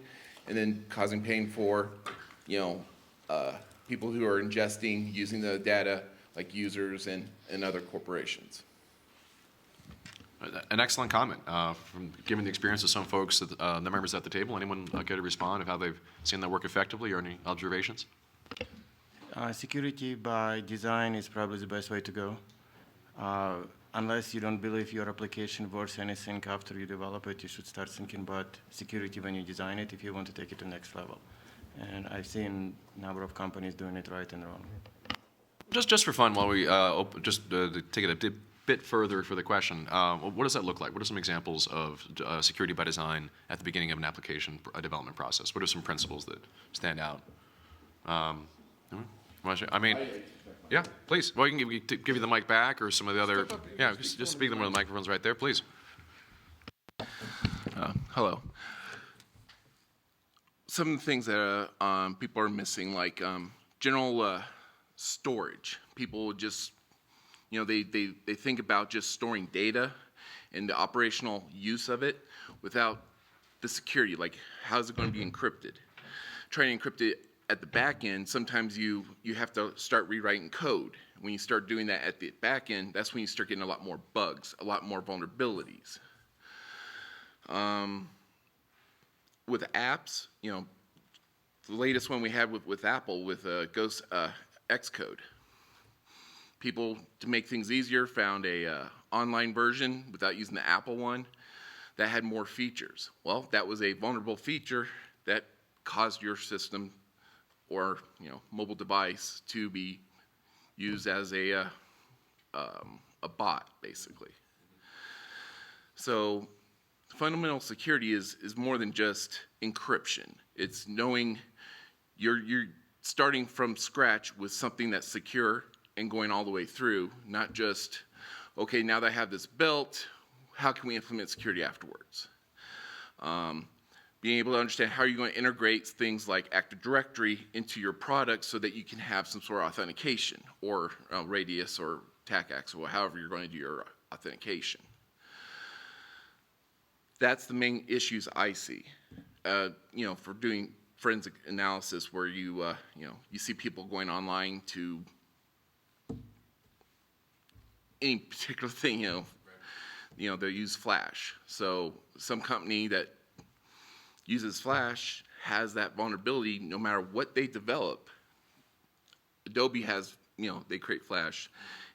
and then causing pain for, people who are ingesting, using the data, like users and other corporations. An excellent comment. From given the experience of some folks, the members at the table, anyone care to respond of how they've seen that work effectively or any observations? Security by design is probably the best way to go. Unless you don't believe your application worth anything after you develop it, you should start thinking about security when you design it if you want to take it to the next level. And I've seen a number of companies doing it right and wrong. Just for fun, while we to take it a bit further for the question, what does that look like? What are some examples of security by design at the beginning of an application development process? What are some principles that stand out? Yeah, please. Well, you can give you the mic back, or some of the other. Yeah, just speak them with the microphones right there, please. Hello. Some of the things that people are missing, like general storage. People just, they think about just storing data and the operational use of it without the security, like how is it going to be encrypted? Trying to encrypt it at the back end, sometimes you have to start rewriting code. When you start doing that at the back end, that's when you start getting a lot more bugs, a lot more vulnerabilities. With apps, the latest one we had with Apple with Ghost Xcode. People, to make things easier, found a online version without using the Apple one that had more features. Well, that was a vulnerable feature that caused your system or mobile device to be used as a bot, basically. So fundamental security is more than just encryption. It's knowing you're starting from scratch with something that's secure and going all the way through, not just, okay, now that I have this built, how can we implement security afterwards? Being able to understand how you're going to integrate things like Active Directory into your product so that you can have some sort of authentication, or Radius or TACACS, or however you're going to do your authentication. That's the main issues I see. For doing forensic analysis, where you see people going online to any particular thing, they'll use Flash. So some company that uses Flash has that vulnerability no matter what they develop. Adobe has, they create Flash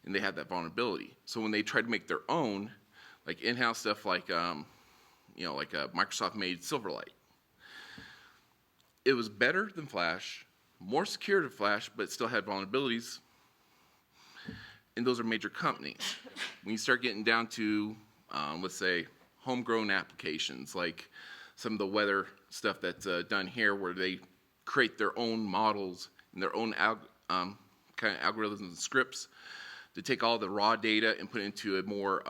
and they have that vulnerability. So when they try to make their own, like in-house stuff like, Microsoft made Silverlight. It was better than Flash, more secure than Flash, but it still had vulnerabilities. And those are major companies. When you start getting down to, let's say, homegrown applications, like some of the weather stuff that's done here, where they create their own models and their own kind of algorithms and scripts to take all the raw data and put it into a more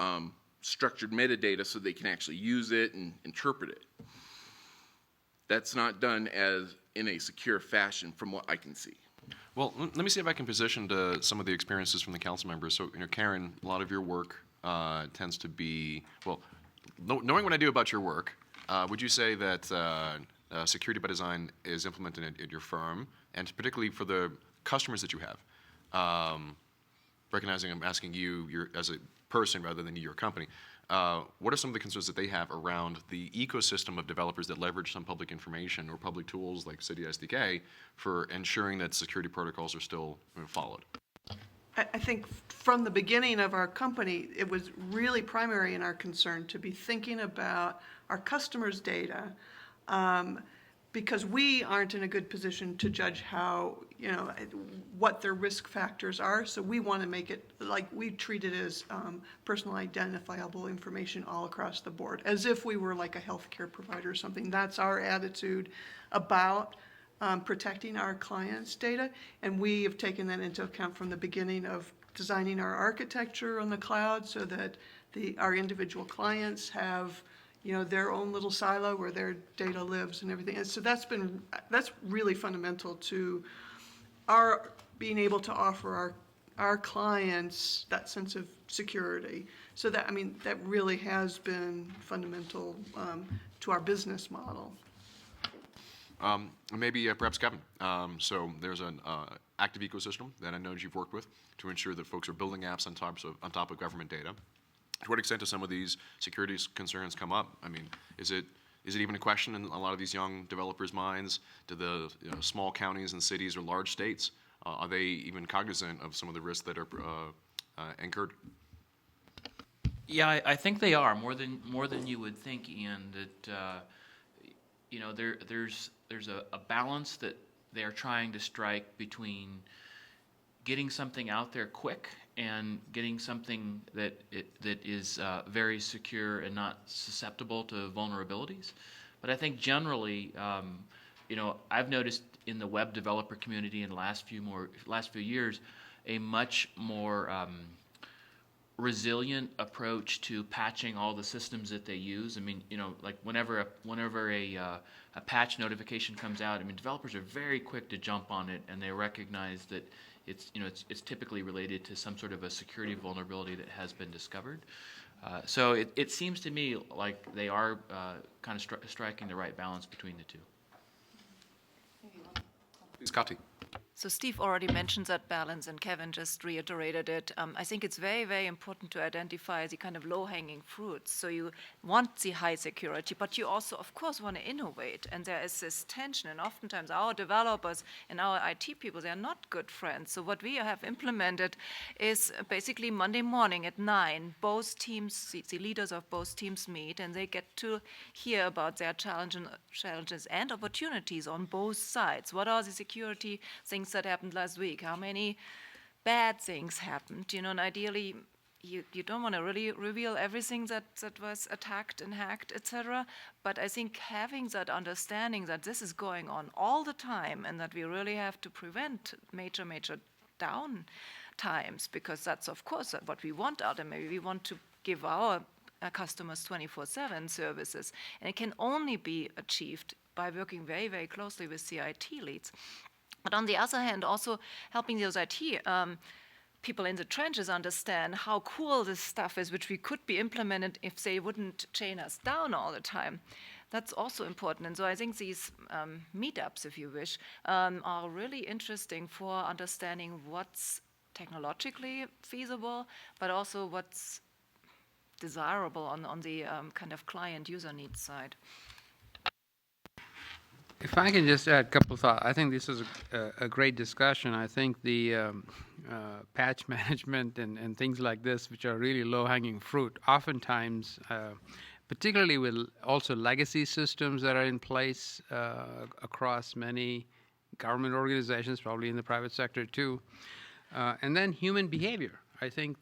structured metadata so they can actually use it and interpret it. That's not done as in a secure fashion from what I can see. Well, let me see if I can position to some of the experiences from the council members. So, Karen, a lot of your work tends to be, well, knowing what I do about your work, would you say that security by design is implemented at your firm, and particularly for the customers that you have? Recognizing I'm asking you as a person rather than your company, what are some of the concerns that they have around the ecosystem of developers that leverage some public information or public tools like Cydia SDK for ensuring that security protocols are still followed? I think from the beginning of our company, it was really primary in our concern to be thinking about our customers' data, because we aren't in a good position to judge how, what their risk factors are. So we want to make it, like, we treat it as personal identifiable information all across the board, as if we were like a healthcare provider or something. That's our attitude about protecting our clients' data. And we have taken that into account from the beginning of designing our architecture on the cloud so that our individual clients have their own little silo where their data lives and everything. And so that's really fundamental to our being able to offer our clients that sense of security. So that really has been fundamental to our business model. Maybe perhaps Kevin. So there's an active ecosystem that I know you've worked with to ensure that folks are building apps on top of government data. To what extent do some of these security concerns come up? I mean, is it even a question in a lot of these young developers' minds? Do the small counties and cities or large states, are they even cognizant of some of the risks that are incurred? Yeah, I think they are more than you would think, Ian. That there's a balance that they're trying to strike between getting something out there quick and getting something that is very secure and not susceptible to vulnerabilities. But I think generally, I've noticed in the web developer community in the last few years, a much more resilient approach to patching all the systems that they use. I mean, like whenever a patch notification comes out, developers are very quick to jump on it, and they recognize that it's typically related to some sort of a security vulnerability that has been discovered. So it seems to me like they are kind of striking the right balance between the two. Please, Kati. So Steve already mentioned that balance, and Kevin just reiterated it. I think it's very, very important to identify the kind of low-hanging fruits. So you want the high security, but you also, of course, want to innovate. And there is this tension, and oftentimes our developers and our IT people, they are not good friends. So what we have implemented is basically Monday morning at 9, both teams, the leaders of both teams meet, and they get to hear about their challenges and opportunities on both sides. What are the security things that happened last week? How many bad things happened? And ideally, you don't want to really reveal everything that was attacked and hacked, etc. But I think having that understanding that this is going on all the time and that we really have to prevent major down times, because that's, of course, what we want ultimately. We want to give our customers 24/7 services, and it can only be achieved by working very, very closely with the IT leads. But on the other hand, also helping those IT people in the trenches understand how cool this stuff is, which we could be implemented if they wouldn't chain us down all the time. That's also important. And so I think these meetups, if you wish, are really interesting for understanding what's technologically feasible, but also what's desirable on the kind of client user needs side. If I can just add a couple of thoughts. I think this is a great discussion. I think the patch management and things like this, which are really low-hanging fruit, oftentimes, particularly with also legacy systems that are in place across many government organizations, probably in the private sector too, and then human behavior. I think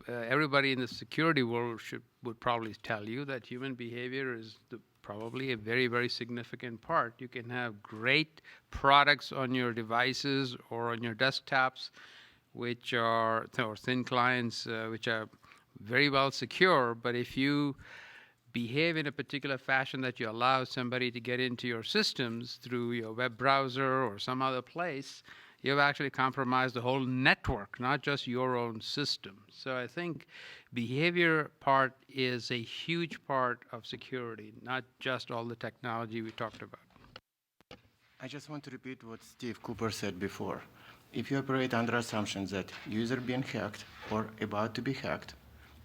everybody in the security world would probably tell you that human behavior is probably a very, very significant part. You can have great products on your devices or on your desktops, which are, or thin clients, which are very well secure, but if you behave in a particular fashion that you allow somebody to get into your systems through your web browser or some other place, you've actually compromised the whole network, not just your own system. So I think behavior part is a huge part of security, not just all the technology we talked about. I just want to repeat what Steve Cooper said before. If you operate under assumptions that user being hacked or about to be hacked,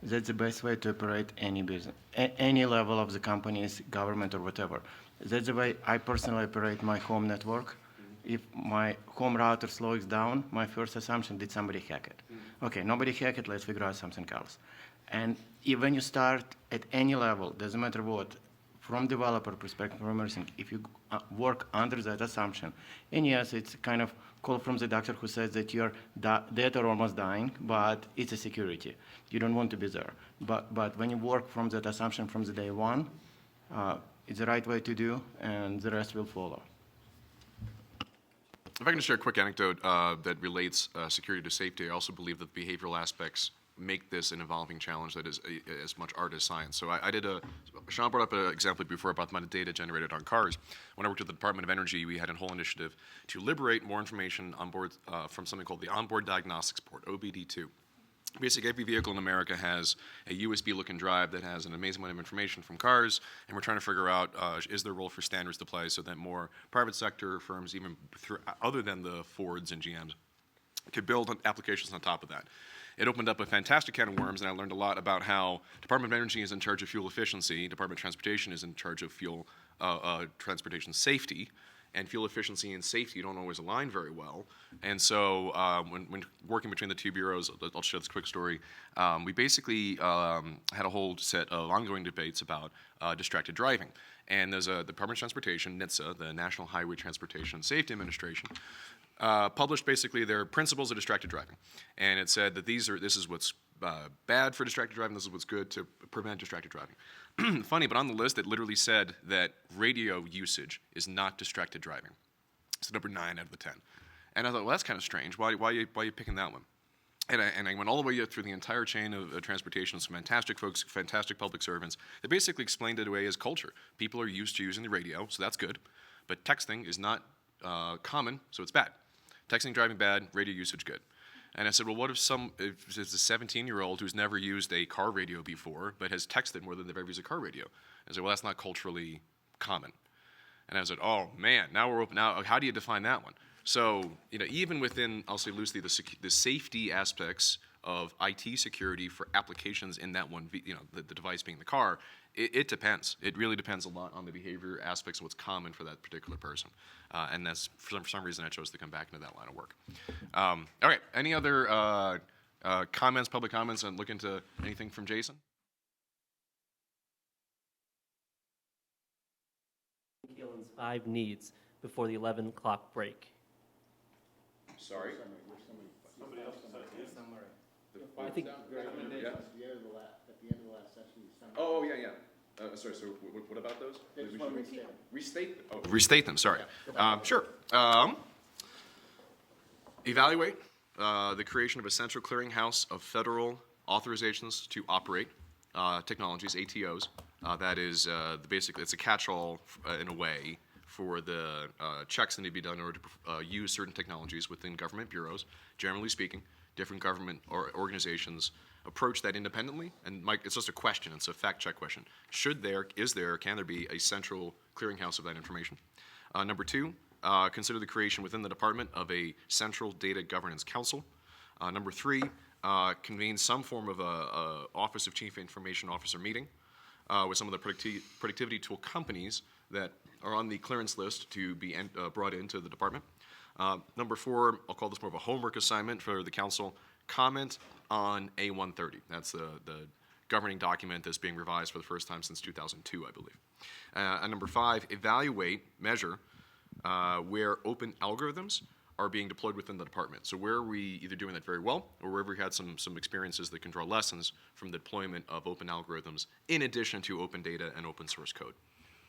that's the best way to operate any business, any level of the company's government or whatever. That's the way I personally operate my home network. If my home router slows down, my first assumption, did somebody hack it? Okay, nobody hacked it, let's figure out something else. And when you start at any level, doesn't matter what, from developer perspective, from everything, if you work under that assumption, and yes, it's kind of call from the doctor who says that you're dead or almost dying, but it's a security. You don't want to be there. But when you work from that assumption from the day one, it's the right way to do, and the rest will follow. If I can just share a quick anecdote that relates security to safety, I also believe that behavioral aspects make this an evolving challenge that is as much art as science. So Sean brought up an example before about the amount of data generated on cars. When I worked at the Department of Energy, we had a whole initiative to liberate more information on board from something called the Onboard Diagnostics Port, OBD2. Basically, every vehicle in America has a USB-looking drive that has an amazing amount of information from cars, and we're trying to figure out is there a role for standards to play so that more private sector firms, even other than the Fords and GMs, could build applications on top of that. It opened up a fantastic can of worms, and I learned a lot about how Department of Energy is in charge of fuel efficiency, Department of Transportation is in charge of fuel transportation safety, and fuel efficiency and safety don't always align very well. And so when working between the two bureaus, I'll share this quick story, we basically had a whole set of ongoing debates about distracted driving. And there's a Department of Transportation, NHTSA, the National Highway Transportation Safety Administration, published basically their principles of distracted driving. And it said that this is what's bad for distracted driving, this is what's good to prevent distracted driving. Funny, but on the list it literally said that radio usage is not distracted driving. It's number 9 out of the 10. And I thought, well, that's kind of strange. Why are you picking that one? And I went all the way through the entire chain of transportation, some fantastic folks, fantastic public servants. They basically explained it away as culture. People are used to using the radio, so that's good. But texting is not common, so it's bad. Texting, driving, bad. Radio usage, good. And I said, well, what if it's a 17-year-old who's never used a car radio before, but has texted more than they've ever used a car radio? I said, well, that's not culturally common. And I said, oh, man, now we're open. Now, how do you define that one? So, even within, I'll say loosely, the safety aspects of IT security for applications in that one, the device being the car, it depends. It really depends a lot on the behavior aspects of what's common for that particular person. And that's, for some reason, I chose to come back into that line of work. All right, any other comments, public comments, and look into anything from Jason? Keelan's 5 needs before the 11 o'clock break. Sorry? Somebody else I think Oh, yeah. Sorry, so what about those? Restate them, sorry. Sure. Evaluate the creation of a central clearinghouse of federal authorizations to operate technologies, ATOs. That is basically, it's a catch-all in a way for the checks that need to be done in order to use certain technologies within government bureaus. Generally speaking, different government or organizations approach that independently, and Mike, it's just a question, it's a fact-check question. Can there be a central clearinghouse of that information? Number 2, consider the creation within the department of a central data governance council. Number 3, convene some form of a Office of Chief Information Officer meeting with some of the productivity tool companies that are on the clearance list to be brought into the department. Number 4, I'll call this more of a homework assignment for the council. Comment on A130. That's the governing document that's being revised for the first time since 2002, I believe. And number 5, measure where open algorithms are being deployed within the department. So where are we either doing that very well, or wherever we had some experiences that can draw lessons from the deployment of open algorithms in addition to open data and open source code.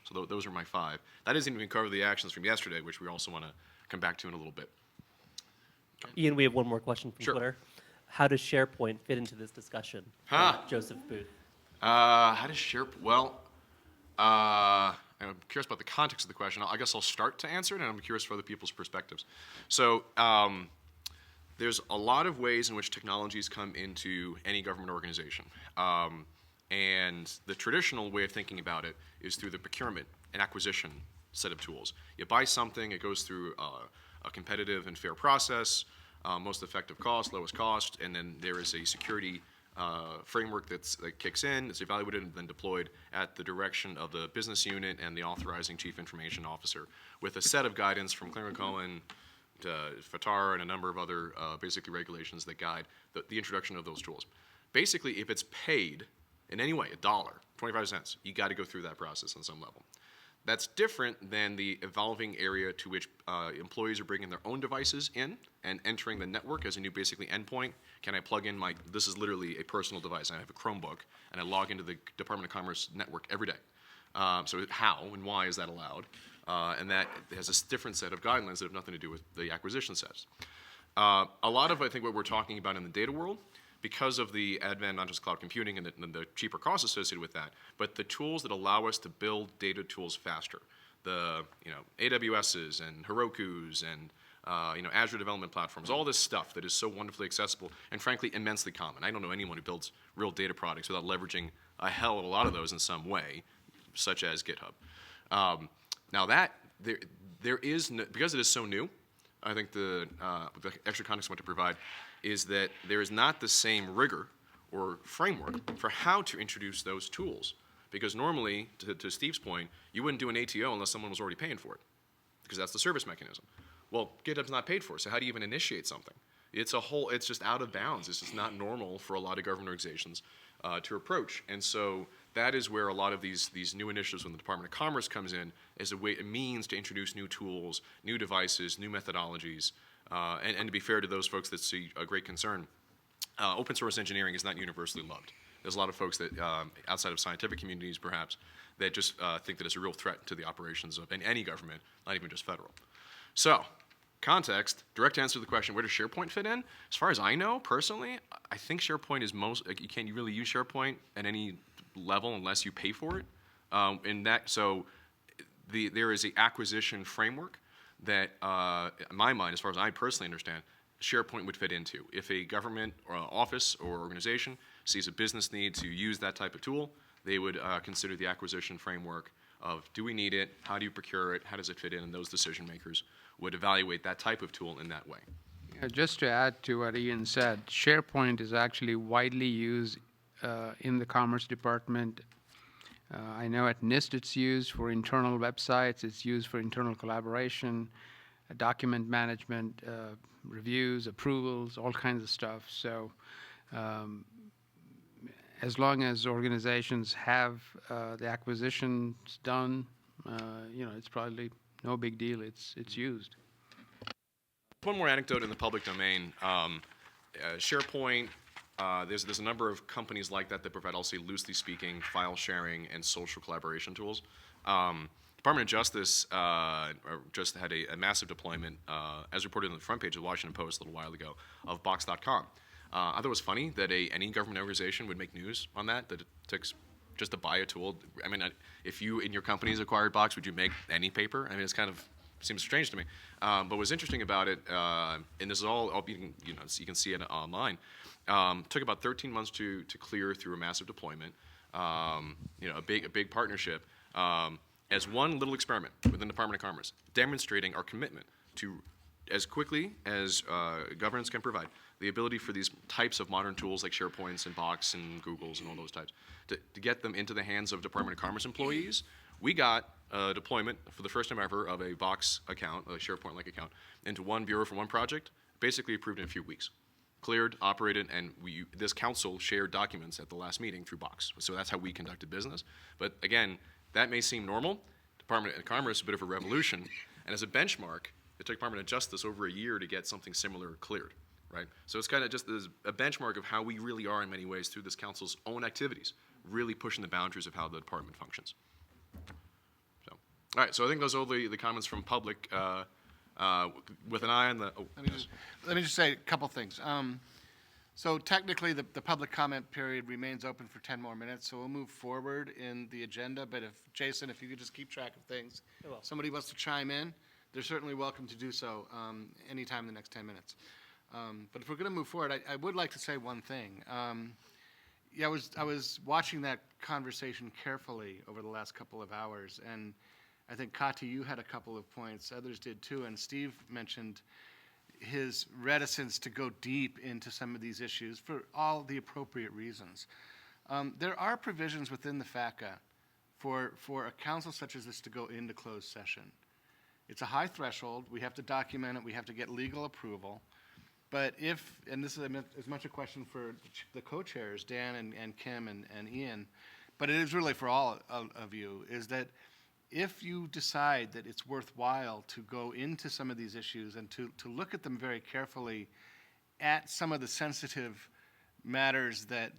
So those are my 5. That doesn't even cover the actions from yesterday, which we also want to come back to in a little bit. Ian, we have one more question from Sure. Twitter. How does SharePoint fit into this discussion? Joseph Booth. How does SharePoint? Well, I'm curious about the context of the question. I guess I'll start to answer it, and I'm curious for other people's perspectives. So there's a lot of ways in which technologies come into any government organization. And the traditional way of thinking about it is through the procurement and acquisition set of tools. You buy something, it goes through a competitive and fair process, most effective cost, lowest cost, and then there is a security framework that kicks in, it's evaluated and then deployed at the direction of the business unit and the authorizing chief information officer with a set of guidance from Clearing-Cohen to FATAR and a number of other basically regulations that guide the introduction of those tools. Basically, if it's paid, in any way, $1, 25 cents, you got to go through that process on some level. That's different than the evolving area to which employees are bringing their own devices in and entering the network as a new basically endpoint. Can I plug in this is literally a personal device. I have a Chromebook and I log into the Department of Commerce network every day. So how and why is that allowed? And that has a different set of guidelines that have nothing to do with the acquisition sets. A lot of, I think, what we're talking about in the data world, because of the advent not just cloud computing and the cheaper costs associated with that, but the tools that allow us to build data tools faster. The AWSs and Heroku's and Azure development platforms, all this stuff that is so wonderfully accessible and frankly immensely common. I don't know anyone who builds real data products without leveraging a hell of a lot of those in some way, such as GitHub. Now that there is no, because it is so new, I think the extra context I want to provide is that there is not the same rigor or framework for how to introduce those tools. Because normally, to Steve's point, you wouldn't do an ATO unless someone was already paying for it, because that's the service mechanism. Well, GitHub's not paid for, so how do you even initiate something? It's just out of bounds. It's just not normal for a lot of government organizations to approach. And so that is where a lot of these new initiatives when the Department of Commerce comes in as a means to introduce new tools, new devices, new methodologies, and to be fair to those folks that see a great concern, open source engineering is not universally loved. There's a lot of folks that, outside of scientific communities perhaps, that just think that it's a real threat to the operations of any government, not even just federal. So, context, direct answer to the question, where does SharePoint fit in? As far as I know, personally, I think SharePoint is you can't really use SharePoint at any level unless you pay for it. There is an acquisition framework that, in my mind, as far as I personally understand, SharePoint would fit into. If a government or office or organization sees a business need to use that type of tool, they would consider the acquisition framework of, do we need it, how do you procure it, how does it fit in, and those decision makers would evaluate that type of tool in that way. Just to add to what Ian said, SharePoint is actually widely used in the Commerce Department. I know at NIST it's used for internal websites, it's used for internal collaboration, document management, reviews, approvals, all kinds of stuff. So as long as organizations have the acquisitions done, it's probably no big deal. It's used. One more anecdote in the public domain. SharePoint, there's a number of companies like that provide, I'll say loosely speaking, file sharing and social collaboration tools. Department of Justice just had a massive deployment, as reported on the front page of the Washington Post a little while ago, of Box.com. I thought it was funny that any government organization would make news on that it takes just to buy a tool. I mean, if you in your company's acquired Box, would you make any paper? I mean, it's kind of seems strange to me. But what's interesting about it, and this is all you can see it online, took about 13 months to clear through a massive deployment, a big partnership, as one little experiment within the Department of Commerce, demonstrating our commitment to, as quickly as governance can provide, the ability for these types of modern tools like SharePoints and Box and Googles and all those types, to get them into the hands of Department of Commerce employees. We got a deployment for the first time ever of a Box account, a SharePoint-like account, into one bureau for one project, basically approved in a few weeks. Cleared, operated, and this council shared documents at the last meeting through Box. So that's how we conducted business. But again, that may seem normal. Department of Commerce is a bit of a revolution. And as a benchmark, it took Department of Justice over a year to get something similar cleared, right? So it's kind of just a benchmark of how we really are in many ways through this council's own activities, really pushing the boundaries of how the department functions. So, all right, so I think those are all the comments from public with an eye on the, Let me just say a couple things. So technically, the public comment period remains open for 10 more minutes, so we'll move forward in the agenda. But Jason, if you could just keep track of things. I will. Somebody wants to chime in, they're certainly welcome to do so anytime in the next 10 minutes. But if we're going to move forward, I would like to say one thing. I was watching that conversation carefully over the last couple of hours, and I think, Kati, you had a couple of points, others did too, and Steve mentioned his reticence to go deep into some of these issues for all the appropriate reasons. There are provisions within the FACA for a council such as this to go into closed session. It's a high threshold. We have to document it. We have to get legal approval. But if, and this is as much a question for the co-chairs, Dan and Kim and Ian, but it is really for all of you, is that if you decide that it's worthwhile to go into some of these issues and to look at them very carefully at some of the sensitive matters that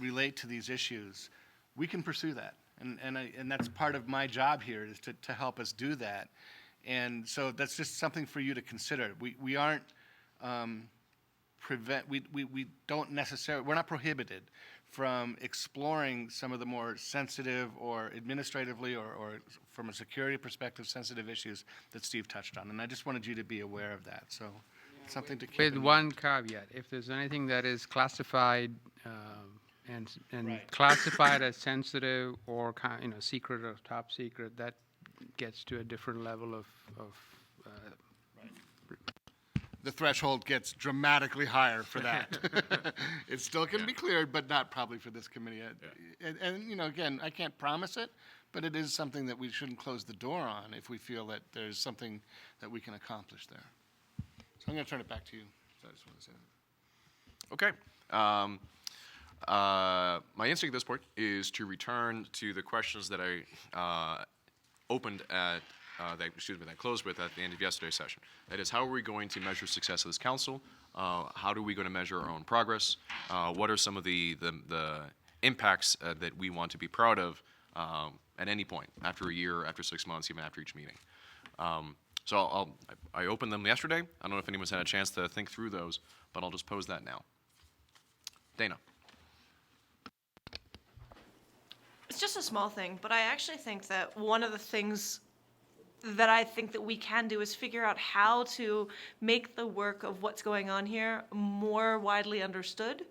relate to these issues, we can pursue that. And that's part of my job here, is to help us do that. And so that's just something for you to consider. We aren't we don't necessarily, we're not prohibited from exploring some of the more sensitive or administratively or from a security perspective sensitive issues that Steve touched on. And I just wanted you to be aware of that. So something to keep With in one mind. caveat, if there's anything that is classified and Right. classified as sensitive or secret or top secret, that gets to a different level of The threshold gets dramatically higher for that. It still can be cleared, but not probably for this committee. And again, I can't promise it, but it is something that we shouldn't close the door on if we feel that there's something that we can accomplish there. So I'm going to turn it back to you. So I just want to say that. Okay. My instinct at this point is to return to the questions that I opened at, that closed with at the end of yesterday's session. That is, how are we going to measure success of this council? How are we going to measure our own progress? What are some of the impacts that we want to be proud of at any point, after a year, after 6 months, even after each meeting? So I opened them yesterday. I don't know if anyone's had a chance to think through those, but I'll just pose that now. Dana. It's just a small thing, but I actually think that one of the things that I think that we can do is figure out how to make the work of what's going on here more widely understood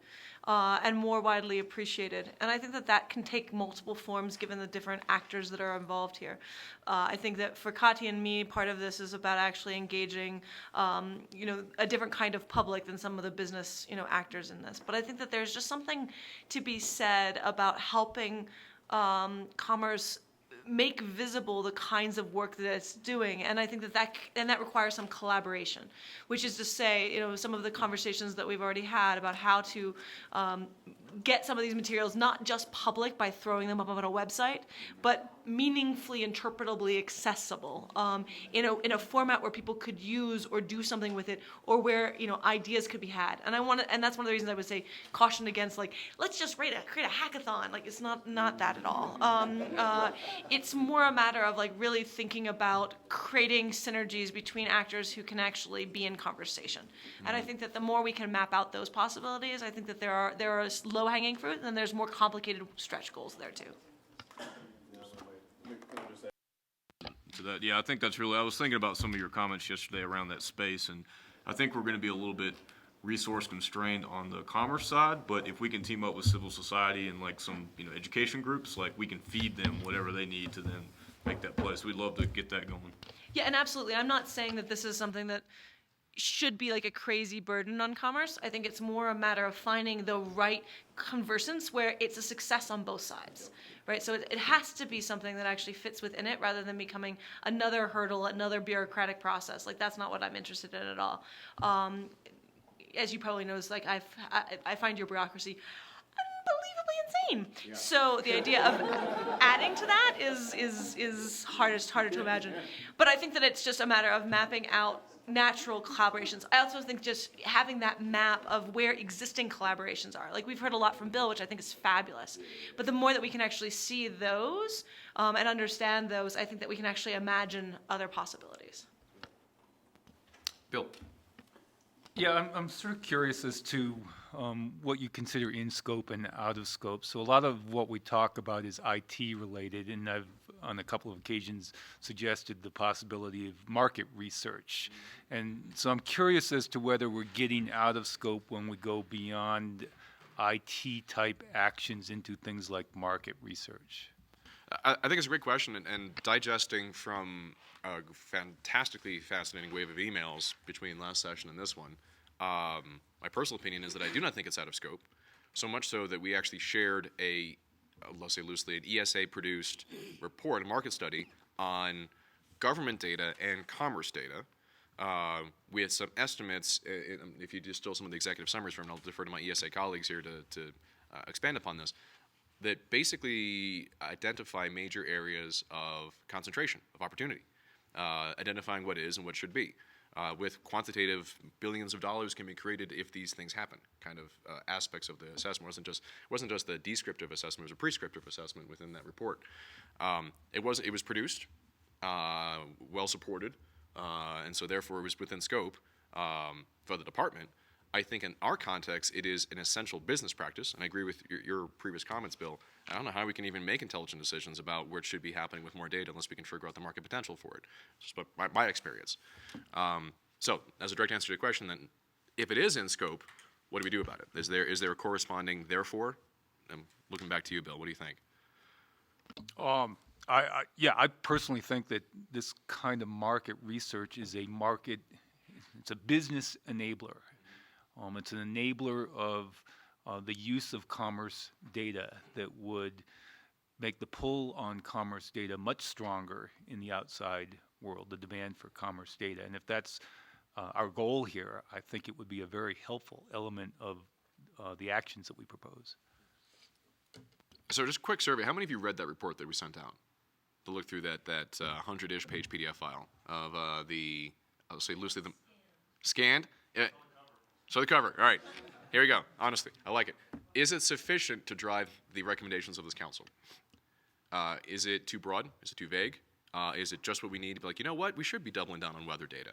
and more widely appreciated. And I think that that can take multiple forms given the different actors that are involved here. I think that for Kati and me, part of this is about actually engaging, a different kind of public than some of the business, actors in this. But I think that there's just something to be said about helping commerce make visible the kinds of work that it's doing, and I think that requires some collaboration, which is to say, some of the conversations that we've already had about how to get some of these materials not just public by throwing them up on a website, but meaningfully, interpretably accessible in a format where people could use or do something with it, or where ideas could be had. And and that's one of the reasons I would say caution against let's just create a hackathon. It's not that at all. It's more a matter of really thinking about creating synergies between actors who can actually be in conversation. And I think that the more we can map out those possibilities, I think that there are low-hanging fruit, and then there's more complicated stretch goals there too. To that, yeah, I think that's really, I was thinking about some of your comments yesterday around that space, and I think we're going to be a little bit resource constrained on the commerce side, but if we can team up with civil society and some education groups, we can feed them whatever they need to then make that place. We'd love to get that going. Yeah, and absolutely. I'm not saying that this is something that should be a crazy burden on commerce. I think it's more a matter of finding the right conversance where it's a success on both sides, right? So it has to be something that actually fits within it rather than becoming another hurdle, another bureaucratic process. That's not what I'm interested in at all. As you probably noticed, I find your bureaucracy unbelievably insane. So the idea of adding to that is harder to imagine. But I think that it's just a matter of mapping out natural collaborations. I also think just having that map of where existing collaborations are. We've heard a lot from Bill, which I think is fabulous. But the more that we can actually see those and understand those, I think that we can actually imagine other possibilities. Bill. Yeah, I'm sort of curious as to what you consider in scope and out of scope. So a lot of what we talk about is IT related, and I've on a couple of occasions suggested the possibility of market research. And so I'm curious as to whether we're getting out of scope when we go beyond IT type actions into things like market research. I think it's a great question, and digesting from a fantastically fascinating wave of emails between last session and this one, my personal opinion is that I do not think it's out of scope, so much so that we actually shared let's say loosely, an ESA-produced report, a market study on government data and commerce data with some estimates, if you distill some of the executive summaries from, and I'll defer to my ESA colleagues here to expand upon this, that basically identify major areas of concentration, of opportunity, identifying what is and what should be. With quantitative billions of dollars can be created if these things happen, kind of aspects of the assessment. It wasn't just the descriptive assessment, it was a prescriptive assessment within that report. It was produced, well supported, and so therefore it was within scope for the department. I think in our context, it is an essential business practice, and I agree with your previous comments, Bill. I don't know how we can even make intelligent decisions about where it should be happening with more data unless we can figure out the market potential for it. Just my experience. So, as a direct answer to your question, then, if it is in scope, what do we do about it? Is there a corresponding therefore? I'm looking back to you, Bill. What do you think? I personally think that this kind of market research is it's a business enabler. It's an enabler of the use of commerce data that would make the pull on commerce data much stronger in the outside world, the demand for commerce data. And if that's our goal here, I think it would be a very helpful element of the actions that we propose. So just a quick survey. How many of you read that report that we sent out to look through that 100-ish page PDF file of I'll say loosely, the scanned? So the cover. All right. Here we go. Honestly, I like it. Is it sufficient to drive the recommendations of this council? Is it too broad? Is it too vague? Is it just what we need to be like, you know what? We should be doubling down on weather data.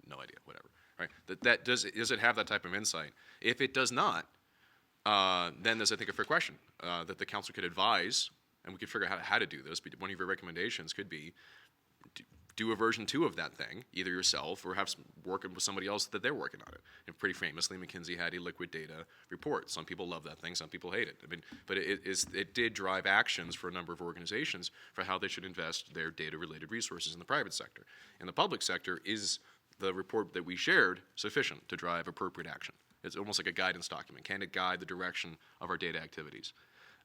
No idea. Whatever. Right? Does it have that type of insight? If it does not, then there's, I think, a fair question that the council could advise, and we could figure out how to do this. But one of your recommendations could be do a version 2 of that thing, either yourself or have working with somebody else that they're working on it. And pretty famously, McKinsey had a liquid data report. Some people love that thing, some people hate it. I mean, but it did drive actions for a number of organizations for how they should invest their data-related resources in the private sector. In the public sector, is the report that we shared sufficient to drive appropriate action? It's almost like a guidance document. Can it guide the direction of our data activities?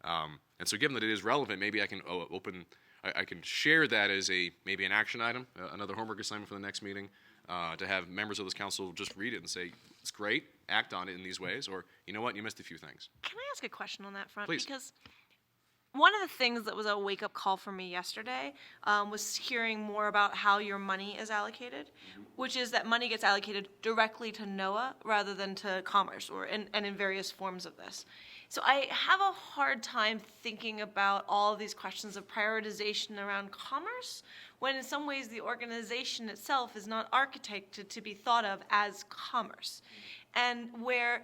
And so given that it is relevant, maybe I can I can share that as maybe an action item, another homework assignment for the next meeting, to have members of this council just read it and say, it's great, act on it in these ways, or you know what, you missed a few things. Can I ask a question on that front? Please. Because one of the things that was a wake-up call for me yesterday was hearing more about how your money is allocated, which is that money gets allocated directly to NOAA rather than to commerce, and in various forms of this. So I have a hard time thinking about all of these questions of prioritization around commerce, when in some ways the organization itself is not architected to be thought of as commerce. And where,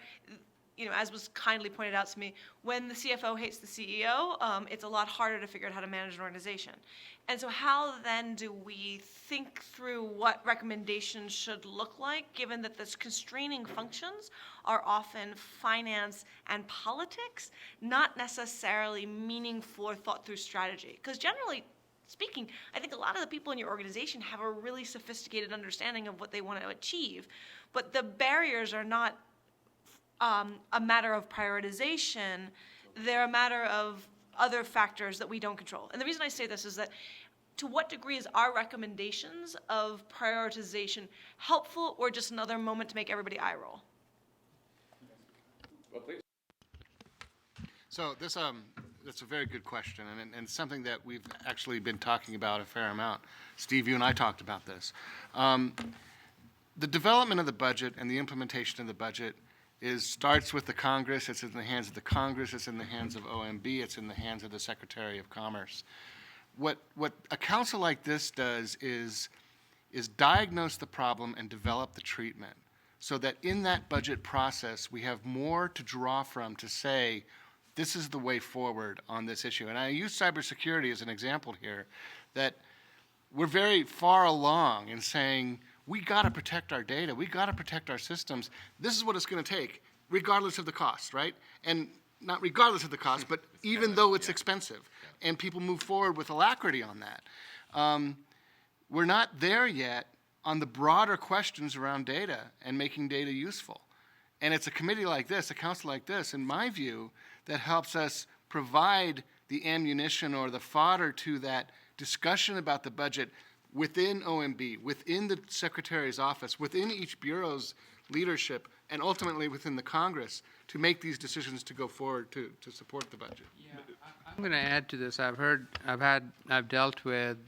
as was kindly pointed out to me, when the CFO hates the CEO, it's a lot harder to figure out how to manage an organization. And so how then do we think through what recommendations should look like, given that the constraining functions are often finance and politics, not necessarily meaningful or thought through strategy? Because generally speaking, I think a lot of the people in your organization have a really sophisticated understanding of what they want to achieve, but the barriers are not a matter of prioritization, they're a matter of other factors that we don't control. And the reason I say this is that to what degree is our recommendations of prioritization helpful or just another moment to make everybody eye roll? Well, please. So that's a very good question, and something that we've actually been talking about a fair amount. Steve, you and I talked about this. The development of the budget and the implementation of the budget starts with the Congress. It's in the hands of the Congress. It's in the hands of OMB. It's in the hands of the Secretary of Commerce. What a council like this does is diagnose the problem and develop the treatment, so that in that budget process we have more to draw from to say, this is the way forward on this issue. And I use cybersecurity as an example here, that we're very far along in saying, we got to protect our data. We got to protect our systems. This is what it's going to take, regardless of the cost, right? And not regardless of the cost, but even though it's expensive. And people move forward with alacrity on that. We're not there yet on the broader questions around data and making data useful. And it's a committee like this, a council like this, in my view, that helps us provide the ammunition or the fodder to that discussion about the budget within OMB, within the Secretary's office, within each bureau's leadership, and ultimately within the Congress to make these decisions to go forward to support the budget. I'm going to add to this. I've dealt with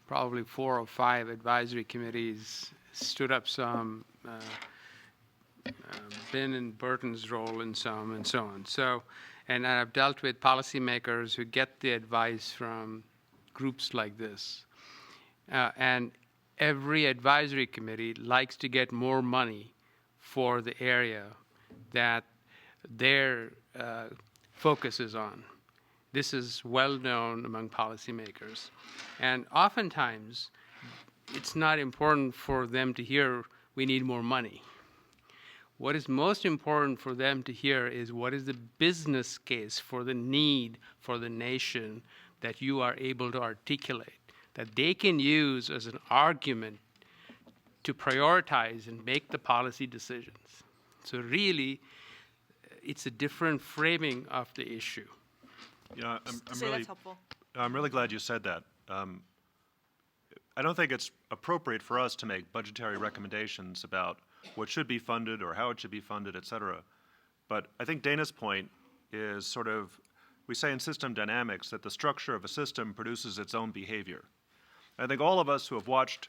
probably 4 or 5 advisory committees, stood up some, been in Burton's role in some, and so on. So, and I've dealt with policymakers who get the advice from groups like this. And every advisory committee likes to get more money for the area that their focus is on. This is well known among policymakers. And oftentimes, it's not important for them to hear, we need more money. What is most important for them to hear is what is the business case for the need for the nation that you are able to articulate, that they can use as an argument to prioritize and make the policy decisions. So really, it's a different framing of the issue. Yeah, That's helpful. I'm really glad you said that. I don't think it's appropriate for us to make budgetary recommendations about what should be funded or how it should be funded, et cetera. But I think Dana's point is sort of, we say in system dynamics that the structure of a system produces its own behavior. I think all of us who have watched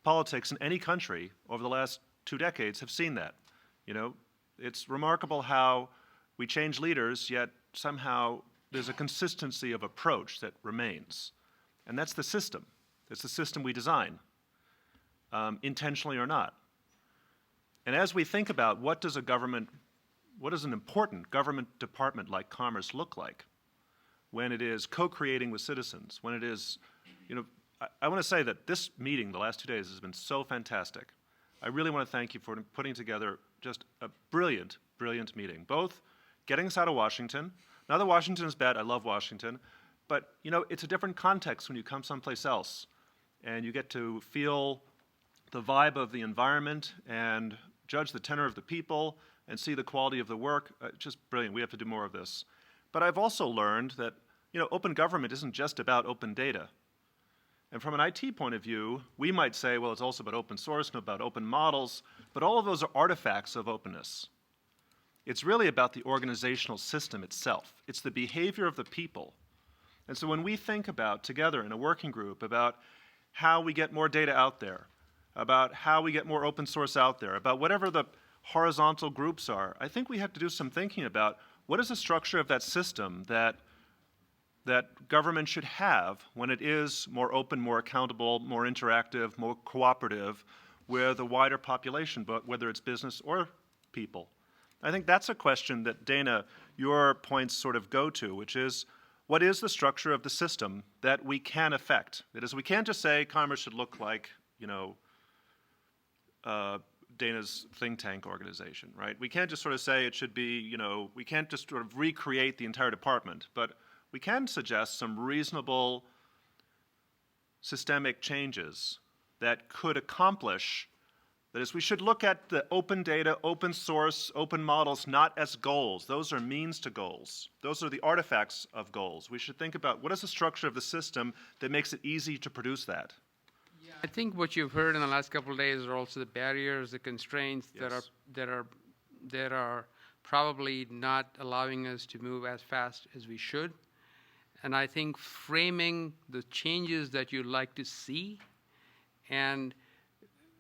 politics in any country over the last 2 decades have seen that. You know, it's remarkable how we change leaders, yet somehow there's a consistency of approach that remains. And that's the system. It's the system we design, intentionally or not. And as we think about what does an important government department like Commerce look like when it is co-creating with citizens, when it is, you know, I want to say that this meeting the last 2 days has been so fantastic. I really want to thank you for putting together just a brilliant, brilliant meeting, both getting us out of Washington. Not that Washington is bad, I love Washington, but you know, it's a different context when you come someplace else and you get to feel the vibe of the environment and judge the tenor of the people and see the quality of the work. Just brilliant. We have to do more of this. But I've also learned that, you know, open government isn't just about open data. And from an IT point of view, we might say, well, it's also about open source and about open models, but all of those are artifacts of openness. It's really about the organizational system itself. It's the behavior of the people. And so when we think about, together in a working group, about how we get more data out there, about how we get more open source out there, about whatever the horizontal groups are, I think we have to do some thinking about what is the structure of that system that government should have when it is more open, more accountable, more interactive, more cooperative with a wider population, but whether it's business or people. I think that's a question that, Dana, your points sort of go to, which is, what is the structure of the system that we can affect? That is, we can't just say Commerce should look like, you know, Dana's think tank organization, right? We can't just sort of say it should be, you know, we can't just sort of recreate the entire department, but we can suggest some reasonable systemic changes that could accomplish. That is, we should look at the open data, open source, open models not as goals. Those are means to goals. Those are the artifacts of goals. We should think about what is the structure of the system that makes it easy to produce that. Yeah, I think what you've heard in the last couple of days are also the barriers, the constraints Yes. that are probably not allowing us to move as fast as we should. And I think framing the changes that you'd like to see and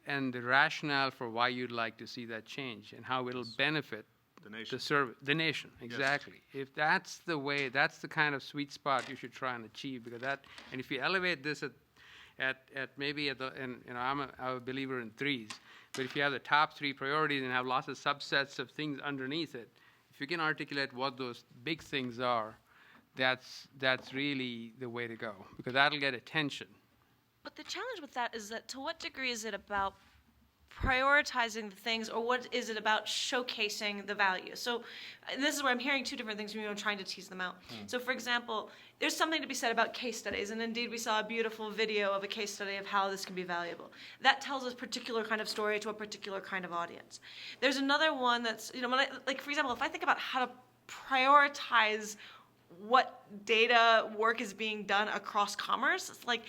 the rationale for why you'd like to see that change and how it'll benefit the nation, exactly. If that's the way, that's the kind of sweet spot you should try and achieve, because and if you elevate this at maybe at the, and you know, I'm a believer in threes, but if you have the top 3 priorities and have lots of subsets of things underneath it, if you can articulate what those big things are, that's really the way to go, because that'll get attention. But the challenge with that is that to what degree is it about prioritizing the things, or what is it about showcasing the value? So this is where I'm hearing 2 different things, and I'm trying to tease them out. So for example, there's something to be said about case studies, and indeed we saw a beautiful video of a case study of how this can be valuable. That tells a particular kind of story to a particular kind of audience. There's another one that's, you know, like for example, if I think about how to prioritize what data work is being done across commerce. It's like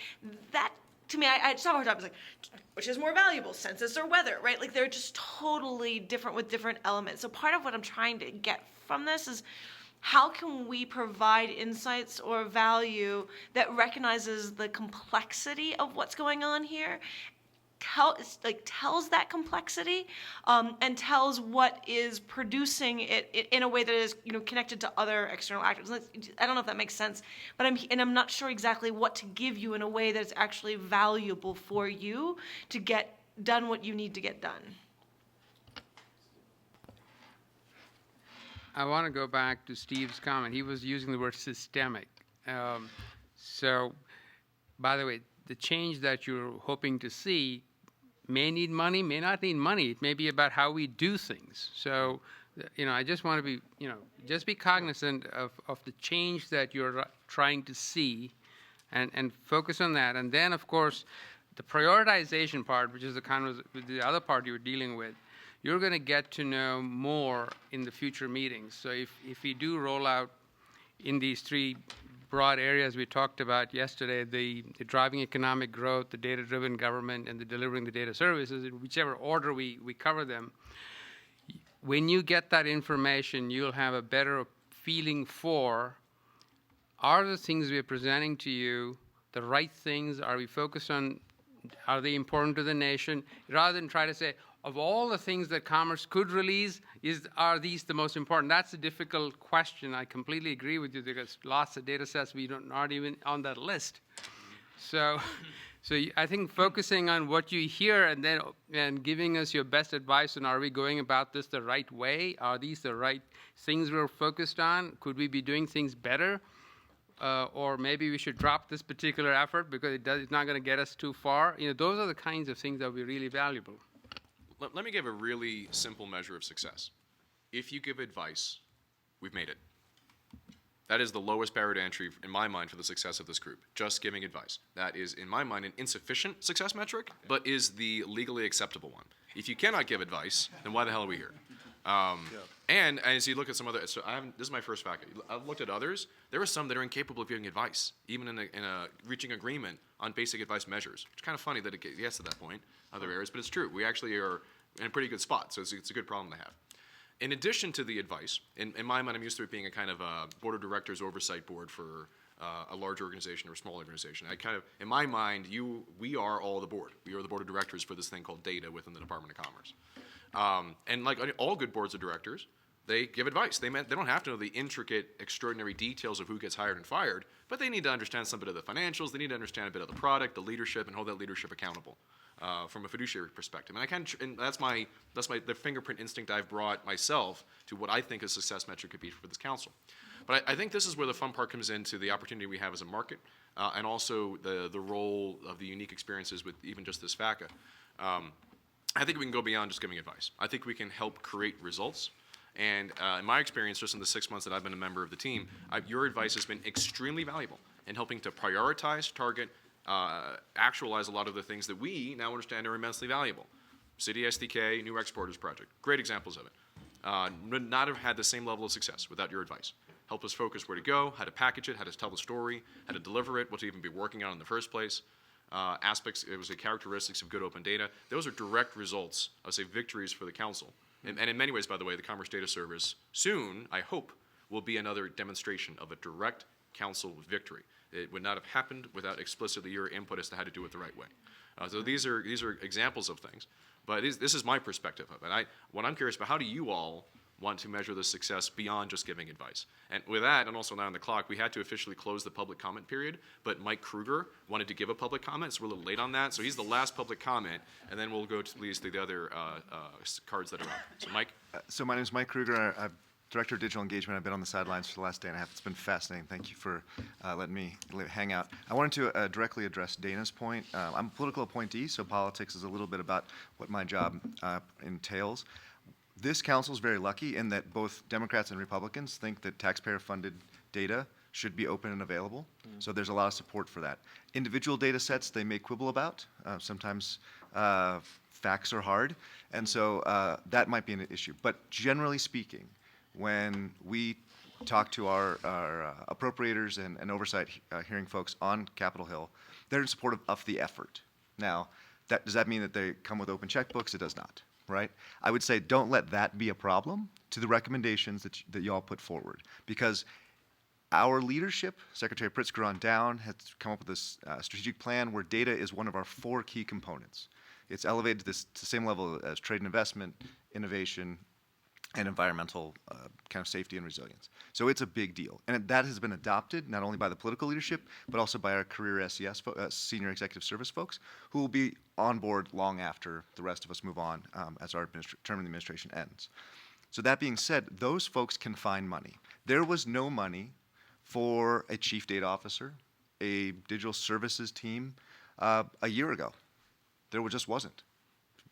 that, to me, I just have a hard time. It's like, which is more valuable, census or weather, right? Like they're just totally different with different elements. So part of what I'm trying to get from this is how can we provide insights or value that recognizes the complexity of what's going on here, tells that complexity, and tells what is producing it in a way that is, connected to other external actors. I don't know if that makes sense, but I'm not sure exactly what to give you in a way that's actually valuable for you to get done what you need to get done. I want to go back to Steve's comment. He was using the word systemic. So, by the way, the change that you're hoping to see may need money, may not need money. It may be about how we do things. So, I just want to be, just be cognizant of the change that you're trying to see and focus on that. And then, of course, the prioritization part, which is the other part you're dealing with, you're going to get to know more in the future meetings. So if we do roll out in these three broad areas we talked about yesterday, the driving economic growth, the data-driven government, and the delivering the data services, in whichever order we cover them, when you get that information, you'll have a better feeling for, are the things we're presenting to you the right things? Are we focused on, are they important to the nation? Rather than try to say, of all the things that commerce could release, are these the most important? That's a difficult question. I completely agree with you. There's lots of data sets aren't even on that list. So I think focusing on what you hear and giving us your best advice on, are we going about this the right way? Are these the right things we're focused on? Could we be doing things better? Or maybe we should drop this particular effort because it's not going to get us too far. Those are the kinds of things that will be really valuable. Let me give a really simple measure of success. If you give advice, we've made it. That is the lowest barrier to entry, in my mind, for the success of this group. Just giving advice. That is, in my mind, an insufficient success metric, but is the legally acceptable one. If you cannot give advice, then why the hell are we here? And as you look at some other, this is my first fact. I've looked at others. There are some that are incapable of giving advice, even in reaching agreement on basic advice measures. It's kind of funny that it gets to that point, other areas, but it's true. We actually are in a pretty good spot, so it's a good problem to have. In addition to the advice, in my mind, I'm used to it being a kind of a board of directors oversight board for a large organization or a small organization. In my mind, we are all the board. We are the board of directors for this thing called data within the Department of Commerce. And like all good boards of directors, they give advice. They don't have to know the intricate, extraordinary details of who gets hired and fired, but they need to understand some bit of the financials. They need to understand a bit of the product, the leadership, and hold that leadership accountable from a fiduciary perspective. And that's the fingerprint instinct I've brought myself to what I think a success metric could be for this council. But I think this is where the fun part comes into the opportunity we have as a market, and also the role of the unique experiences with even just this FACA. I think we can go beyond just giving advice. I think we can help create results. And in my experience, just in the 6 months that I've been a member of the team, your advice has been extremely valuable in helping to prioritize, target, actualize a lot of the things that we now understand are immensely valuable. City SDK, New Exporters Project, great examples of it. Would not have had the same level of success without your advice. Help us focus where to go, how to package it, how to tell the story, how to deliver it, what to even be working on in the first place. It was the characteristics of good open data. Those are direct results of, say, victories for the council. And in many ways, by the way, the Commerce Data Service soon, I hope, will be another demonstration of a direct council victory. It would not have happened without explicitly your input as to how to do it the right way. So these are examples of things. But this is my perspective of it. What I'm curious about, how do you all want to measure the success beyond just giving advice? And with that, and also now on the clock, we had to officially close the public comment period, but Mike Kruger wanted to give a public comment, so we're a little late on that. So he's the last public comment, and then we'll go to the other cards that are up. So Mike? So my name is Mike Kruger. I'm Director of Digital Engagement. I've been on the sidelines for the last day and a half. It's been fascinating. Thank you for letting me hang out. I wanted to directly address Dana's point. I'm a political appointee, so politics is a little bit about what my job entails. This council is very lucky in that both Democrats and Republicans think that taxpayer-funded data should be open and available. So there's a lot of support for that. Individual data sets they may quibble about. Sometimes facts are hard, and so that might be an issue. But generally speaking, when we talk to our appropriators and oversight hearing folks on Capitol Hill, they're in support of the effort. Now, does that mean that they come with open checkbooks? It does not, right? I would say don't let that be a problem to the recommendations that you all put forward, because our leadership, Secretary Pritzker on down, has come up with this strategic plan where data is one of our 4 key components. It's elevated to the same level as trade and investment, innovation, and environmental kind of safety and resilience. So it's a big deal. And that has been adopted not only by the political leadership, but also by our career SES, senior executive service folks, who will be on board long after the rest of us move on as our term in the administration ends. So that being said, those folks can find money. There was no money for a chief data officer, a digital services team a year ago. There just wasn't.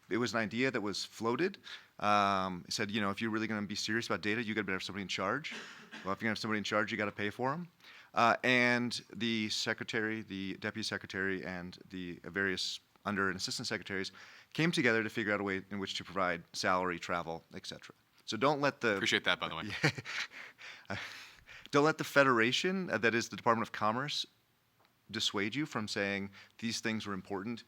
It was an idea that was floated. It said, you know, if you're really going to be serious about data, you got to have somebody in charge. Well, if you're going to have somebody in charge, you got to pay for them. And the secretary, the deputy secretary, and the various under and assistant secretaries came together to figure out a way in which to provide salary, travel, etc. So don't let the Appreciate that, by the way. Don't let the federation, that is the Department of Commerce, dissuade you from saying these things are important.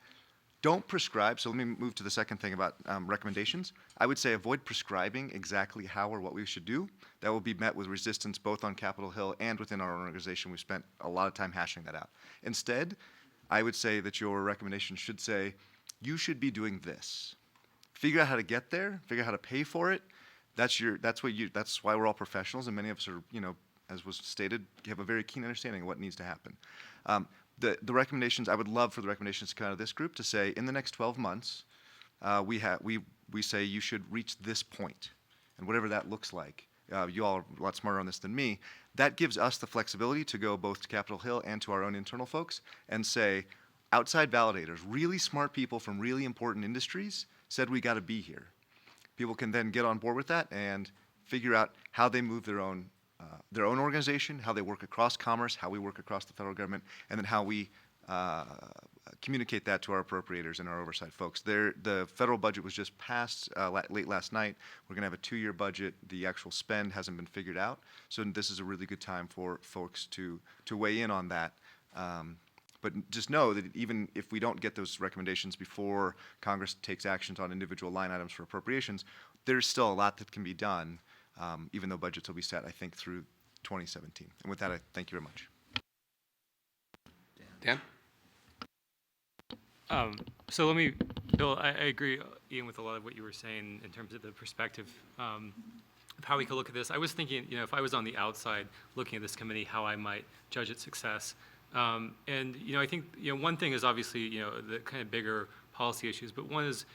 Don't prescribe. So let me move to the second thing about recommendations. I would say avoid prescribing exactly how or what we should do. That will be met with resistance both on Capitol Hill and within our organization. We spent a lot of time hashing that out. Instead, I would say that your recommendation should say, you should be doing this. Figure out how to get there. Figure out how to pay for it. That's why we're all professionals, and many of us are, you know, as was stated, have a very keen understanding of what needs to happen. The recommendations, I would love for the recommendations to come out of this group to say, in the next 12 months, we say you should reach this point, and whatever that looks like. You all are a lot smarter on this than me. That gives us the flexibility to go both to Capitol Hill and to our own internal folks and say, outside validators, really smart people from really important industries said we got to be here. People can then get on board with that and figure out how they move their own organization, how they work across commerce, how we work across the federal government, and then how we communicate that to our appropriators and our oversight folks. The federal budget was just passed late last night. We're going to have a 2-year budget. The actual spend hasn't been figured out, so this is a really good time for folks to weigh in on that. But just know that even if we don't get those recommendations before Congress takes actions on individual line items for appropriations, there's still a lot that can be done, even though budgets will be set, I think, through 2017. And with that, I thank you very much. Dan? So let me, Bill, I agree, Ian, with a lot of what you were saying in terms of the perspective of how we could look at this. I was thinking, you know, if I was on the outside looking at this committee, how I might judge its success. And, you know, I think, you know, one thing is obviously, you know, the kind of bigger policy issues, but one is,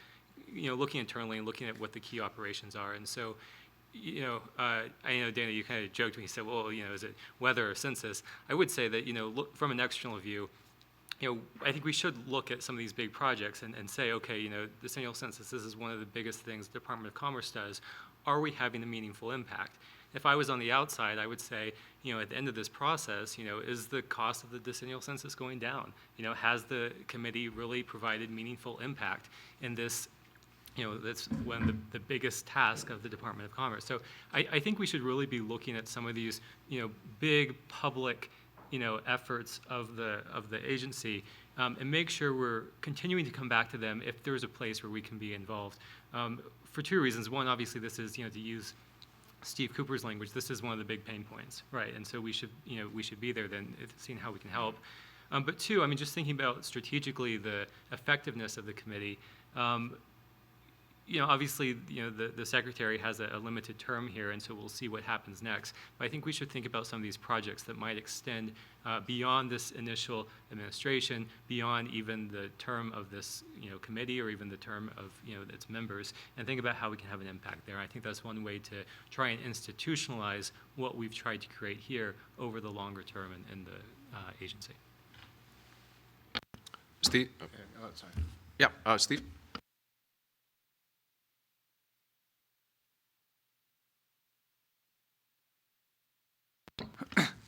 you know, looking internally and looking at what the key operations are. And so, you know, I know, Dana, you kind of joked when you said, well, you know, is it weather or census? I would say that, you know, look from an external view, you know, I think we should look at some of these big projects and say, okay, you know, the annual census, this is one of the biggest things the Department of Commerce does. Are we having a meaningful impact? If I was on the outside, I would say, you know, at the end of this process, you know, is the cost of the decennial census going down? You know, has the committee really provided meaningful impact in this? You know, that's one of the biggest tasks of the Department of Commerce. So I think we should really be looking at some of these, you know, big public, you know, efforts of the agency and make sure we're continuing to come back to them if there's a place where we can be involved. For 2 reasons. One, obviously, this is, you know, to use Steve Cooper's language, this is one of the big pain points, right? And so we should, you know, we should be there then, seeing how we can help. But 2, I mean, just thinking about strategically the effectiveness of the committee. You know, obviously, you know, the secretary has a limited term here, and so we'll see what happens next. But I think we should think about some of these projects that might extend beyond this initial administration, beyond even the term of this, you know, committee or even the term of, you know, its members, and think about how we can have an impact there. I think that's one way to try and institutionalize what we've tried to create here over the longer term in the agency. Steve? Okay. Oh, sorry. Yeah, Steve?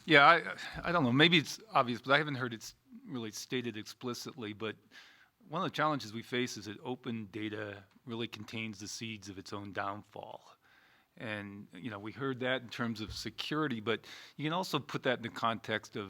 Yeah, I don't know. Maybe it's obvious, but I haven't heard it really stated explicitly. But one of the challenges we face is that open data really contains the seeds of its own downfall. And, you know, we heard that in terms of security, but you can also put that in the context of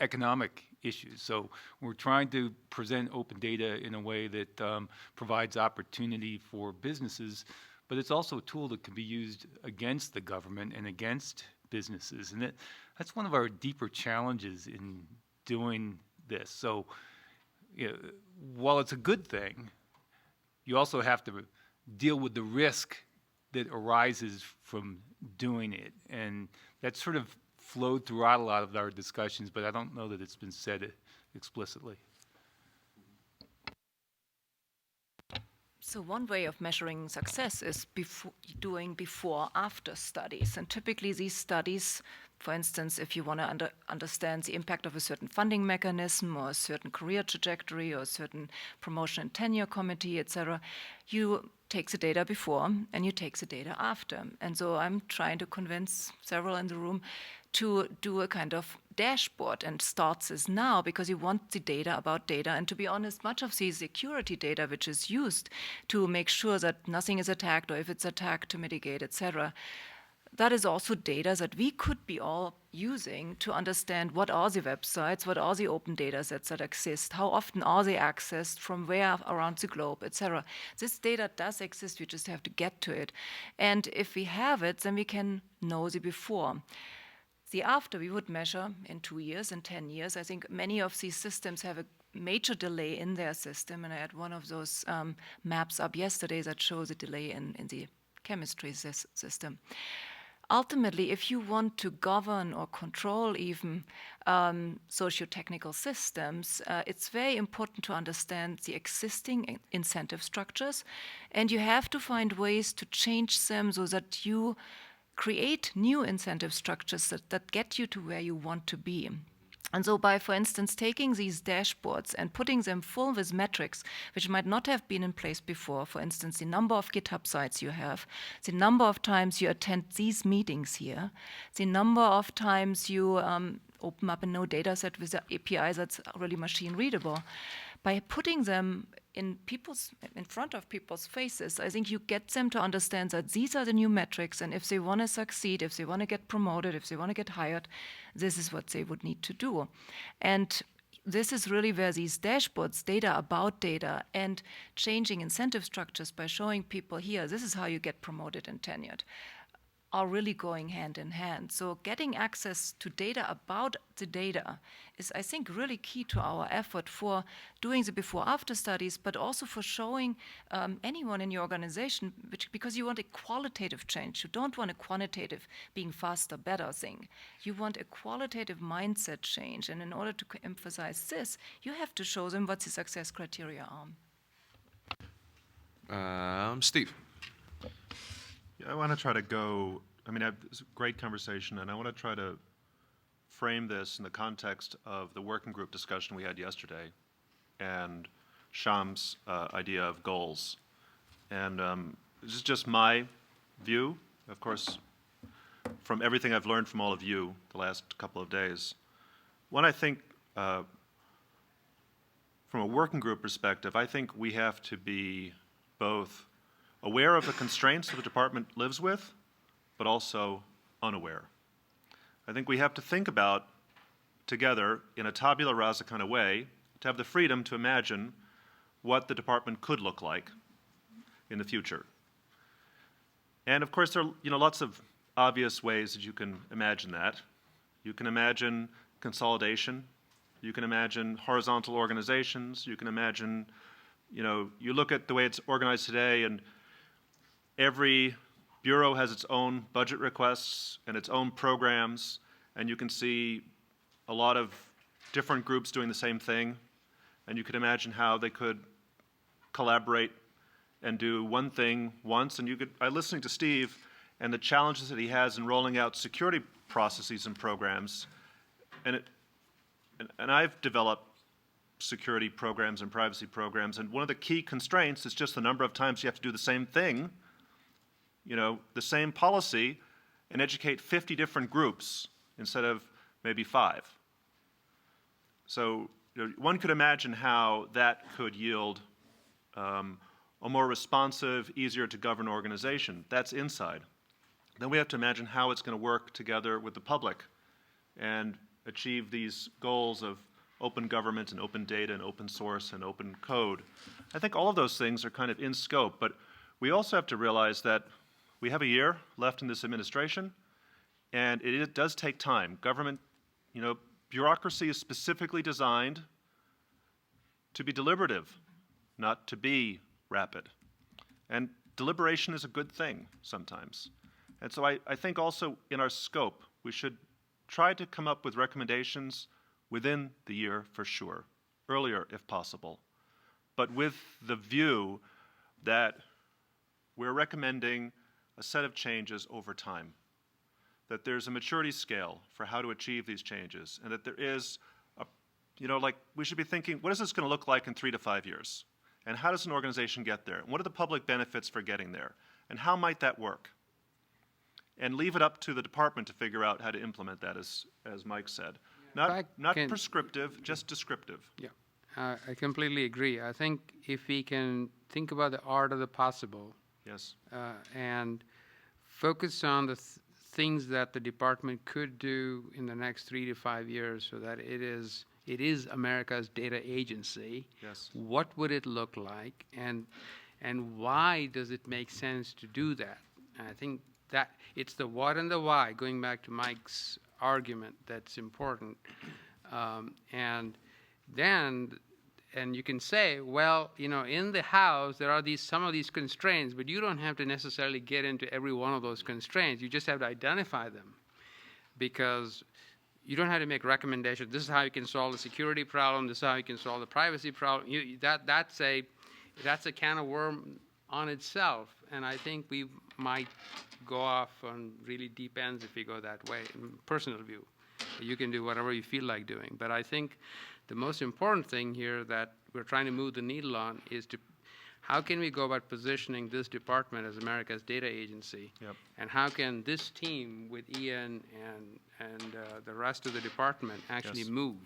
economic issues. So we're trying to present open data in a way that provides opportunity for businesses, but it's also a tool that can be used against the government and against businesses. And that's one of our deeper challenges in doing this. So you know, while it's a good thing, you also have to deal with the risk that arises from doing it. And that sort of flowed throughout a lot of our discussions, but I don't know that it's been said explicitly. So one way of measuring success is doing before-after studies. And typically these studies, for instance, if you want to understand the impact of a certain funding mechanism or a certain career trajectory or a certain promotion and tenure committee, etc., you take the data before and you take the data after. And so I'm trying to convince several in the room to do a kind of dashboard, and starts this now because you want the data about data. And to be honest, much of the security data which is used to make sure that nothing is attacked, or if it's attacked to mitigate, etc., that is also data that we could be all using to understand what are the websites, what are the open data sets that exist, how often are they accessed, from where around the globe, etc. This data does exist, we just have to get to it. And if we have it, then we can know the before. The after we would measure in 2 years, in 10 years. I think many of these systems have a major delay in their system, and I had one of those maps up yesterday that shows a delay in the chemistry system. Ultimately, if you want to govern or control even socio-technical systems, it's very important to understand the existing incentive structures, and you have to find ways to change them so that you create new incentive structures that get you to where you want to be. And so by, for instance, taking these dashboards and putting them full with metrics, which might not have been in place before, for instance, the number of GitHub sites you have, the number of times you attend these meetings here, the number of times you open up a new data set with an API that's really machine readable. By putting them in front of people's faces, I think you get them to understand that these are the new metrics, and if they want to succeed, if they want to get promoted, if they want to get hired, this is what they would need to do. And this is really where these dashboards, data about data, and changing incentive structures by showing people here, this is how you get promoted and tenured, are really going hand in hand. So getting access to data about the data is, I think, really key to our effort for doing the before-after studies, but also for showing anyone in your organization, because you want a qualitative change. You don't want a quantitative being faster, better thing. You want a qualitative mindset change. And in order to emphasize this, you have to show them what the success criteria are. Steve. Yeah, I want to try to go, I mean, it's a great conversation, and I want to try to frame this in the context of the working group discussion we had yesterday and Sham's idea of goals. And this is just my view, of course, from everything I've learned from all of you the last couple of days. One, I think, from a working group perspective, I think we have to be both aware of the constraints that the department lives with, but also unaware. I think we have to think about, together, in a tabula rasa kind of way, to have the freedom to imagine what the department could look like in the future. And of course, there are lots of obvious ways that you can imagine that. You can imagine consolidation. You can imagine horizontal organizations. You can imagine, you look at the way it's organized today, and every bureau has its own budget requests and its own programs, and you can see a lot of different groups doing the same thing, and you could imagine how they could collaborate and do one thing once. And by listening to Steve and the challenges that he has in rolling out security processes and programs, and I've developed security programs and privacy programs, and one of the key constraints is just the number of times you have to do the same thing, the same policy, and educate 50 different groups instead of maybe 5. So one could imagine how that could yield a more responsive, easier to govern organization. That's inside. then we have to imagine how it's going to work together with the public and achieve these goals of open government and open data and open source and open code. I think all of those things are kind of in scope, but we also have to realize that we have a year left in this administration, and it does take time. Government, bureaucracy is specifically designed to be deliberative, not to be rapid. And deliberation is a good thing sometimes. And so I think also in our scope, we should try to come up with recommendations within the year for sure, earlier if possible, but with the view that we're recommending a set of changes over time, that there's a maturity scale for how to achieve these changes, and that there is we should be thinking, what is this going to look like in 3 to 5 years? And how does an organization get there? And what are the public benefits for getting there? And how might that work? And leave it up to the department to figure out how to implement that, as Mike said. Not prescriptive, just descriptive. Yeah, I completely agree. I think if we can think about the art of the possible, yes, and focus on the things that the department could do in the next 3 to 5 years, so that it is America's data agency. Yes. What would it look like, and why does it make sense to do that? And I think that it's the what and the why, going back to Mike's argument, that's important. And you can say, well, in the House there are some of these constraints, but you don't have to necessarily get into every one of those constraints. You just have to identify them, because you don't have to make recommendations. This is how you can solve the security problem. This is how you can solve the privacy problem. That's a can of worm on itself, and I think we might go off on really deep ends if we go that way. In personal view, you can do whatever you feel like doing, but I think the most important thing here that we're trying to move the needle on is how can we go about positioning this department as America's data agency? Yep. And how can this team with Ian and the rest of the department actually move?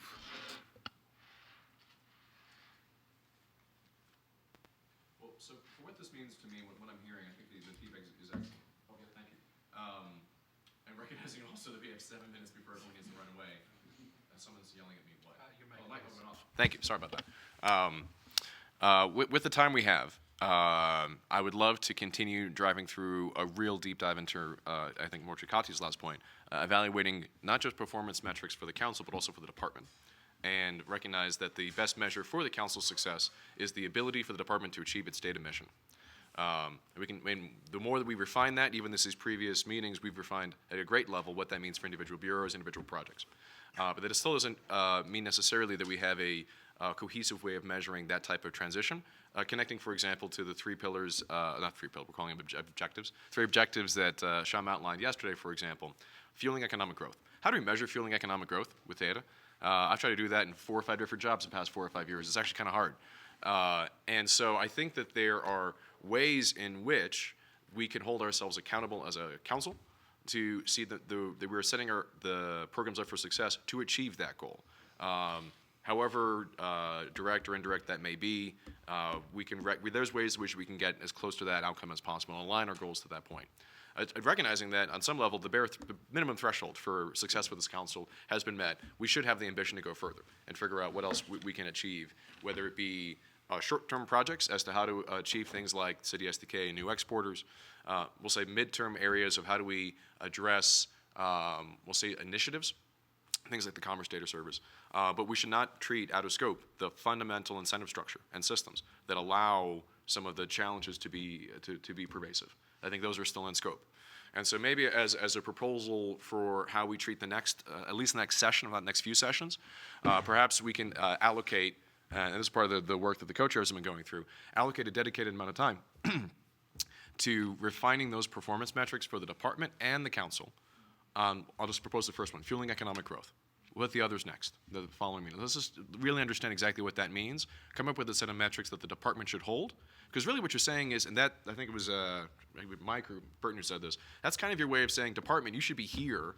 Well, so for what this means to me, what I'm hearing, I think the feedback is excellent. Okay, thank you. And recognizing also that we have 7 minutes before everyone needs to run away. Someone's yelling at me. What? Your mic went off. Thank you. Sorry about that. With the time we have, I would love to continue driving through a real deep dive into, I think, Mochikati's last point, evaluating not just performance metrics for the council, but also for the department, and recognize that the best measure for the council's success is the ability for the department to achieve its data mission. The more that we refine that, even these previous meetings, we've refined at a great level what that means for individual bureaus, individual projects. But that it still doesn't mean necessarily that we have a cohesive way of measuring that type of transition. Connecting, for example, to the 3 pillars, not 3 pillars, we're calling them objectives, 3 objectives that Sham outlined yesterday, for example. Fueling economic growth. How do we measure fueling economic growth with data? I've tried to do that in 4 or 5 different jobs in the past 4 or 5 years. It's actually kind of hard. And so I think that there are ways in which we can hold ourselves accountable as a council to see that we're setting the programs up for success to achieve that goal. However direct or indirect that may be, there's ways in which we can get as close to that outcome as possible and align our goals to that point. Recognizing that on some level, the minimum threshold for success with this council has been met, we should have the ambition to go further and figure out what else we can achieve, whether it be short-term projects as to how to achieve things like City SDK and new exporters. We'll say midterm areas of how do we address, we'll say initiatives, things like the Commerce Data Service. But we should not treat out of scope the fundamental incentive structure and systems that allow some of the challenges to be pervasive. I think those are still in scope. And so maybe as a proposal for how we treat the next, at least the next session, about the next few sessions, perhaps we can allocate, and this is part of the work that the co-chairs have been going through, allocate a dedicated amount of time to refining those performance metrics for the department and the council. I'll just propose the first one, fueling economic growth. What the others next, the following meeting? Let's just really understand exactly what that means, come up with a set of metrics that the department should hold. Because really what you're saying is, and that, I think it was Mike or Burton who said this, that's kind of your way of saying, department, you should be here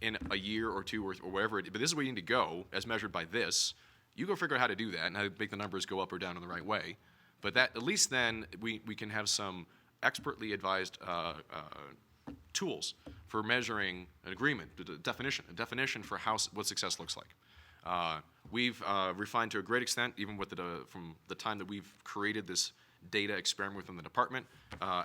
in a year or 2 or whatever, but this is where you need to go as measured by this. You go figure out how to do that and how to make the numbers go up or down in the right way. But that, at least then, we can have some expertly advised tools for measuring an agreement, a definition for what success looks like. We've refined to a great extent, even with from the time that we've created this data experiment within the department,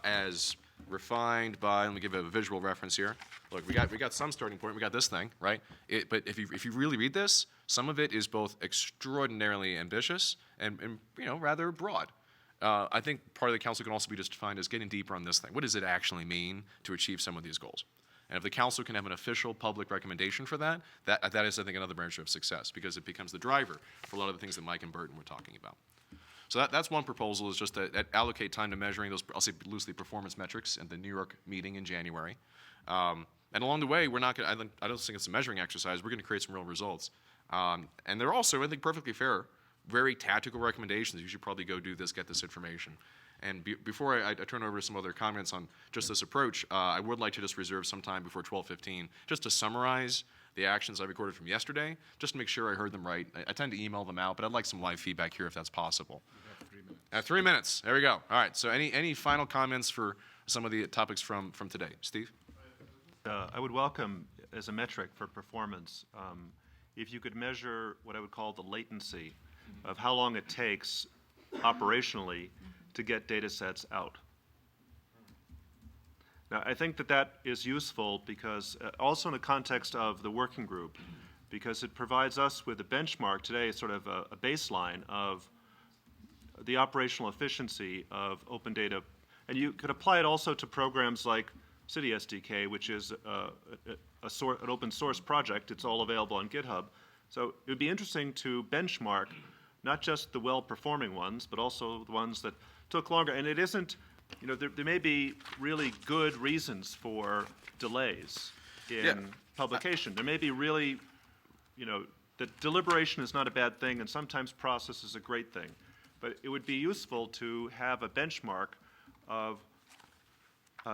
as refined by, let me give a visual reference here. Look, we got some starting point. We got this thing, right? But if you really read this, some of it is both extraordinarily ambitious and rather broad. I think part of the council can also be just defined as getting deeper on this thing. What does it actually mean to achieve some of these goals? And if the council can have an official public recommendation for that is, I think, another measure of success, because it becomes the driver for a lot of the things that Mike and Burton were talking about. So that's one proposal, is just to allocate time to measuring those, I'll say loosely, performance metrics in the New York meeting in January. And along the way, we're not going to, I don't think it's a measuring exercise, we're going to create some real results. And they're also, I think, perfectly fair, very tactical recommendations. You should probably go do this, get this information. And before I turn over to some other comments on just this approach, I would like to just reserve some time before 12:15 just to summarize the actions I recorded from yesterday, just to make sure I heard them right. I tend to email them out, but I'd like some live feedback here if that's possible. 3 minutes. There we go. All right. So any final comments for some of the topics from today? Steve? I would welcome, as a metric for performance, if you could measure what I would call the latency of how long it takes operationally to get data sets out. Now, I think that is useful because, also in the context of the working group, because it provides us with a benchmark today, sort of a baseline of the operational efficiency of open data. And you could apply it also to programs like City SDK, which is an open source project. It's all available on GitHub. So it would be interesting to benchmark not just the well-performing ones, but also the ones that took longer. And it isn't, there may be really good reasons for delays in publication. There may be really, that deliberation is not a bad thing, and sometimes process is a great thing. But it would be useful to have a benchmark of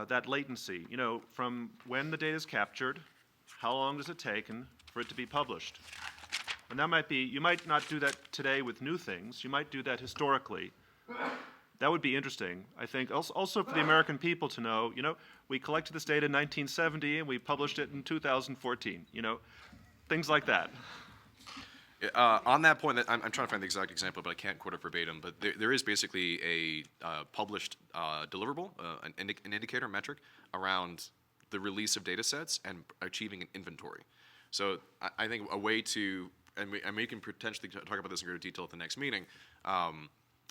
that latency, from when the data is captured, how long does it take for it to be published? And that might be, you might not do that today with new things, you might do that historically. That would be interesting, I think. Also for the American people to know, we collected this data in 1970 and we published it in 2014, things like that. On that point, I'm trying to find the exact example, but I can't quote it verbatim, but there is basically a published deliverable, an indicator metric around the release of data sets and achieving an inventory. So I think a way to, and we can potentially talk about this in greater detail at the next meeting,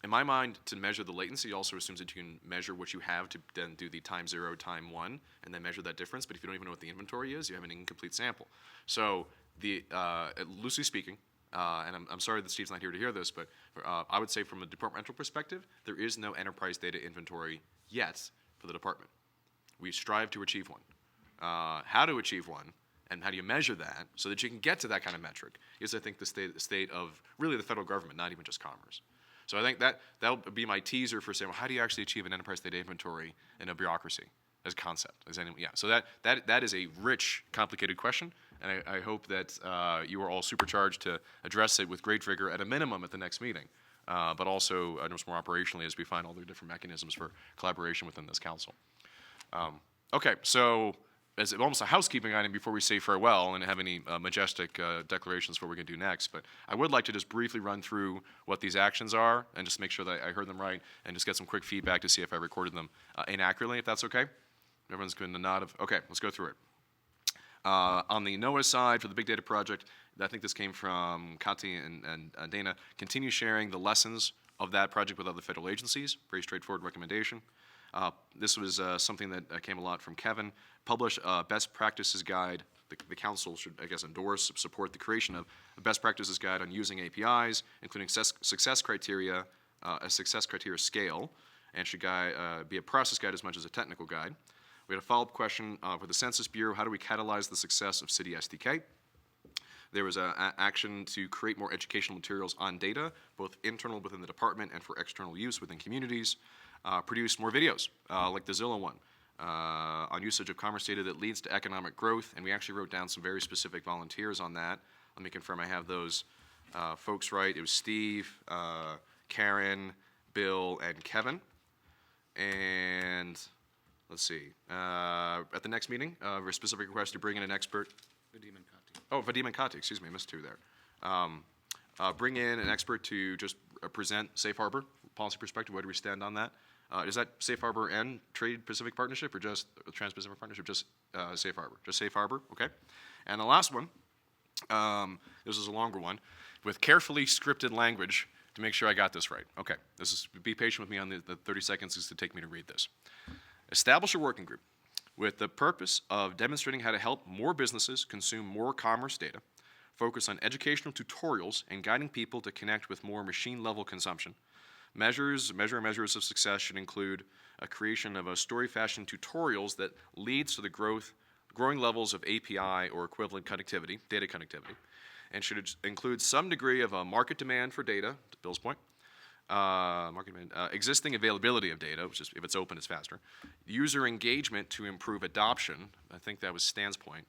in my mind, to measure the latency also assumes that you can measure what you have to then do the time 0, time 1, and then measure that difference. But if you don't even know what the inventory is, you have an incomplete sample. So loosely speaking, and I'm sorry that Steve's not here to hear this, but I would say from a departmental perspective, there is no enterprise data inventory yet for the department. We strive to achieve one. How to achieve one, and how do you measure that so that you can get to that kind of metric is, I think, the state of really the federal government, not even just commerce. So I think that'll be my teaser for saying, well, how do you actually achieve an enterprise data inventory in a bureaucracy as a concept? So that is a rich, complicated question, and I hope that you are all supercharged to address it with great vigor at a minimum at the next meeting, but also just more operationally as we find all the different mechanisms for collaboration within this council. Okay, so as almost a housekeeping item before we say farewell and have any majestic declarations for what we're going to do next, but I would like to just briefly run through what these actions are and just make sure that I heard them right and just get some quick feedback to see if I recorded them inaccurately, if that's okay. Everyone's going to nod of, okay, let's go through it. On the NOAA side for the Big Data Project, I think this came from Kati and Dana, continue sharing the lessons of that project with other federal agencies, very straightforward recommendation. This was something that came a lot from Kevin. Publish a best practices guide. The council should, I guess, endorse, support the creation of a best practices guide on using APIs, including success criteria, a success criteria scale, and should be a process guide as much as a technical guide. We had a follow-up question for the Census Bureau. How do we catalyze the success of City SDK? There was an action to create more educational materials on data, both internal within the department and for external use within communities. Produce more videos, like the Zillow one, on usage of commerce data that leads to economic growth, and we actually wrote down some very specific volunteers on that. Let me confirm I have those folks right. It was Steve, Karen, Bill, and Kevin. And let's see, at the next meeting, a specific request to bring in an expert. Vadim and Kati. Oh, Vadim and Kati, excuse me, I missed two there. Bring in an expert to just present Safe Harbor, policy perspective, where do we stand on that? Is that Safe Harbor and Trade-Pacific Partnership, or just Trans-Pacific Partnership, just Safe Harbor? Just Safe Harbor, okay. And the last one, this is a longer one, with carefully scripted language to make sure I got this right. Okay, be patient with me on the 30 seconds it's to take me to read this. Establish a working group with the purpose of demonstrating how to help more businesses consume more commerce data, focus on educational tutorials and guiding people to connect with more machine-level consumption. Measures of success should include a creation of a story-fashion tutorials that leads to the growing levels of API or equivalent connectivity, data connectivity, and should include some degree of a market demand for data, to Bill's point, market demand, existing availability of data, which is, if it's open, it's faster, user engagement to improve adoption, I think that was Stan's point,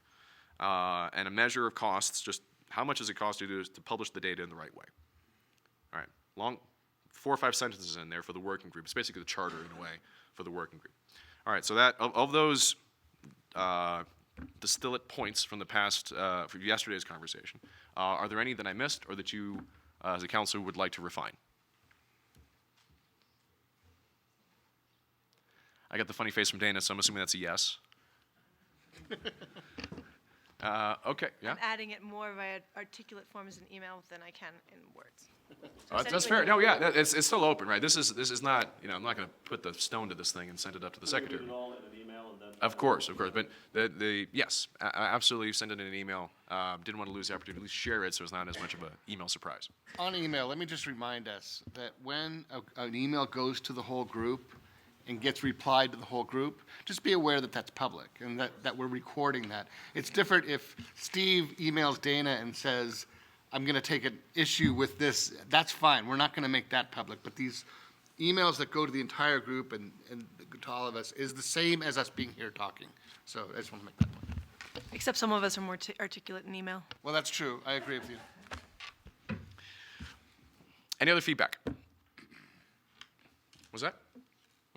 and a measure of costs, just how much does it cost you to publish the data in the right way. All right, long, 4 or 5 sentences in there for the working group. It's basically the charter in a way for the working group. All right, so that, of those distillate points from the past, from yesterday's conversation, are there any that I missed or that you, as a council, would like to refine? I got the funny face from Dana, so I'm assuming that's a yes. Okay, yeah. I'm adding it more via articulate forms in email than I can in words. That's fair. No, yeah, it's still open, right? This is not, I'm not going to put the stone to this thing and send it up to the secretary. Of course, but yes, absolutely send it in an email. Didn't want to lose the opportunity to at least share it, so it's not as much of an email surprise. On email, let me just remind us that when an email goes to the whole group and gets replied to the whole group, just be aware that that's public and that we're recording that. It's different if Steve emails Dana and says, I'm going to take an issue with this. That's fine. We're not going to make that public. But these emails that go to the entire group and to all of us is the same as us being here talking. So I just want to make that point. Except some of us are more articulate in email. Well, that's true. I agree with you. Any other feedback? Was that?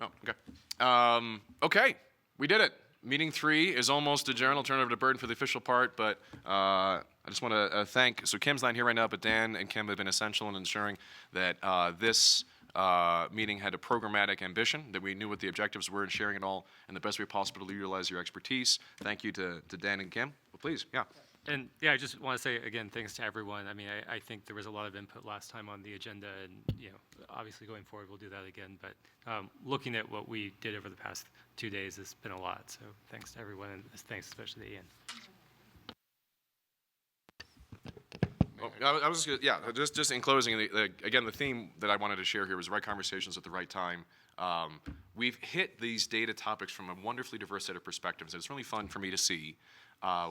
Oh, okay. Okay, we did it. Meeting 3 is almost adjourned. I'll turn it over to Burton for the official part, but I just want to thank, so Kim's not here right now, but Dan and Kim have been essential in ensuring that this meeting had a programmatic ambition, that we knew what the objectives were and sharing it all in the best way possible to utilize your expertise. Thank you to Dan and Kim. Well, please, yeah. And yeah, I just want to say again, thanks to everyone. I mean, I think there was a lot of input last time on the agenda, and obviously going forward we'll do that again. But looking at what we did over the past 2 days has been a lot. So thanks to everyone, and thanks especially to Ian. I was just in closing, again, the theme that I wanted to share here was right conversations at the right time. We've hit these data topics from a wonderfully diverse set of perspectives. It's really fun for me to see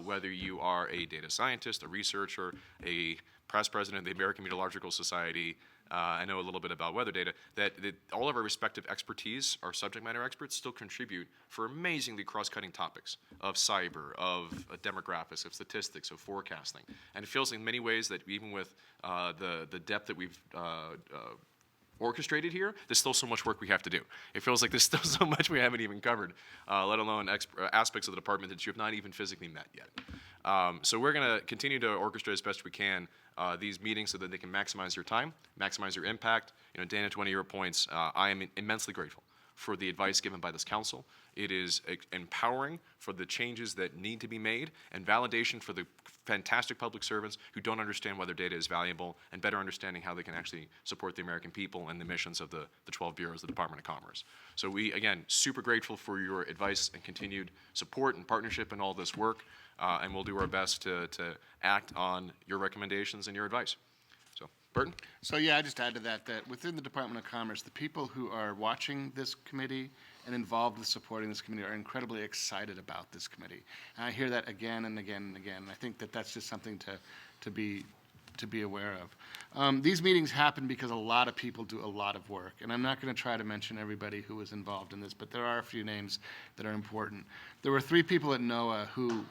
whether you are a data scientist, a researcher, a past president of the American Meteorological Society, I know a little bit about weather data, that all of our respective expertise, our subject matter experts, still contribute for amazingly cross-cutting topics of cyber, of demographics, of statistics, of forecasting. And it feels in many ways that even with the depth that we've orchestrated here, there's still so much work we have to do. It feels like there's still so much we haven't even covered, let alone aspects of the department that you have not even physically met yet. So we're going to continue to orchestrate as best we can these meetings so that they can maximize your time, maximize your impact. Dana, to one of your points, I am immensely grateful for the advice given by this council. It is empowering for the changes that need to be made and validation for the fantastic public servants who don't understand why their data is valuable and better understanding how they can actually support the American people and the missions of the 12 bureaus of the Department of Commerce. So we, again, super grateful for your advice and continued support and partnership in all this work, and we'll do our best to act on your recommendations and your advice. So, Burton? So yeah, I just add to that within the Department of Commerce, the people who are watching this committee and involved with supporting this committee are incredibly excited about this committee. And I hear that again and again and again. And I think that that's just something to be aware of. These meetings happen because a lot of people do a lot of work. And I'm not going to try to mention everybody who was involved in this, but there are a few names that are important. There were 3 people at NOAA who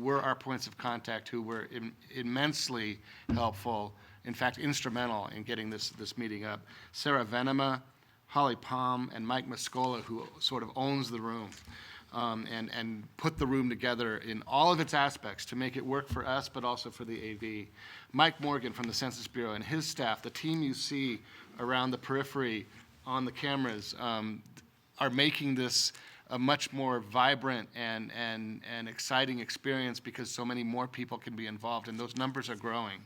were our points of contact, who were immensely helpful, in fact, instrumental in getting this meeting up. Sarah Venema, Holly Palm and Mike Muscola, who sort of owns the room, and put the room together in all of its aspects to make it work for us, but also for the AV. Mike Morgan from the Census Bureau and his staff, the team you see around the periphery on the cameras, are making this a much more vibrant and exciting experience because so many more people can be involved, and those numbers are growing.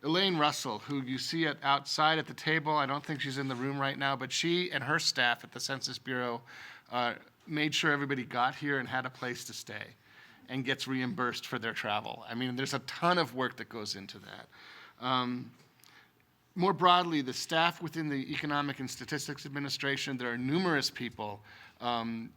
Elaine Russell, who you see outside at the table, I don't think she's in the room right now, but she and her staff at the Census Bureau made sure everybody got here and had a place to stay and gets reimbursed for their travel. I mean, there's a ton of work that goes into that. More broadly, the staff within the Economic and Statistics Administration, there are numerous people.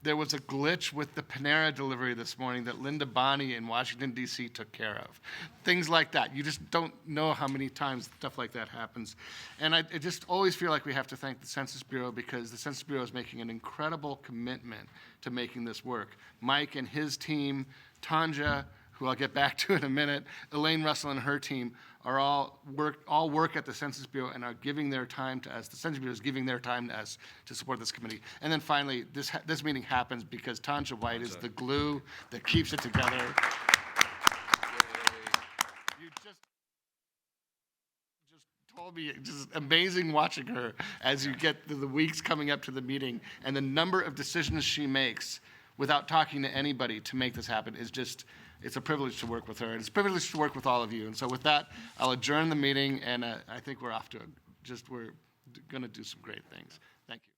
There was a glitch with the Panera delivery this morning that Linda Bonney in Washington, D.C. took care of. Things like that. You just don't know how many times stuff like that happens. And I just always feel like we have to thank the Census Bureau because the Census Bureau is making an incredible commitment to making this work. Mike and his team, Tanja, who I'll get back to in a minute, Elaine Russell and her team are all work at the Census Bureau and are giving their time to us. The Census Bureau is giving their time to us to support this committee. And then finally, this meeting happens because Tanja White is the glue that keeps it together. You just told me, just amazing watching her as you get the weeks coming up to the meeting, and the number of decisions she makes without talking to anybody to make this happen is just, it's a privilege to work with her, and it's a privilege to work with all of you. And so with that, I'll adjourn the meeting, and I think we're off to we're going to do some great things. Thank you.